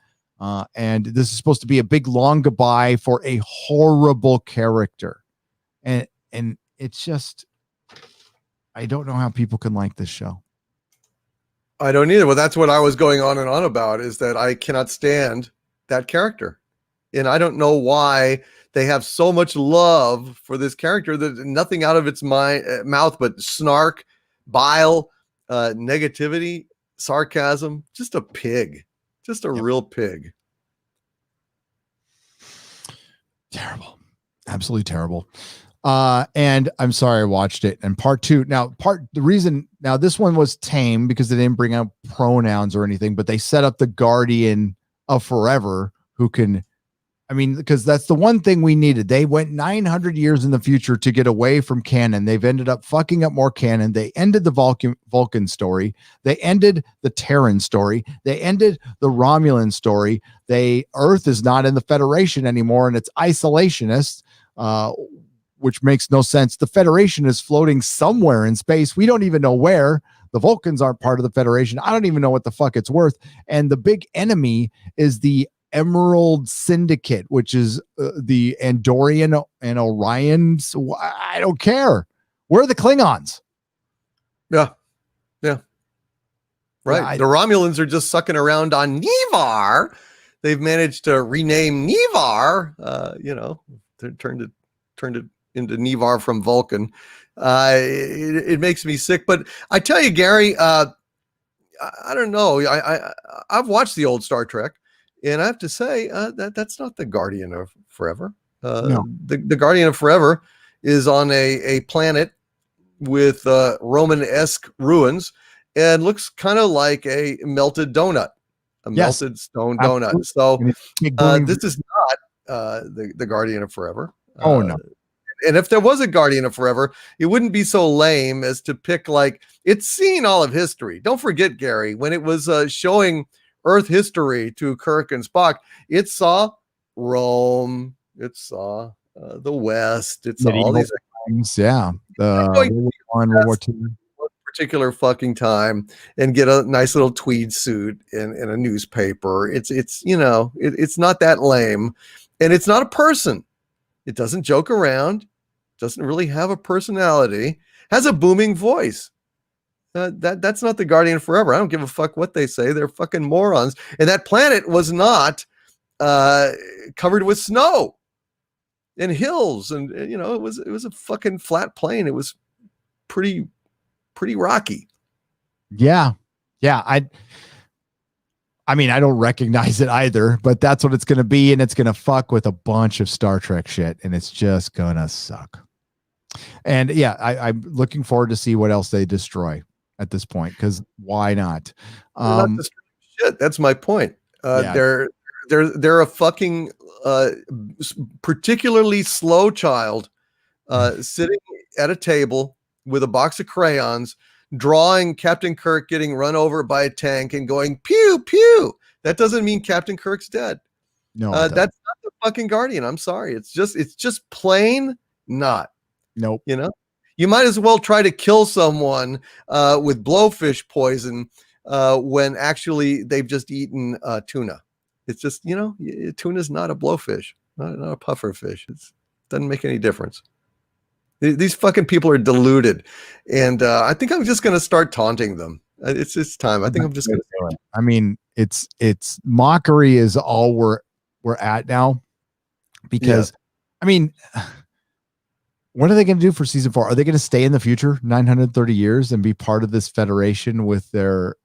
And this is supposed to be a big, long goodbye for a horrible character. And it's just... I don't know how people can like this show. I don't either. Well, that's what I was going on and on about, is that I cannot stand that character. And I don't know why they have so much love for this character that nothing out of its mouth but snark, bile, negativity, sarcasm. Just a pig. Just a real pig. Terrible. Absolutely terrible. And I'm sorry I watched it. And part 2, this one was tame because they didn't bring out pronouns or anything, but they set up the Guardian of Forever who can, because that's the one thing we needed. They went 900 years in the future to get away from canon. They've ended up fucking up more canon. They ended the Vulcan story. They ended the Terran story. They ended the Romulan story. Earth is not in the Federation anymore, and it's isolationist, which makes no sense. The Federation is floating somewhere in space. We don't even know where. The Vulcans aren't part of the Federation. I don't even know what the fuck it's worth. And the big enemy is the Emerald Syndicate, which is the Andorian and Orions. I don't care. Where are the Klingons? Yeah. Right. The Romulans are just sucking around on Nivar. They've managed to rename Nivar. Turned it into Nivar from Vulcan. It makes me sick. But I tell you, Gary, I don't know. I've watched the old Star Trek, and I have to say that's not the Guardian of Forever. No. The Guardian of Forever is on a planet with Roman-esque ruins and looks kind of like a melted donut, melted stone donut. So this is not the Guardian of Forever. Oh, no. And if there was a Guardian of Forever, it wouldn't be so lame as to pick, it's seen all of history. Don't forget, Gary, when it was showing Earth history to Kirk and Spock, it saw Rome, it saw the West, it saw all these things. Yeah. World War II. Particular fucking time, and get a nice little tweed suit in a newspaper. It's not that lame, and it's not a person. It doesn't joke around, doesn't really have a personality, has a booming voice. That's not the Guardian Forever. I don't give a fuck what they say. They're fucking morons. And that planet was not covered with snow. and hills, and it was a fucking flat plain. It was pretty rocky. Yeah. I mean, I don't recognize it either, but that's what it's going to be. And it's going to fuck with a bunch of Star Trek shit. And it's just going to suck. And yeah, I'm looking forward to see what else they destroy at this point. Cause why not? Not shit. That's my point. Yeah. They're a fucking, particularly slow child, sitting at a table with a box of crayons, drawing Captain Kirk getting run over by a tank and going pew pew. That doesn't mean Captain Kirk's dead. No, that's not the fucking Guardian. I'm sorry. It's just plain not. Nope. You might as well try to kill someone with blowfish poison when actually they've just eaten tuna. It's just, tuna's not a blowfish, not a puffer fish. It doesn't make any difference. These fucking people are deluded, and I think I'm just going to start taunting them. It's time. I think I'm just going to do it. I mean, it's mockery is all we're at now, because I mean, what are they going to do for season 4? Are they going to stay in the future 930 years and be part of this Federation with their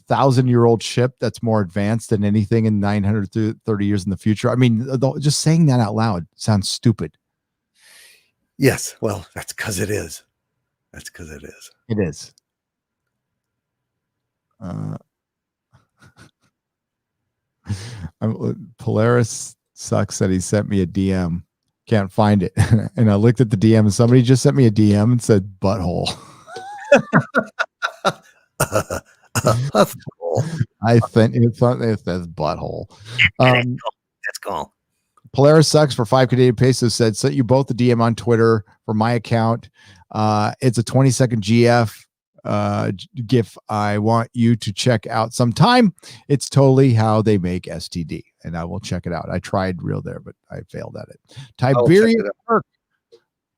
1,000-year-old ship that's more advanced than anything in 930 years in the future? I mean, just saying that out loud sounds stupid. Yes, well, that's because it is. It is. Polaris sucks that he sent me a DM. Can't find it. And I looked at the DM and somebody just sent me a DM and said butthole. I think it says butthole. That's cool. Polaris sucks for 5 Canadian pesos said, sent you both the DM on Twitter for my account. It's a 20-second GF GIF I want you to check out sometime. It's totally how they make STD, and I will check it out. I tried real there, but I failed at it.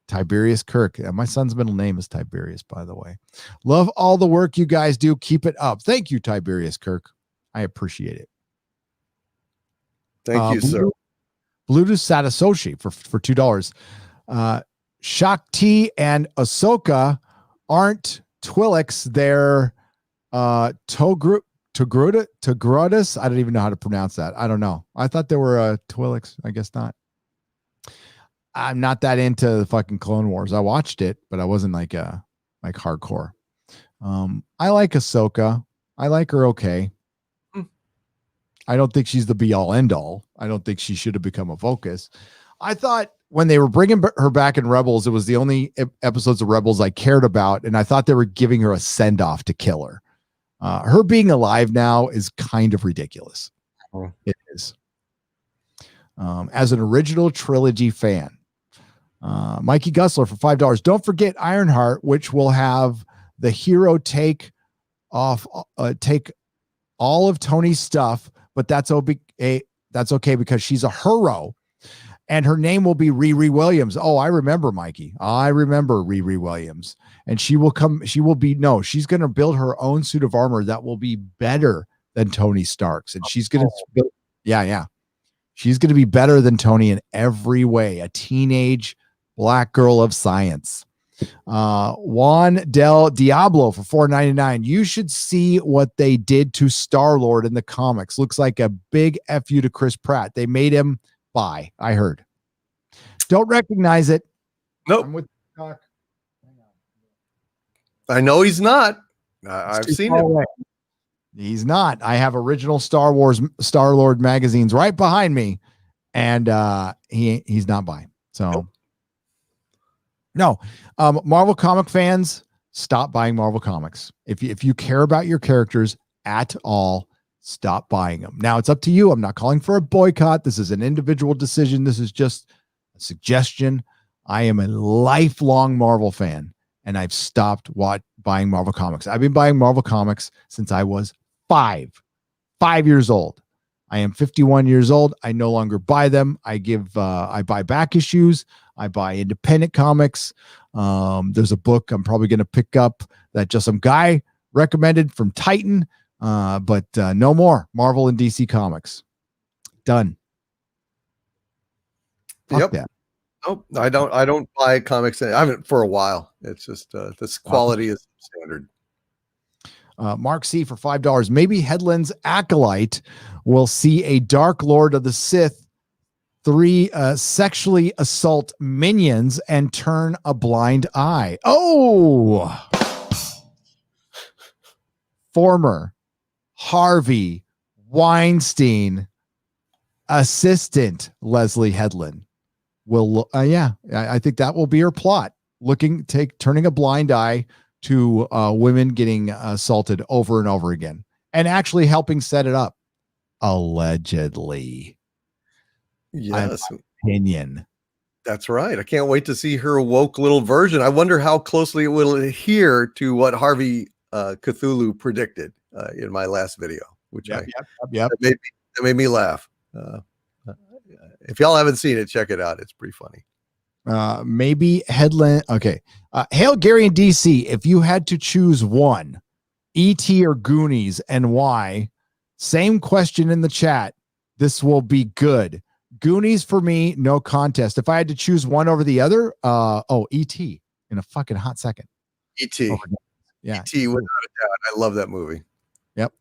Tiberius Kirk. My son's middle name is Tiberius, by the way. Love all the work you guys do. Keep it up. Thank you, Tiberius Kirk. I appreciate it. Thank you, sir. Bluetooth Satasoshi for $2. Shakti and Ahsoka aren't Twi'leks. They're Togrutas. I don't even know how to pronounce that. I don't know. I thought they were Twi'leks. I guess not. I'm not that into the fucking Clone Wars. I watched it, but I wasn't like hardcore. I like Ahsoka. I like her okay. I don't think she's the be all end all. I don't think she should have become a focus. I thought when they were bringing her back in Rebels, it was the only episodes of Rebels I cared about. And I thought they were giving her a send off to kill her. Her being alive now is kind of ridiculous. Oh. It is. As an original trilogy fan, Mikey Gussler for $5. Don't forget Ironheart, which will have the hero take all of Tony's stuff, but that's okay because she's a hero, and her name will be Riri Williams. Oh, I remember, Mikey. I remember Riri Williams, and she's going to build her own suit of armor that will be better than Tony Stark's, and she's going to she's going to be better than Tony in every way. A teenage black girl of science. Juan Del Diablo for $4.99. You should see what they did to Star-Lord in the comics. Looks like a big FU to Chris Pratt. They made him bi, I heard. Don't recognize it. Nope. I know he's not. I've seen him. He's not. I have original Star Wars Star-Lord magazines right behind me, and he's not bi. So nope. No, Marvel comic fans, stop buying Marvel comics. If you care about your characters at all, stop buying them. Now it's up to you. I'm not calling for a boycott. This is an individual decision. This is just a suggestion. I am a lifelong Marvel fan, and I've stopped buying Marvel comics. I've been buying Marvel comics since I was 5 years old. I am 51 years old. I no longer buy them. I buy back issues. I buy independent comics. There's a book I'm probably going to pick up that just some guy recommended from Titan. But no more Marvel and DC comics. Done. Fuck that. Nope, I don't buy comics. I haven't for a while. It's just this quality is standard. Mark C for $5. Maybe Headland's acolyte will see a Dark Lord of the Sith 3 sexually assault minions and turn a blind eye. Oh, former Harvey Weinstein assistant Leslie Headland will, I think that will be her plot. Turning a blind eye to women getting assaulted over and over again, and actually helping set it up. Allegedly, Yes, opinion. that's right. I can't wait to see her woke little version. I wonder how closely it will adhere to what Harvey Cthulhu predicted in my last video, which Yep. that made me laugh. If y'all haven't seen it, check it out. It's pretty funny. Maybe Headland. Okay. Hail Gary and DC. If you had to choose one, E.T. or Goonies, and why? Same question in the chat. This will be good. Goonies for me, no contest. If I had to choose one over the other, E.T. in a fucking hot second. E.T. Yeah. E.T. without a doubt. I love that movie. Yep.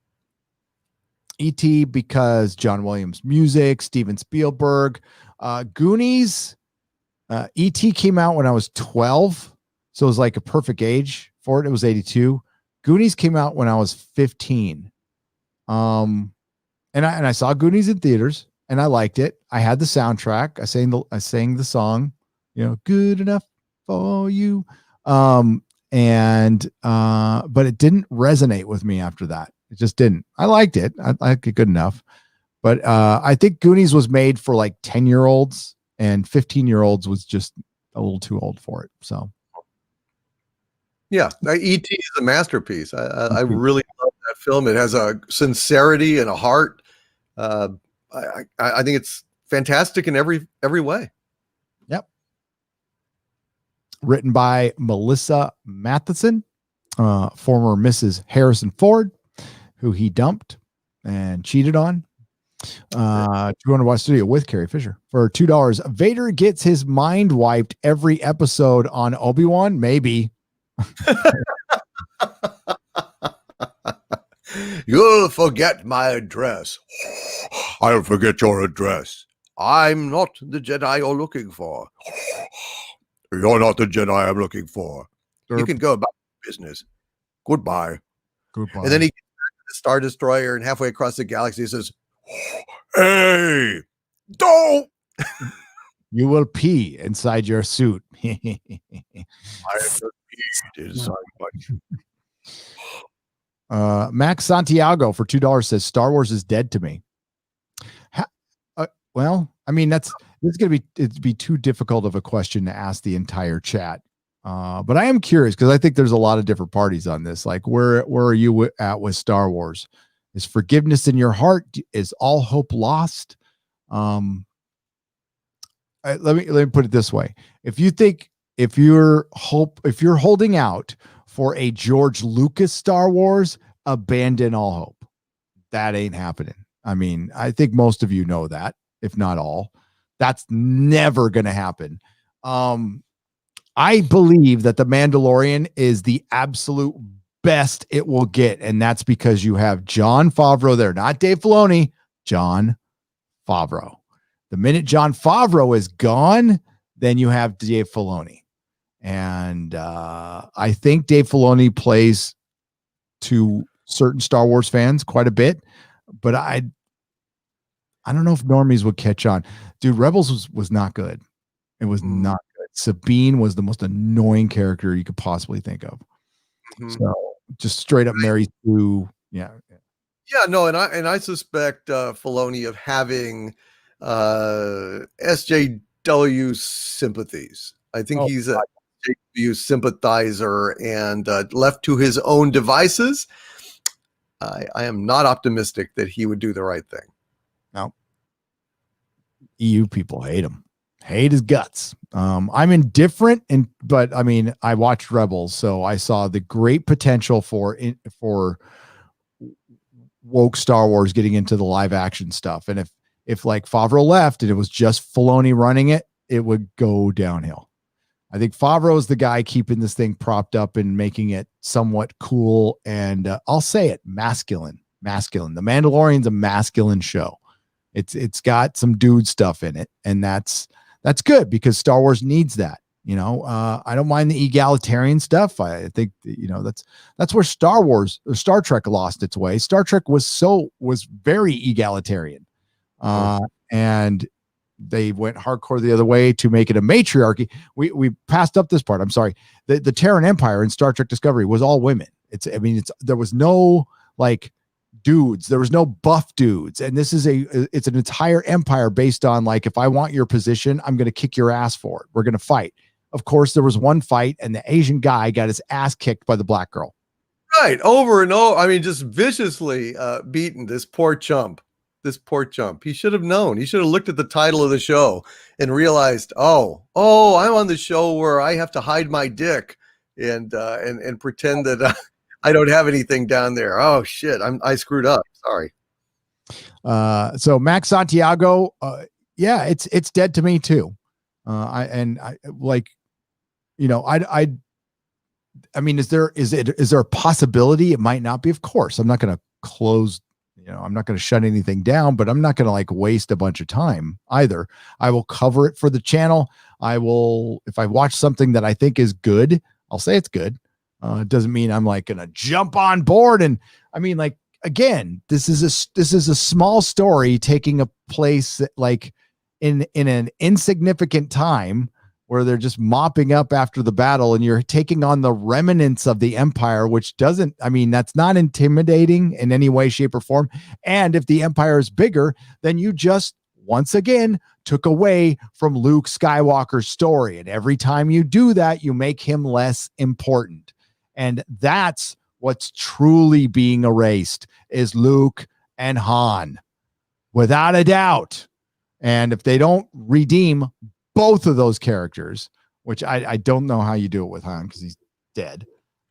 E.T. because John Williams music, Steven Spielberg. Goonies, E.T. came out when I was 12, so it was like a perfect age for it. It was 82. Goonies came out when I was 15. And I saw Goonies in theaters and I liked it. I had the soundtrack. I sang the song, good enough for you. But it didn't resonate with me after that. It just didn't. I liked it. I liked it good enough. But I think Goonies was made for like 10-year-olds, and 15-year-olds was just a little too old for it. So, yeah, E.T. is a masterpiece. I really love that film. It has a sincerity and a heart. I think it's fantastic in every way. Yep. Written by Melissa Matheson, former Mrs. Harrison Ford, who he dumped and cheated on. 200 Watt Studio with Carrie Fisher for $2. Vader gets his mind wiped every episode on Obi-Wan. Maybe. You'll forget my address. I'll forget your address. I'm not the Jedi you're looking for. You're not the Jedi I'm looking for. You can go about business. Goodbye. Goodbye. And then he gets back to the Star Destroyer, and halfway across the galaxy, he says, "Hey, don't!" You will pee inside your suit. I have peed inside my Max Santiago for $2 says Star Wars is dead to me. Well, I mean, it'd be too difficult of a question to ask the entire chat. But I am curious because I think there's a lot of different parties on this. Like, where are you at with Star Wars? Is forgiveness in your heart? Is all hope lost? Let me put it this way. If you're holding out for a George Lucas Star Wars, abandon all hope. That ain't happening. I mean, I think most of you know that, if not all. That's never going to happen. I believe that The Mandalorian is the absolute best it will get, and that's because you have Jon Favreau there, not Dave Filoni, Jon Favreau. The minute Jon Favreau is gone, then you have Dave Filoni. And I think Dave Filoni plays to certain Star Wars fans quite a bit, but I don't know if normies would catch on. Dude, Rebels was not good. It was not good. Sabine was the most annoying character you could possibly think of. So just straight up Mary Sue. Yeah. Yeah, no, and I suspect Filoni of having SJW sympathies. I think he's a SJW sympathizer, and left to his own devices, I am not optimistic that he would do the right thing. No. EU people hate him. Hate his guts. I'm indifferent, but I mean, I watched Rebels, so I saw the great potential for woke Star Wars getting into the live action stuff. And if like Favreau left and it was just Filoni running it, it would go downhill. I think Favreau is the guy keeping this thing propped up and making it somewhat cool. And I'll say it, masculine. The Mandalorian's a masculine show. It's got some dude stuff in it, and that's good because Star Wars needs that. I don't mind the egalitarian stuff. I think that's where Star Trek lost its way. Star Trek was very egalitarian, and they went hardcore the other way to make it a matriarchy. We passed up this part. I'm sorry. The Terran Empire in Star Trek Discovery was all women. There was no like dudes. There was no buff dudes. And this is it's an entire empire based on like, if I want your position, I'm going to kick your ass for it. We're going to fight. Of course, there was one fight and the Asian guy got his ass kicked by the black girl. Right. Over and over. I mean, just viciously beaten this poor chump. He should have known. He should have looked at the title of the show and realized, oh, I'm on the show where I have to hide my dick and pretend that I don't have anything down there. Oh shit, I screwed up. Sorry. So Max Santiago, it's dead to me too. I mean, is there a possibility it might not be? Of course, I'm not going to close. I'm not going to shut anything down, but I'm not going to like waste a bunch of time either. I will cover it for the channel. If I watch something that I think is good, I'll say it's good. It doesn't mean I'm like going to jump on board. And I mean, like, again, this is a small story taking a place like in an insignificant time where they're just mopping up after the battle and you're taking on the remnants of the empire, which that's not intimidating in any way, shape, or form. And if the empire is bigger, then you just once again took away from Luke Skywalker's story. And every time you do that, you make him less important. And that's what's truly being erased is Luke and Han, without a doubt. And if they don't redeem both of those characters, which I don't know how you do it with Han because he's dead.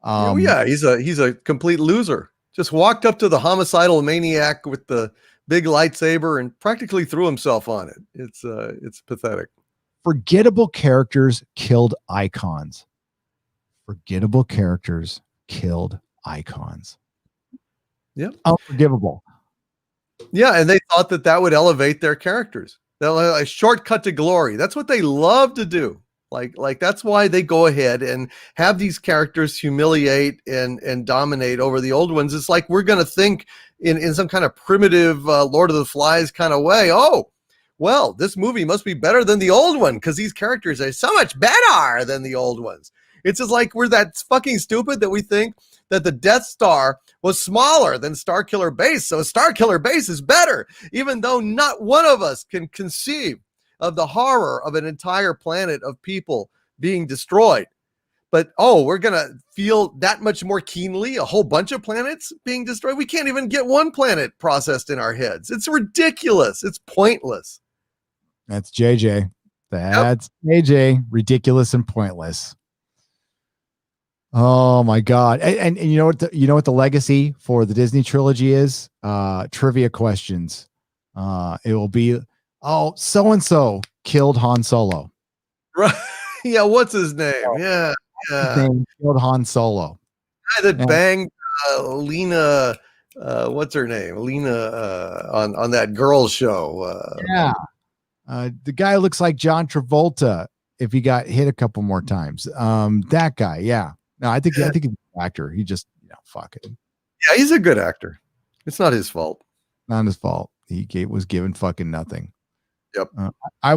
He's a complete loser. Just walked up to the homicidal maniac with the big lightsaber and practically threw himself on it. It's pathetic. Forgettable characters killed icons. Forgettable characters killed icons. Yep. Unforgivable. Yeah, and they thought that would elevate their characters. They're a shortcut to glory. That's what they love to do. Like that's why they go ahead and have these characters humiliate and dominate over the old ones. It's like we're going to think in some kind of primitive Lord of the Flies kind of way. Oh, well, this movie must be better than the old one because these characters are so much better than the old ones. It's just like we're that fucking stupid that we think that the Death Star was smaller than Starkiller Base, so Starkiller Base is better, even though not one of us can conceive of the horror of an entire planet of people being destroyed. But, we're going to feel that much more keenly a whole bunch of planets being destroyed. We can't even get one planet processed in our heads. It's ridiculous. It's pointless. That's JJ. That's JJ. Ridiculous and pointless. Oh my God. And you know what the legacy for the Disney trilogy is? Trivia questions. It will be, so-and-so killed Han Solo. Right. Yeah. What's his name? Yeah. His name killed Han Solo. Guy that banged Lena, what's her name? Lena on that girls show. The guy looks like John Travolta if he got hit a couple more times. That guy, yeah. No, I think he's an actor. He just, fuck it. Yeah, he's a good actor. It's not his fault. Not his fault. He was given fucking nothing. Yep. I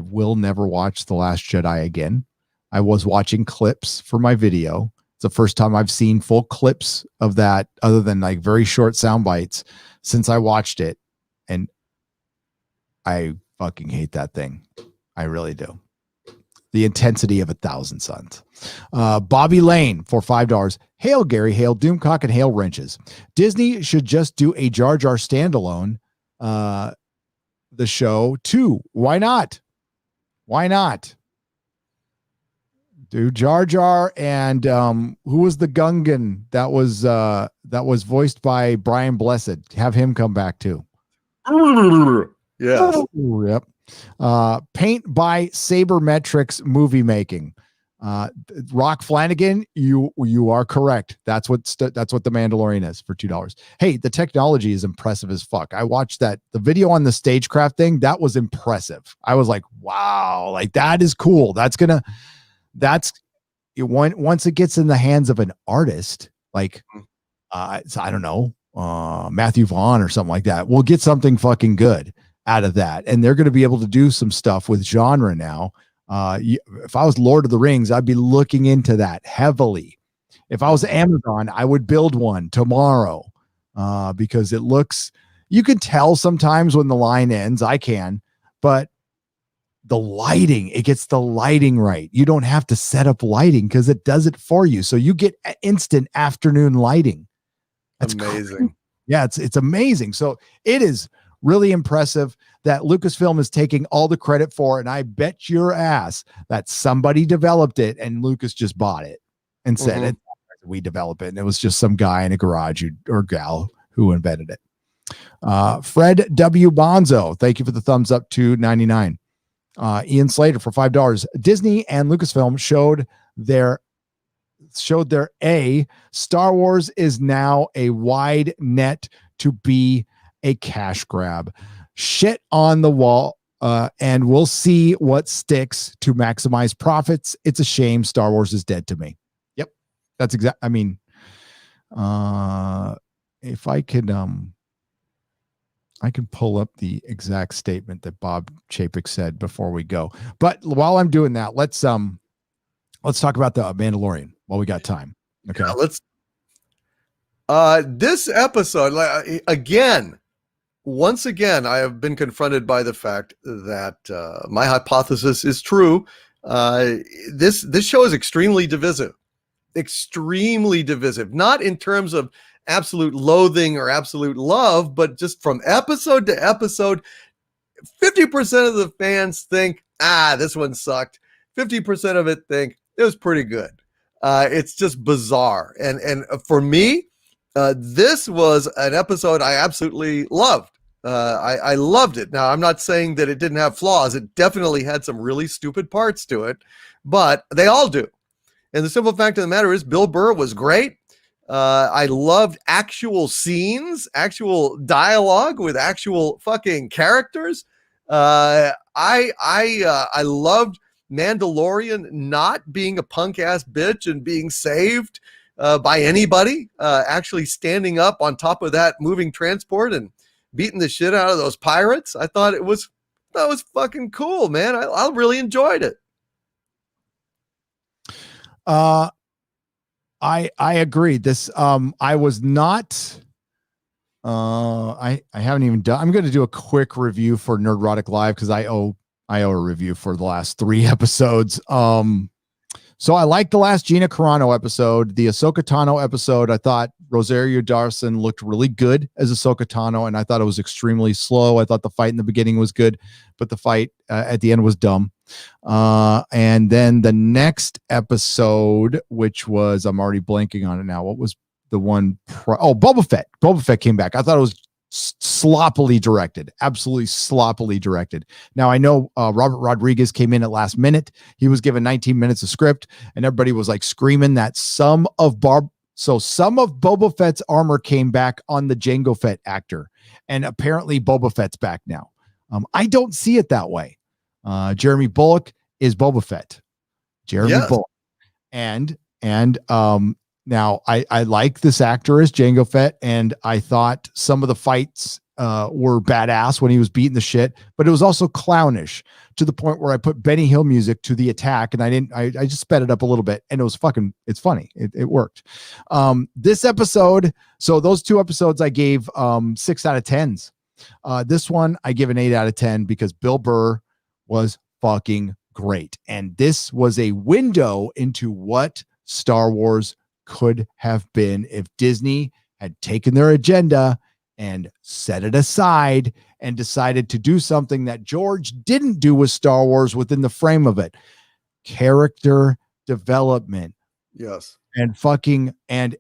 will never watch The Last Jedi again. I was watching clips for my video. It's the first time I've seen full clips of that, other than like very short sound bites, since I watched it, and I fucking hate that thing. I really do. The intensity of 1,000 suns. Bobby Lane for $5. Hail Gary, hail Doomcock, and hail wrenches. Disney should just do a Jar Jar standalone, the show too. Why not? Do Jar Jar and who was the Gungan that was voiced by Brian Blessed? Have him come back too. Yeah. Yep. Paint by Sabermetrics movie making. Rock Flanagan, you are correct. That's what the Mandalorian is for $2. Hey, the technology is impressive as fuck. I watched the video on the stagecraft thing. That was impressive. I was like, wow, like that is cool. Once it gets in the hands of an artist, like so I don't know, Matthew Vaughn or something like that, we'll get something fucking good out of that. And they're going to be able to do some stuff with genre now. If I was Lord of the Rings, I'd be looking into that heavily. If I was Amazon, I would build one tomorrow because it looks, you can tell sometimes when the line ends, I can, but the lighting, it gets the lighting right. You don't have to set up lighting because it does it for you. So you get instant afternoon lighting. That's amazing. Crazy. Yeah, it's amazing. So it is really impressive that Lucasfilm is taking all the credit for, and I bet your ass that somebody developed it and Lucas just bought it and said, we develop it. And it was just some guy in a garage or gal who invented it. Fred W. Bonzo, thank you for the thumbs up to 99. Ian Slater for $5. Disney and Lucasfilm showed their Star Wars is now a wide net to be a cash grab. Shit on the wall, and we'll see what sticks to maximize profits. It's a shame Star Wars is dead to me. Yep, that's exact. I mean, if I could, I can pull up the exact statement that Bob Chapek said before we go. But while I'm doing that, let's talk about the Mandalorian while we got time. Okay, yeah, let's. This episode, once again, I have been confronted by the fact that my hypothesis is true. This show is extremely divisive, not in terms of absolute loathing or absolute love, but just from episode to episode. 50% of the fans think, this one sucked. 50% of it think it was pretty good. It's just bizarre. And for me, this was an episode I absolutely loved. I loved it. Now, I'm not saying that it didn't have flaws. It definitely had some really stupid parts to it, but they all do. And the simple fact of the matter is Bill Burr was great. I loved actual scenes, actual dialogue with actual fucking characters. I loved Mandalorian not being a punk ass bitch and being saved by anybody, actually standing up on top of that moving transport and beating the shit out of those pirates. I thought that was fucking cool, man. I really enjoyed it. I agree. This I was not I haven't even done. I'm going to do a quick review for Nerdrotic Live because I owe a review for the last 3 episodes. So I liked the last Gina Carano episode, the Ahsoka Tano episode. I thought Rosario Dawson looked really good as Ahsoka Tano, and I thought it was extremely slow. I thought the fight in the beginning was good, but the fight at the end was dumb. And then the next episode, which was, I'm already blanking on it now. What was the one? Boba Fett. Boba Fett came back. I thought it was sloppily directed, absolutely sloppily directed. Now I know Robert Rodriguez came in at last minute. He was given 19 minutes of script, and everybody was like screaming that some of Boba Fett's armor came back on the Jango Fett actor, and apparently Boba Fett's back now. I don't see it that way. Jeremy Bulloch is Boba Fett. Bulloch, and now, I like this actor as Jango Fett, and I thought some of the fights were badass when he was beating the shit, but it was also clownish to the point where I put Benny Hill music to the attack, and I just sped it up a little bit, and it was it's funny. It worked. This episode, so those 2 episodes I gave 6 out of 10s. This one I give an 8 out of 10 because Bill Burr was fucking great, and this was a window into what Star Wars could have been if Disney had taken their agenda and set it aside and decided to do something that George didn't do with Star Wars within the frame of it. Character development. Yes. And fucking and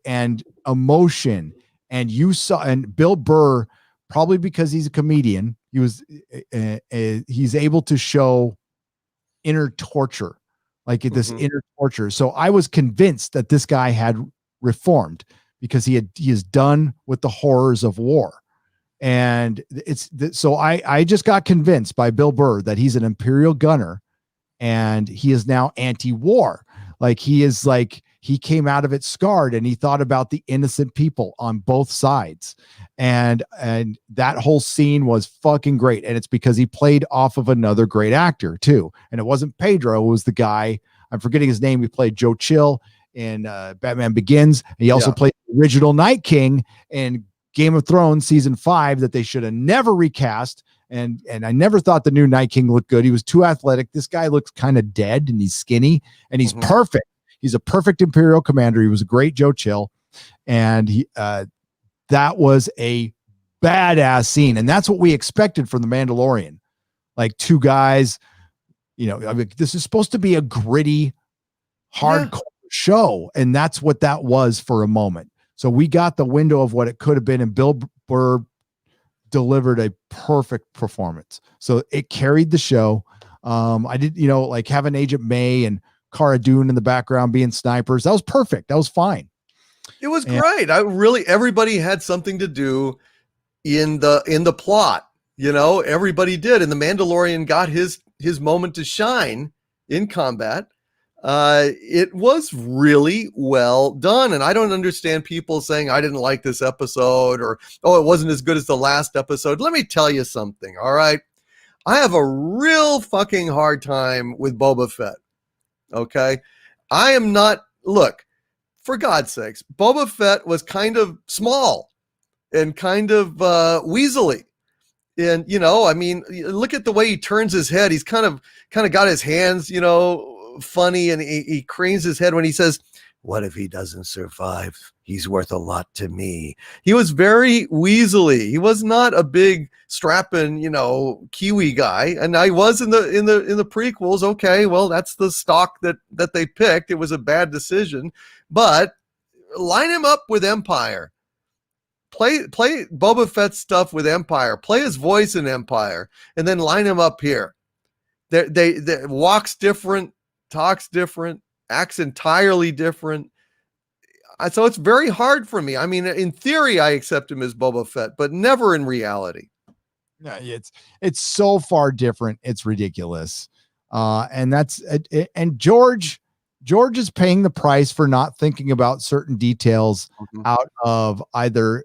emotion. And you saw, and Bill Burr probably because he's a comedian. He's able to show inner torture, like this inner torture. So I was convinced that this guy had reformed because he is done with the horrors of war. And so I just got convinced by Bill Burr that he's an Imperial gunner and he is now anti-war. Like he came out of it scarred, and he thought about the innocent people on both sides. And that whole scene was fucking great. And it's because he played off of another great actor too. And it wasn't Pedro, it was the guy, I'm forgetting his name. He played Joe Chill in Batman Begins. He also played the original Night King in Game of Thrones season 5 that they should have never recast. And I never thought the new Night King looked good. He was too athletic. This guy looks kind of dead, and he's skinny, and he's perfect. He's a perfect Imperial commander. He was a great Joe Chill. And that was a badass scene. And that's what we expected from the Mandalorian. Like two guys, I mean, this is supposed to be a gritty, hardcore show. And that's what that was for a moment. So we got the window of what it could have been, and Bill Burr delivered a perfect performance. So it carried the show. I did, like having Agent May and Cara Dune in the background being snipers. That was perfect. That was fine. It was great. Everybody had something to do in the plot. Everybody did, and the Mandalorian got his moment to shine in combat. It was really well done, and I don't understand people saying I didn't like this episode or it wasn't as good as the last episode. Let me tell you something. All right, I have a real fucking hard time with Boba Fett. Okay, I am not. Look, for God's sakes, Boba Fett was kind of small and kind of weaselly. And, I mean, look at the way he turns his head. He's kind of got his hands, funny, and he cranes his head when he says, "What if he doesn't survive? He's worth a lot to me." He was very weaselly. He was not a big strapping, Kiwi guy. And I was in the prequels. Okay, well, that's the stock that they picked. It was a bad decision, but line him up with Empire. Play Boba Fett stuff with Empire. Play his voice in Empire, and then line him up here. They walks different, talks different, acts entirely different. So it's very hard for me. I mean, in theory, I accept him as Boba Fett, but never in reality. No, it's so far different. It's ridiculous. And George is paying the price for not thinking about certain details out of either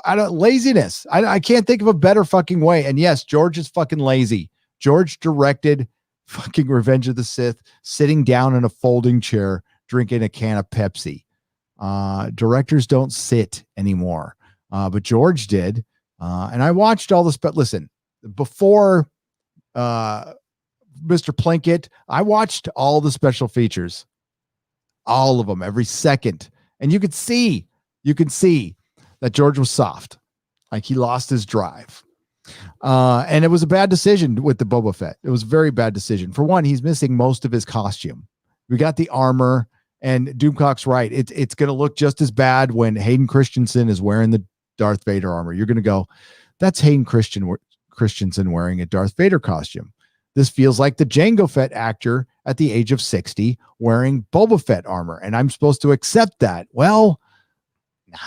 out of laziness. I can't think of a better fucking way. And yes, George is fucking lazy. George directed fucking Revenge of the Sith sitting down in a folding chair drinking a can of Pepsi. Directors don't sit anymore, but George did. And I watched all the listen, before Mr. Plinkett, I watched all the special features, all of them, every second. And you could see that George was soft. Like he lost his drive. And it was a bad decision with the Boba Fett. It was a very bad decision. For one, he's missing most of his costume. We got the armor, and Doomcock's right. It's going to look just as bad when Hayden Christensen is wearing the Darth Vader armor. You're going to go, that's Hayden Christensen wearing a Darth Vader costume. This feels like the Jango Fett actor at the age of 60 wearing Boba Fett armor. And I'm supposed to accept that. Well, nah,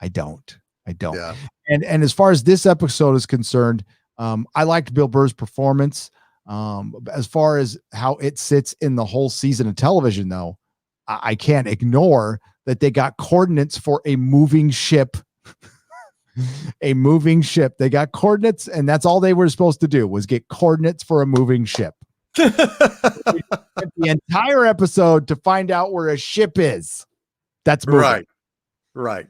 I don't. Yeah. And as far as this episode is concerned, I liked Bill Burr's performance. As far as how it sits in the whole season of television, though, I can't ignore that they got coordinates for a moving ship. A moving ship. They got coordinates, and that's all they were supposed to do was get coordinates for a moving ship. The entire episode to find out where a ship is. That's moving. Right.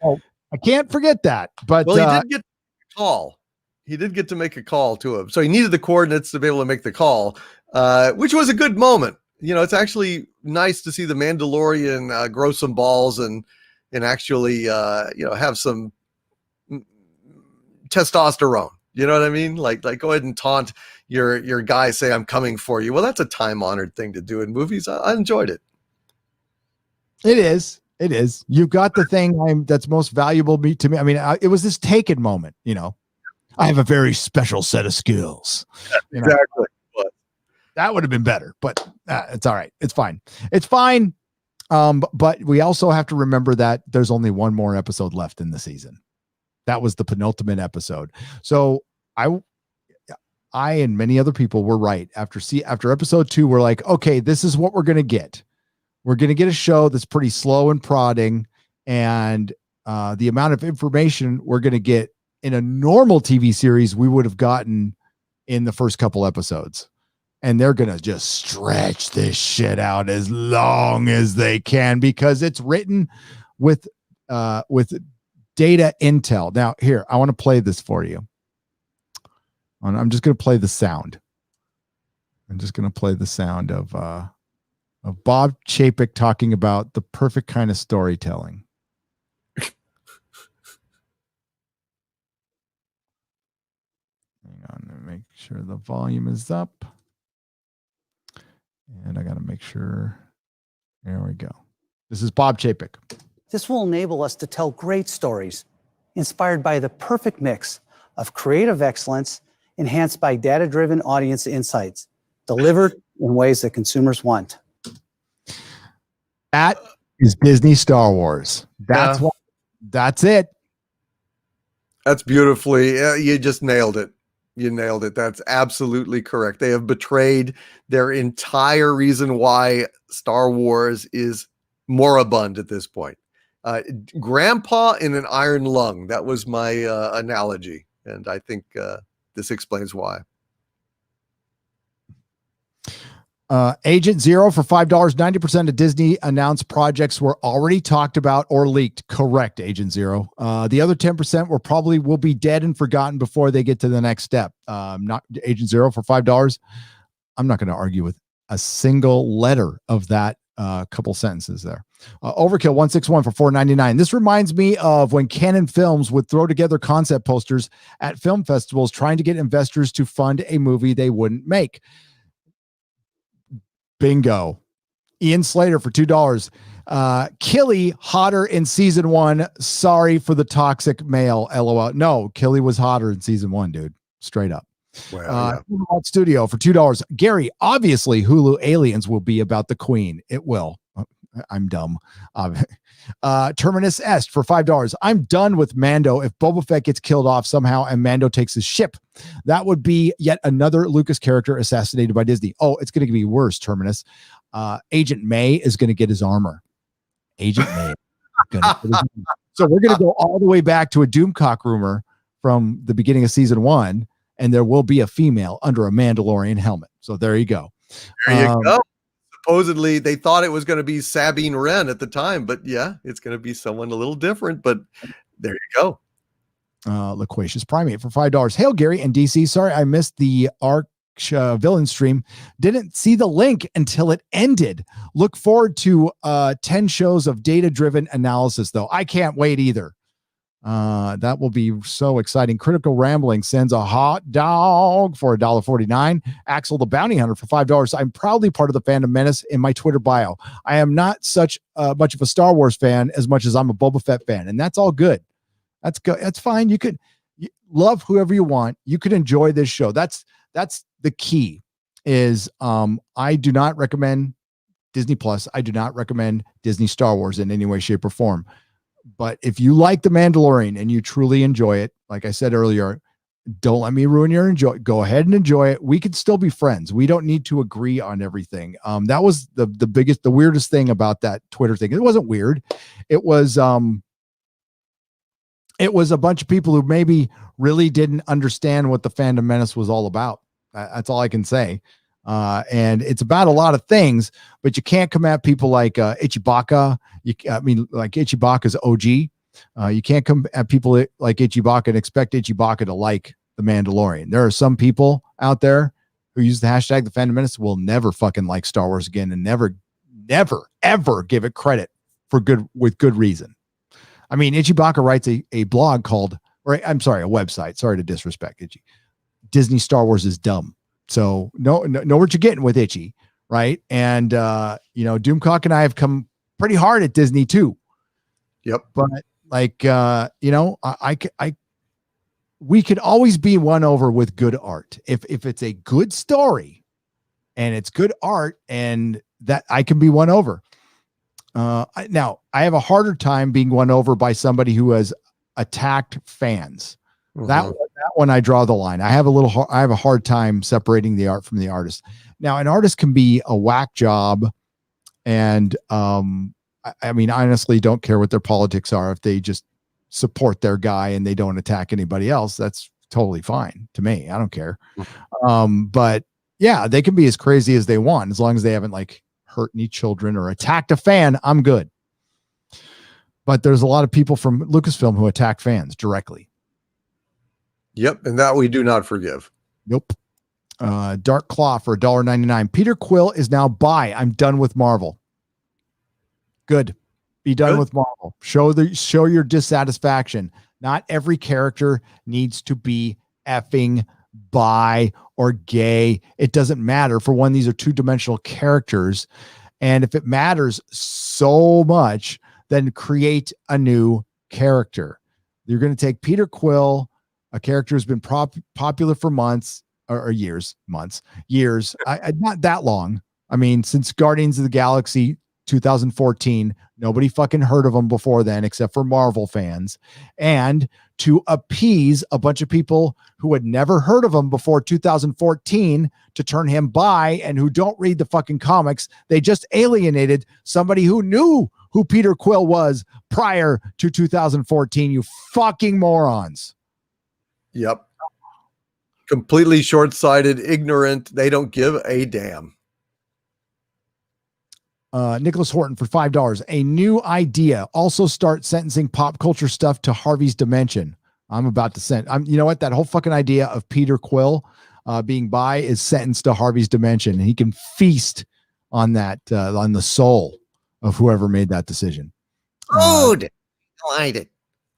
Oh, I can't forget that. But he did get a call. He did get to make a call to him, so he needed the coordinates to be able to make the call, which was a good moment. It's actually nice to see the Mandalorian grow some balls and actually have some testosterone. You know what I mean? Like go ahead and taunt your guy, say I'm coming for you. Well, that's a time-honored thing to do in movies. I enjoyed it. It is. It is. You've got the thing that's most valuable to me. I mean, it was this Taken moment, you know. I have a very special set of skills. You know? Exactly. That would have been better, but it's all right. It's fine. It's fine. But we also have to remember that there's only one more episode left in the season. That was the penultimate episode. So I and many other people were right. After episode 2, we're like, okay, this is what we're going to get. We're going to get a show that's pretty slow and prodding, and the amount of information we're going to get in a normal TV series we would have gotten in the first couple episodes. And they're going to just stretch this shit out as long as they can because it's written with data intel. Now, here, I want to play this for you. I'm just going to play the sound. I'm just going to play the sound of Bob Chapek talking about the perfect kind of storytelling. Hang on, let me make sure the volume is up. And I got to make sure. There we go. This is Bob Chapek. This will enable us to tell great stories inspired by the perfect mix of creative excellence enhanced by data-driven audience insights delivered in ways that consumers want. That is Disney Star Wars. That's what. That's it. That's beautifully. You just nailed it. You nailed it. That's absolutely correct. They have betrayed their entire reason why Star Wars is moribund at this point. Grandpa in an iron lung. That was my analogy. And I think this explains why. Agent Zero for $5. 90% of Disney announced projects were already talked about or leaked. Correct, Agent Zero. The other 10% will be dead and forgotten before they get to the next step. Not Agent Zero for $5. I'm not going to argue with a single letter of that couple sentences there. Overkill 161 for $4.99. This reminds me of when Canon Films would throw together concept posters at film festivals trying to get investors to fund a movie they wouldn't make. Bingo. Ian Slater for $2. Killy hotter in season 1. Sorry for the toxic male. LOL. No, Killy was hotter in season 1, dude. Straight up. Well, Studio for $2. Gary, obviously Hulu Aliens will be about the Queen. It will. I'm dumb. Terminus Est for $5. I'm done with Mando. If Boba Fett gets killed off somehow and Mando takes his ship, that would be yet another Lucas character assassinated by Disney. Oh, it's going to be worse, Terminus. Agent May is going to get his armor. Agent May. So we're going to go all the way back to a Doomcock rumor from the beginning of season 1, and there will be a female under a Mandalorian helmet. So there you go. There you go. Supposedly they thought it was going to be Sabine Wren at the time, but yeah, it's going to be someone a little different, but there you go. Loquacious Primate for $5. Hail Gary and DC. Sorry, I missed the Arch villain stream. Didn't see the link until it ended. Look forward to 10 shows of data-driven analysis, though. I can't wait either. That will be so exciting. Critical Rambling sends a hot dog for $1.49. Axel the Bounty Hunter for $5. I'm proudly part of the Fandom Menace in my Twitter bio. I am not such much of a Star Wars fan as much as I'm a Boba Fett fan, and that's all good. That's good. That's fine. You could love whoever you want. You could enjoy this show. That's the key. Is I do not recommend Disney Plus. I do not recommend Disney Star Wars in any way, shape, or form. But if you like The Mandalorian and you truly enjoy it, like I said earlier, don't let me ruin your enjoy. Go ahead and enjoy it. We could still be friends. We don't need to agree on everything. That was the weirdest thing about that Twitter thing. It wasn't weird. It was a bunch of people who maybe really didn't understand what the Fandom Menace was all about. That's all I can say. And it's about a lot of things, but you can't come at people like Ichibaka. Like Ichibaka's OG. You can't come at people like Ichibaka and expect Ichibaka to like The Mandalorian. There are some people out there who use the hashtag The Fandom Menace will never fucking like Star Wars again and never, ever give it credit with good reason. I mean, Ichibaka writes a blog called, a website. Sorry to disrespect Ichi. Disney Star Wars is dumb. So know what you're getting with Itchy, right? And Doomcock and I have come pretty hard at Disney too. Yep. But like, we could always be won over with good art. If it's a good story and it's good art, and that I can be won over. Now I have a harder time being won over by somebody who has attacked fans. That one I draw the line. I have a hard time separating the art from the artist. Now, an artist can be a whack job, and I mean, honestly, don't care what their politics are. If they just support their guy and they don't attack anybody else, that's totally fine to me. I don't care. But yeah, they can be as crazy as they want as long as they haven't like hurt any children or attacked a fan. I'm good. But there's a lot of people from Lucasfilm who attack fans directly. Yep, and that we do not forgive. Nope. Dark Claw for $1.99. Peter Quill is now buy. I'm done with Marvel. Good. Be done with Marvel. Show your dissatisfaction. Not every character needs to be effing bi or gay. It doesn't matter. For one, these are two-dimensional characters. And if it matters so much, then create a new character. You're going to take Peter Quill, a character who's been popular for months or years, not that long. I mean, since Guardians of the Galaxy 2014, nobody fucking heard of him before then, except for Marvel fans. And to appease a bunch of people who had never heard of him before 2014 to turn him bi and who don't read the fucking comics, they just alienated somebody who knew who Peter Quill was prior to 2014. You fucking morons. Yep. Completely short-sighted, ignorant. They don't give a damn. Nicholas Horton for $5. A new idea. Also start sentencing pop culture stuff to Harvey's dimension. I'm about to send. You know what? That whole fucking idea of Peter Quill being bi is sentenced to Harvey's dimension, and he can feast on that, on the soul of whoever made that decision. Food. I like it.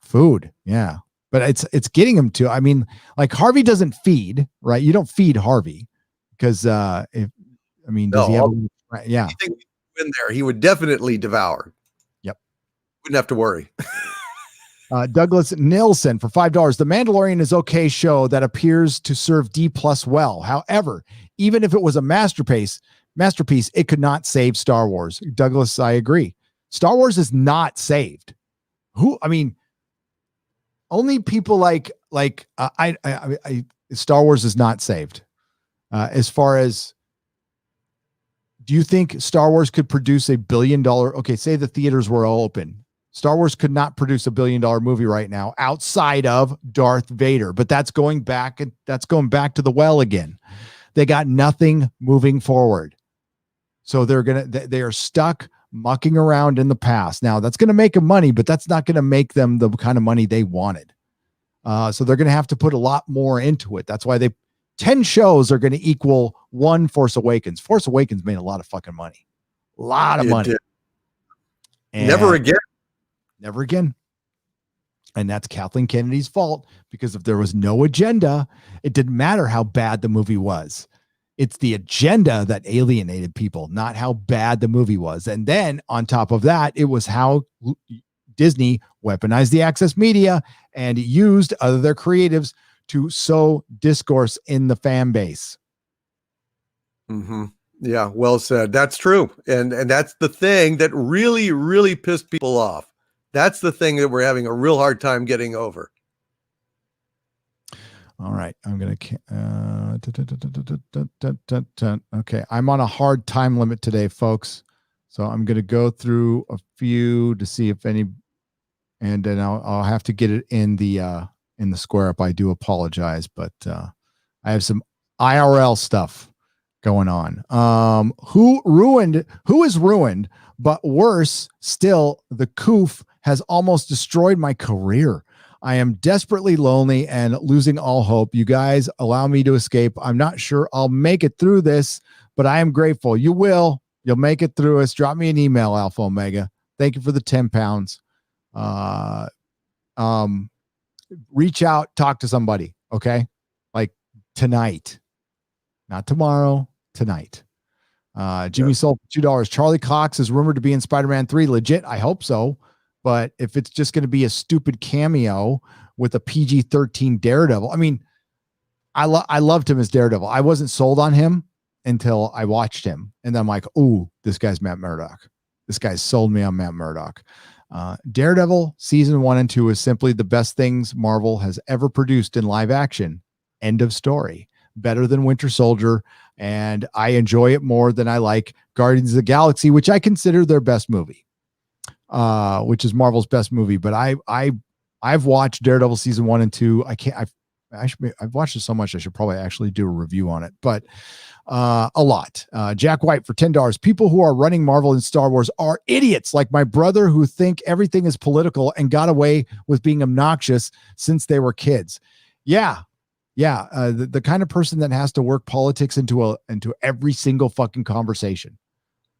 Food. Yeah. But it's getting him to, I mean, like Harvey doesn't feed, right? You don't feed Harvey because does he have yeah. In there, he would definitely devour. Yep. Wouldn't have to worry. Douglas Nilsson for $5. The Mandalorian is okay show that appears to serve D+ well. However, even if it was a masterpiece, it could not save Star Wars. Douglas, I agree. Star Wars is not saved. Only people like Star Wars is not saved. As far as, do you think Star Wars could produce $1 billion? Okay, say the theaters were all open. Star Wars could not produce $1 billion movie right now outside of Darth Vader, but that's going back to the well again. They got nothing moving forward. So they are stuck mucking around in the past. Now that's going to make them money, but that's not going to make them the kind of money they wanted. So they're going to have to put a lot more into it. That's why 10 shows are going to equal one Force Awakens. Force Awakens made a lot of fucking money. A lot of money. Never again. And that's Kathleen Kennedy's fault, because if there was no agenda, it didn't matter how bad the movie was. It's the agenda that alienated people, not how bad the movie was. And then on top of that, it was how Disney weaponized the access media and used other their creatives to sow discourse in the fan base. Mm-hmm. Yeah, well said. That's true. And that's the thing that really, really pissed people off. That's the thing that we're having a real hard time getting over. All right. I'm going to, okay. I'm on a hard time limit today, folks. So I'm going to go through a few to see if any, and then I'll have to get it in the square up. I do apologize, but I have some IRL stuff going on. Who is ruined, but worse still, the coof has almost destroyed my career. I am desperately lonely and losing all hope. You guys allow me to escape. I'm not sure I'll make it through this, but I am grateful. You will. You'll make it through us. Drop me an email, Alpha Omega. Thank you for the 10 pounds. Reach out, talk to somebody. Okay. Like tonight, not tomorrow, tonight. Jimmy Soul, $2. Charlie Cox is rumored to be in Spider-Man 3. Legit. I hope so. But if it's just going to be a stupid cameo with a PG-13 Daredevil, I mean, I loved him as Daredevil. I wasn't sold on him until I watched him, and then I'm like, "Ooh, this guy's Matt Murdock. This guy sold me on Matt Murdock." Daredevil season 1 and 2 is simply the best things Marvel has ever produced in live action. End of story. Better than Winter Soldier, and I enjoy it more than I like Guardians of the Galaxy, which I consider their best movie, which is Marvel's best movie. But I've watched Daredevil season 1 and 2. I've watched it so much I should probably actually do a review on it, but a lot. Jack White for $10. People who are running Marvel and Star Wars are idiots, like my brother, who think everything is political and got away with being obnoxious since they were kids. Yeah. The kind of person that has to work politics into every single fucking conversation.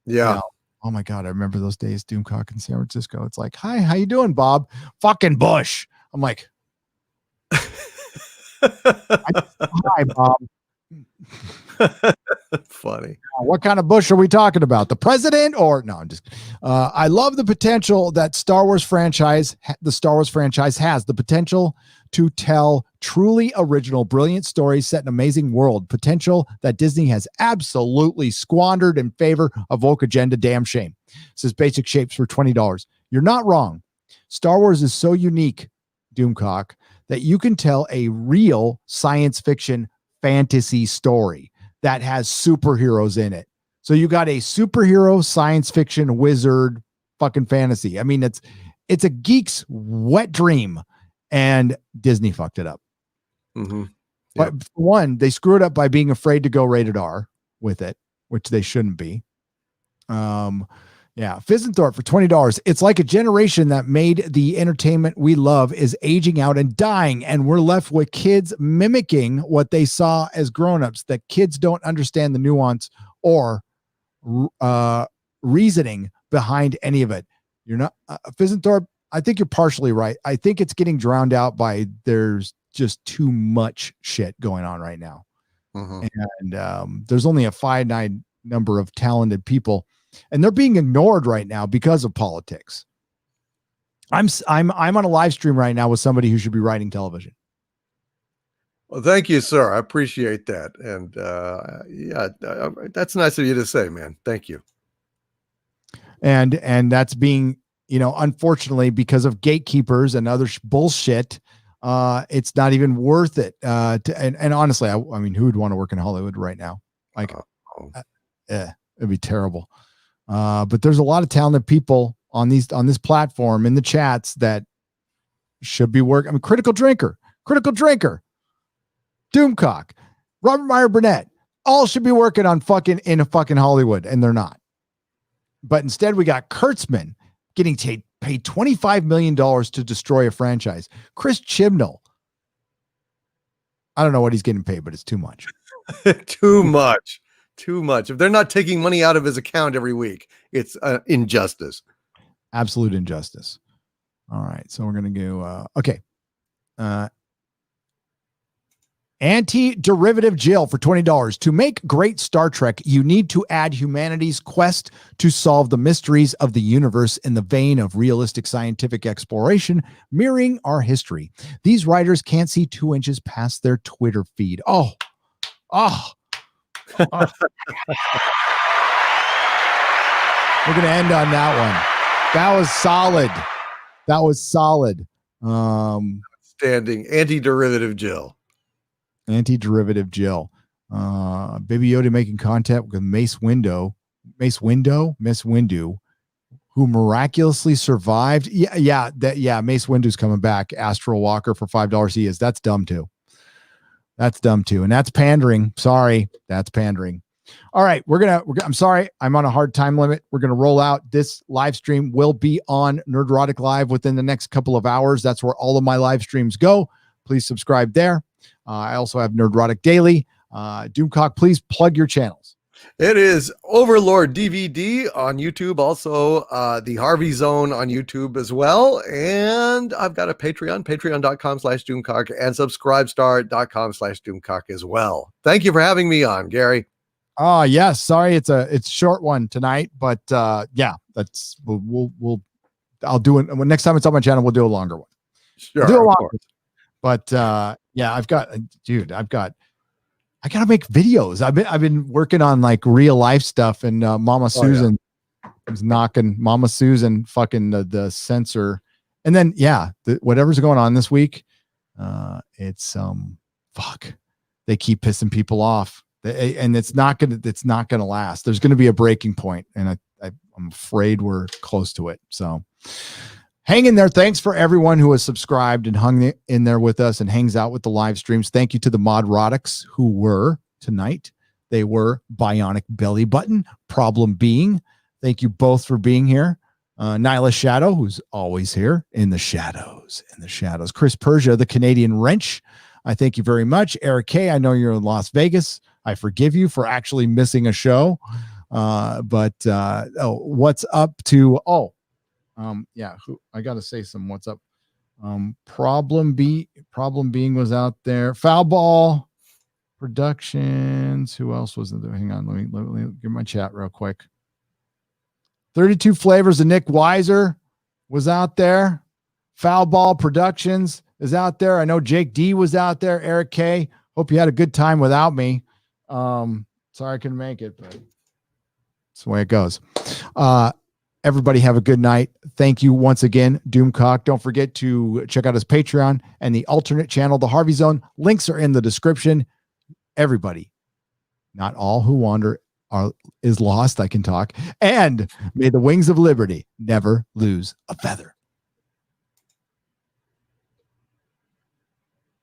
Yeah. You know? Oh my God, I remember those days, Doomcock in San Francisco. It's like, hi, how you doing, Bob? Fucking Bush. I'm like, hi, Bob. Funny. What kind of Bush are we talking about? The president or no? I'm just. I love the potential that the Star Wars franchise has the potential to tell truly original, brilliant stories set in an amazing world. Potential that Disney has absolutely squandered in favor of woke agenda. Damn shame. Says Basic Shapes for $20. You're not wrong. Star Wars is so unique, Doomcock, that you can tell a real science fiction fantasy story that has superheroes in it. So you got a superhero science fiction wizard fucking fantasy. I mean, it's a geek's wet dream, and Disney fucked it up. Mm-hmm. But for one, they screwed up by being afraid to go rated R with it, which they shouldn't be. Fizenthorpe for $20. It's like a generation that made the entertainment we love is aging out and dying, and we're left with kids mimicking what they saw as grown-ups, that kids don't understand the nuance or reasoning behind any of it. You're not Fizenthorpe. I think you're partially right. I think it's getting drowned out by there's just too much shit going on right now. Mm-hmm. And there's only a finite number of talented people, and they're being ignored right now because of politics. I'm on a live stream right now with somebody who should be writing television. Well, thank you, sir. I appreciate that. And that's nice of you to say, man. Thank you. And that's being, unfortunately, because of gatekeepers and other bullshit, it's not even worth it. And honestly, I mean, who would want to work in Hollywood right now? Like, it'd be terrible. But there's a lot of talented people on this platform in the chats that should be working. I mean, Critical Drinker, Doomcock, Robert Meyer Burnett, all should be working on in Hollywood, and they're not. But instead, we got Kurtzman getting paid $25 million to destroy a franchise. Chris Chibnall, I don't know what he's getting paid, but it's too much. Too much. If they're not taking money out of his account every week, it's injustice. Absolute injustice. All right, so we're going to go. Okay. Anti-derivative Jill for $20. To make great Star Trek, you need to add humanity's quest to solve the mysteries of the universe in the vein of realistic scientific exploration, mirroring our history. These writers can't see 2 inches past their Twitter feed. Oh. We're going to end on that one. That was solid. Standing anti-derivative Jill. Baby Yoda making contact with Mace Windu, who miraculously survived. Mace Windu's coming back. Astral Walker for $5 he is. That's dumb too. And that's pandering. Sorry, that's pandering. All right, I'm sorry, I'm on a hard time limit. We're gonna roll out. This live stream will be on Nerdrotic Live within the next couple of hours. That's where all of my live streams go. Please subscribe there. I also have Nerdrotic Daily. Doomcock, please plug your channels. It is Overlord DVD on YouTube, also the Harvey Zone on YouTube as well. And I've got a Patreon, patreon.com/Doomcock, and subscribestar.com/Doomcock as well. Thank you for having me on, Gary. Yes. Sorry, it's a short one tonight, but we'll I'll do it when next time it's on my channel. We'll do a longer one. Sure, We'll do a of longer course. But yeah, I gotta make videos. I've been working on like real life stuff, and Mama Susan was knocking Mama Susan fucking the censor, and then whatever's going on this week, it's fuck. They keep pissing people off, and it's not gonna last. There's gonna be a breaking point, and I'm afraid we're close to it. So. Hang in there. Thanks for everyone who has subscribed and hung in there with us and hangs out with the live streams. Thank you to the Modrotics who were tonight. They were Bionic Belly Button, Problem Being. Thank you both for being here. Nyla Shadow, who's always here in the shadows. Chris Persia, the Canadian Wrench. I thank you very much. Eric K., I know you're in Las Vegas. I forgive you for actually missing a show. What's up to... I gotta say some what's up. Problem Being was out there. Foul Ball Productions. Who else was there? Hang on, let me get my chat real quick. 32 Flavors of Nick Weiser was out there. Foul Ball Productions is out there. I know Jake D was out there. Eric K. Hope you had a good time without me. Sorry I couldn't make it, but that's the way it goes. Everybody have a good night. Thank you once again, Doomcock. Don't forget to check out his Patreon and the alternate channel, The Harvey Zone. Links are in the description. Everybody, not all who wander is lost. I can talk. And may the wings of liberty never lose a feather.